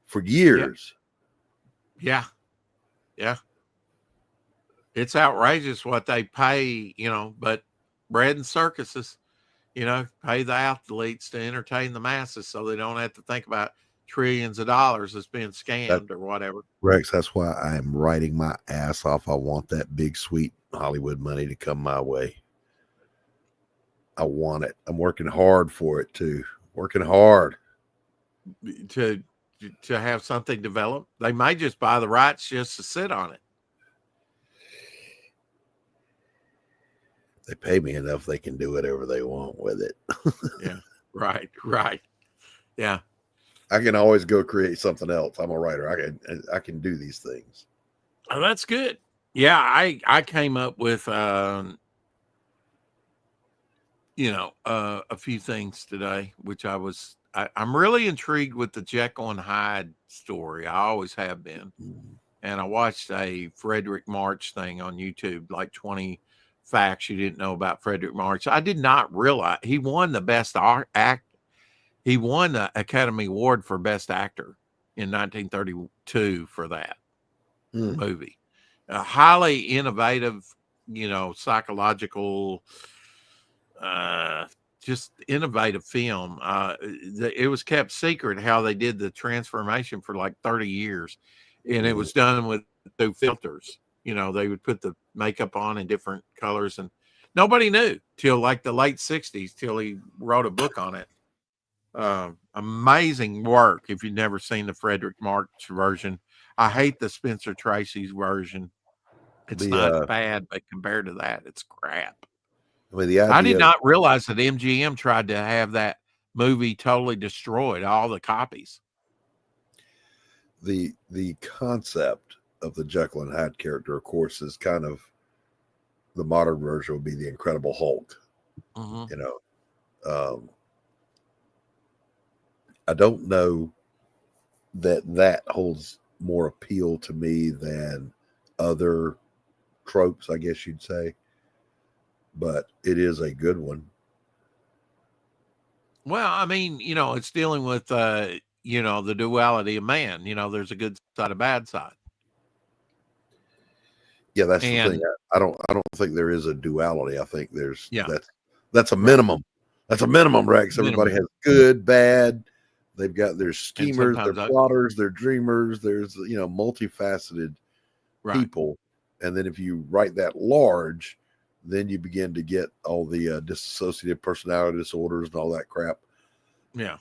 for years. Yeah. It's outrageous what they pay, but bread and circuses, pay the athletes to entertain the masses so they don't have to think about trillions of dollars that's being scammed or whatever. Rex, that's why I am writing my ass off. I want that big, sweet Hollywood money to come my way. I want it. I'm working hard for it too. Working hard. To to have something develop. They might just buy the rights just to sit on it. They pay me enough, they can do whatever they want with it. Yeah, right. Yeah, I can always go create something else. I'm a writer. I can do these things. oh, that's good. Yeah, I came up with a few things today, which I'm really intrigued with the Jekyll and Hyde story. I always have been. And I watched a Frederick March thing on YouTube, like 20 facts you didn't know about Frederick March. I did not realize he won the best act. He won the Academy Award for Best Actor in 1932 for that movie. A highly innovative, psychological, just innovative film. It was kept secret how they did the transformation for like 30 years. And it was done through filters. They would put the makeup on in different colors, and nobody knew till like the late 60s, till he wrote a book on it. Amazing work. If you've never seen the Frederick March version, I hate the Spencer Tracy's version. It's not bad, but compared to that, it's crap. I did not realize that MGM tried to have that movie totally destroyed, all the copies. The concept of the Jekyll and Hyde character, of course, is kind of the modern version would be the Incredible Hulk. I don't know that holds more appeal to me than other tropes, I guess you'd say, but it is a good one. Well, I mean, it's dealing with the duality of man. There's a good side, a bad side. Yeah, that's the thing. I don't think there is a duality. I think that's a minimum. That's a minimum, Rex. Everybody has good, bad. They've got their schemers, their plotters, their dreamers. There's multifaceted people, and then if you write that large, then you begin to get all the dissociative personality disorders and all that crap. Yeah.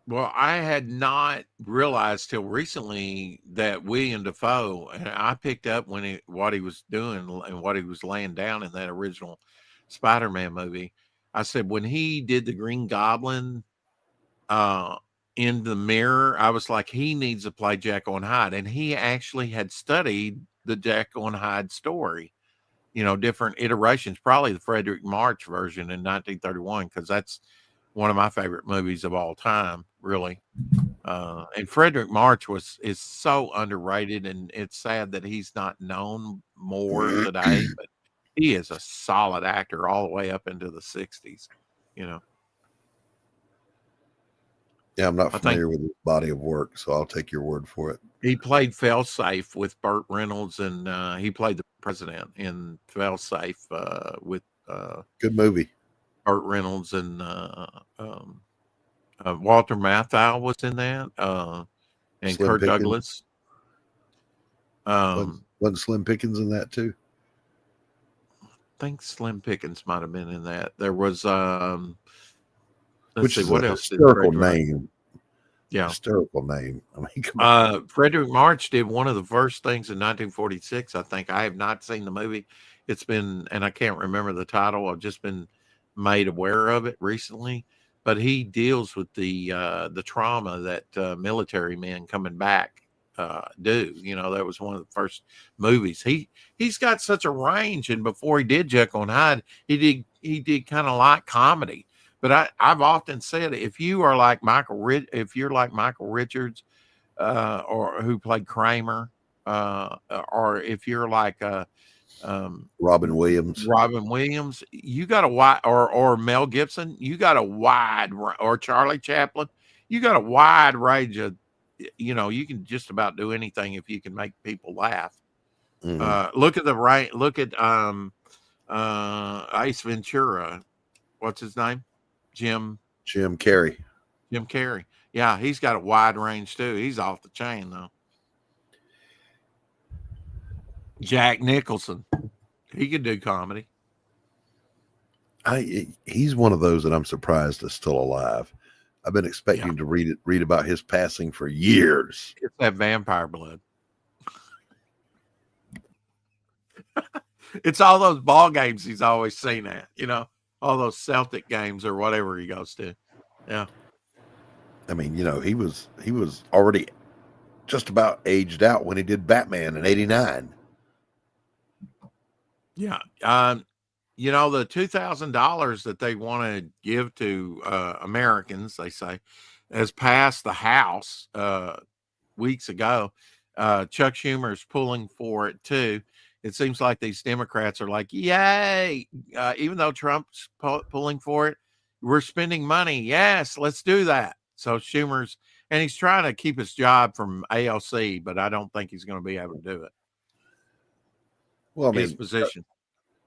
Well, I had not realized till recently that William Dafoe, and I picked up what he was doing and what he was laying down in that original Spider-Man movie. I said, when he did the Green Goblin in the mirror, I was like, he needs to play Jekyll and Hyde. And he actually had studied the Jekyll and Hyde story, different iterations, probably the Frederick March version in 1931, because that's one of my favorite movies of all time, really. And Frederick March is so underrated, and it's sad that he's not known more today, but he is a solid actor all the way up into the 60s, Yeah, I'm not familiar with his body of work, so I'll take your word for it. He played Failsafe with Burt Reynolds, and he played the president in Failsafe with good movie. Burt Reynolds and Walter Matthau was in that, and Slim Kirk Pickens. Douglas. Wasn't Slim Pickens in that too? I think Slim Pickens might have been in that. There was which is what else? Hysterical name. Yeah, hysterical name. I mean, come on. Frederick March did one of the first things in 1946. I think. I have not seen the movie. It's been, and I can't remember the title. I've just been made aware of it recently. But he deals with the trauma that military men coming back do. That was one of the first movies. He's got such a range, and before he did Jekyll and Hyde, he did kind of like comedy. But I've often said, if you're like Michael Richards, or who played Kramer, or if you're like Robin Williams, you got a wide, or Mel Gibson, you got a wide, or Charlie Chaplin, you got a wide range of, you can just about do anything if you can make people laugh. Look at Ace Ventura. What's his name? Jim Carrey. Jim Carrey. Yeah, he's got a wide range too. He's off the chain though. Jack Nicholson, he could do comedy. He's one of those that I'm surprised is still alive. I've been expecting to read about his passing for years. It's that vampire blood. It's all those ball games he's always seen at, all those Celtic games or whatever he goes to. Yeah. I mean, he was already just about aged out when he did Batman in '89. Yeah. The $2,000 that they want to give to Americans, they say, has passed the House weeks ago. Chuck Schumer's pulling for it too. It seems like these Democrats are like, yay, even though Trump's pulling for it, we're spending money. Yes, let's do that. So and he's trying to keep his job from AOC, but I don't think he's going to be able to do it. Well, his position.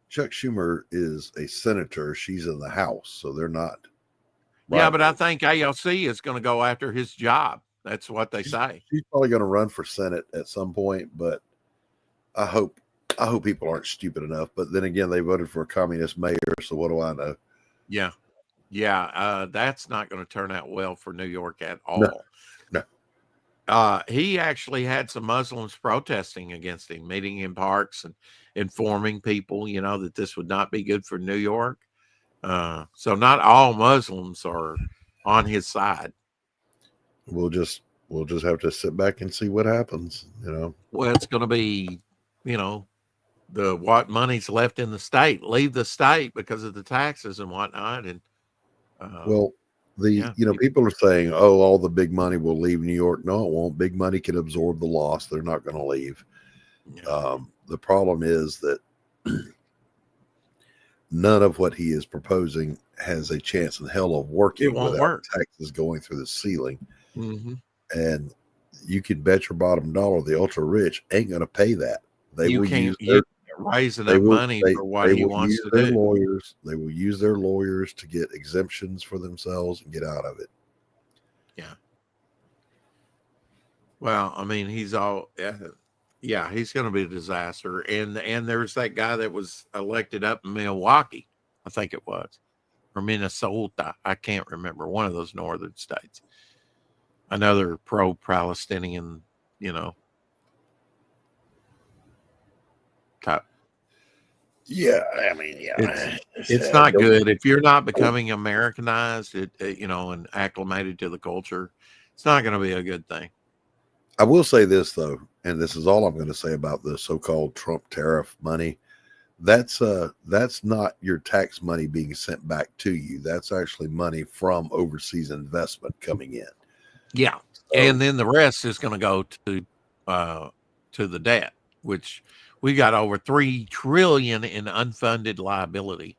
Chuck Schumer is a senator. She's in the House, so they're not. Yeah, but I think AOC is going to go after his job. That's what they say. She's probably going to run for Senate at some point, but I hope people aren't stupid enough. But then again, they voted for a communist mayor, so what do I know? Yeah. That's not going to turn out well for New York at all. No. He actually had some Muslims protesting against him, meeting in parks and informing people, that this would not be good for New York. So not all Muslims are on his side. We'll just have to sit back and see what happens. Well, it's going to be, what money's left in the state, leave the state because of the taxes and whatnot. And people are saying, oh, all the big money will leave New York. No, it won't. Big money can absorb the loss. They're not going to leave. Yeah. The problem is that none of what he is proposing has a chance in hell of working. It won't work. Taxes going through the ceiling. Mm-hmm. And you can bet your bottom dollar the ultra rich ain't going to pay that. They will use raise enough money for what he wants to do. They will use their lawyers to get exemptions for themselves and get out of it. Yeah. Well, I mean, he's going to be a disaster. And there's that guy that was elected up in Milwaukee, I think it was, or Minnesota. I can't remember, one of those northern states. Another pro-Palestinian, type. Yeah, I mean, it's not good if you're not becoming Americanized, and acclimated to the culture. It's not going to be a good thing. I will say this though, and this is all I'm going to say about the so-called Trump tariff money. That's not your tax money being sent back to you. That's actually money from overseas investment coming in. Yeah, and then the rest is going to go to the debt, which we got over $3 trillion in unfunded liability.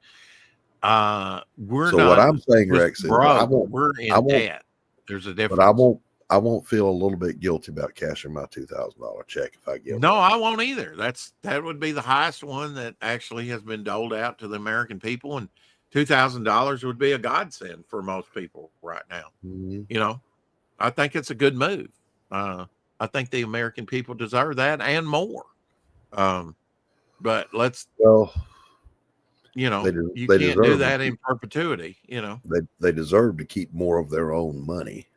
What I'm saying, Rex, is we're in debt. There's a difference. But I won't feel a little bit guilty about cashing my $2,000 check if I get one. No, I won't either. That would be the highest one that actually has been doled out to the American people, and $2,000 would be a godsend for most people right now. Mm-hmm. I think it's a good move. I think the American people deserve that and more. But you can't do that in perpetuity. They deserve to keep more of their own money.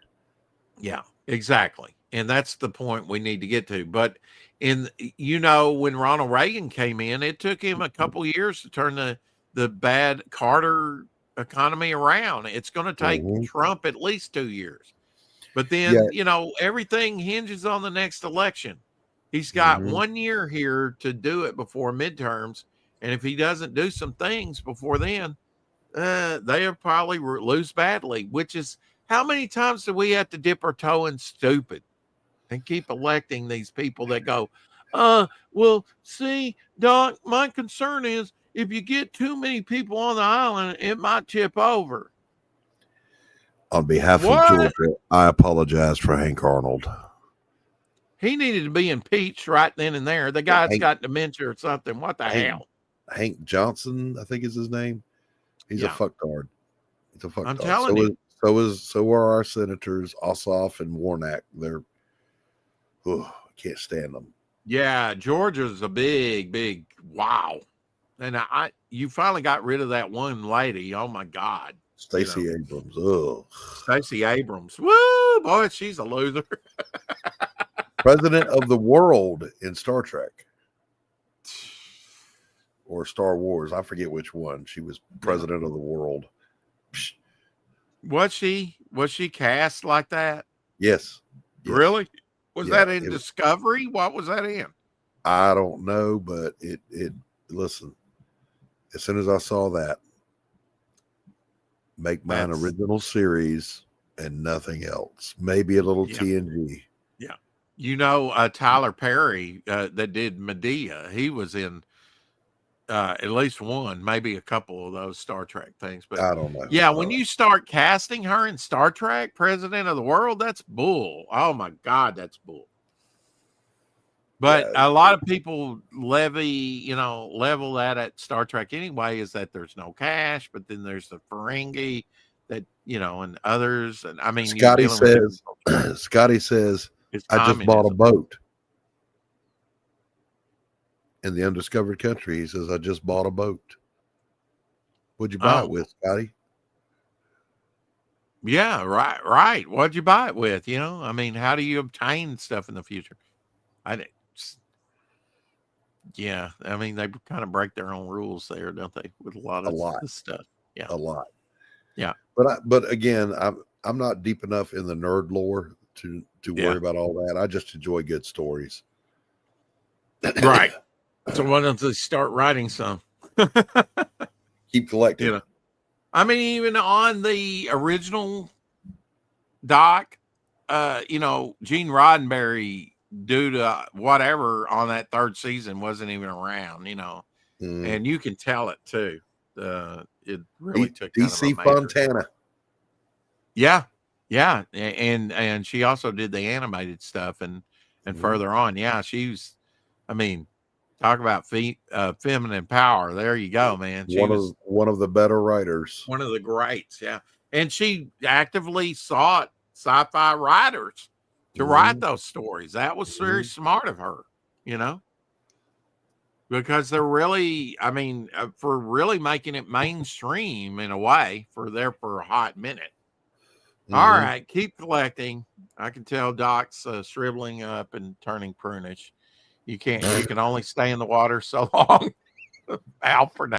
Yeah, exactly. And that's the point we need to get to. But when Ronald Reagan came in, it took him a couple years to turn the bad Carter economy around. It's going to take Trump at least 2 years. But then, everything hinges on the next election. He's got 1 year here to do it before midterms. And if he doesn't do some things before then, they'll probably lose badly, which is how many times do we have to dip our toe in stupid and keep electing these people that go, well, see, Doc, my concern is if you get too many people on the island, it might tip over. On behalf of Georgia, I apologize for Hank Arnold. He needed to be impeached right then and there. The guy's got dementia or something. What the hell? Hank Johnson, I think is his name. He's a fucktard. He's a fucktard. I'm telling you. So are our senators, Ossoff and Warnock. I can't stand them. Yeah, Georgia's a big wow. And you finally got rid of that one lady. Oh my God. Stacey Abrams. Oh, Stacey Abrams. Woo, boy, she's a loser. President of the world in Star Trek or Star Wars. I forget which one. She was president of the world. Was she cast like that? Yes. Really? Was that in Discovery? What was that in? I don't know, but it listen, as soon as I saw that, make mine original series and nothing else. Maybe a little TNG. Yeah. Tyler Perry that did Medea, he was in at least one, maybe a couple of those Star Trek things. But I don't know. Yeah, when you start casting her in Star Trek, President of the World, that's bull. Oh my God, that's bull. But a lot of people level that at Star Trek anyway, is that there's no cash, but then there's the Ferengi that, and others. And I mean, Scotty says, I just bought a boat in the undiscovered country. He says, I just bought a boat. What'd you buy it with, Scotty? Yeah, right. What'd you buy it with? I mean, how do you obtain stuff in the future? Yeah, I mean, they kind of break their own rules there, don't they? With a lot of this stuff. Yeah, a lot. Yeah, but again, I'm not deep enough in the nerd lore to worry about all that. I just enjoy good stories. Right. So why don't they start writing some? Keep collecting. I mean, even on the original doc, Gene Roddenberry, due to whatever on that third season, wasn't even around, and you can tell it too. It really took DC Fontana. Yeah. And she also did the animated stuff and further on. Yeah, she's, I mean, talk about feminine power. There you go, man. She was one of the better writers. One of the greats, yeah. And she actively sought sci-fi writers to write those stories. That was very smart of her, because they're really, I mean, for really making it mainstream in a way for a hot minute. All right, keep collecting. I can tell Doc's shriveling up and turning prunish. You can only stay in the water so long. Out for now.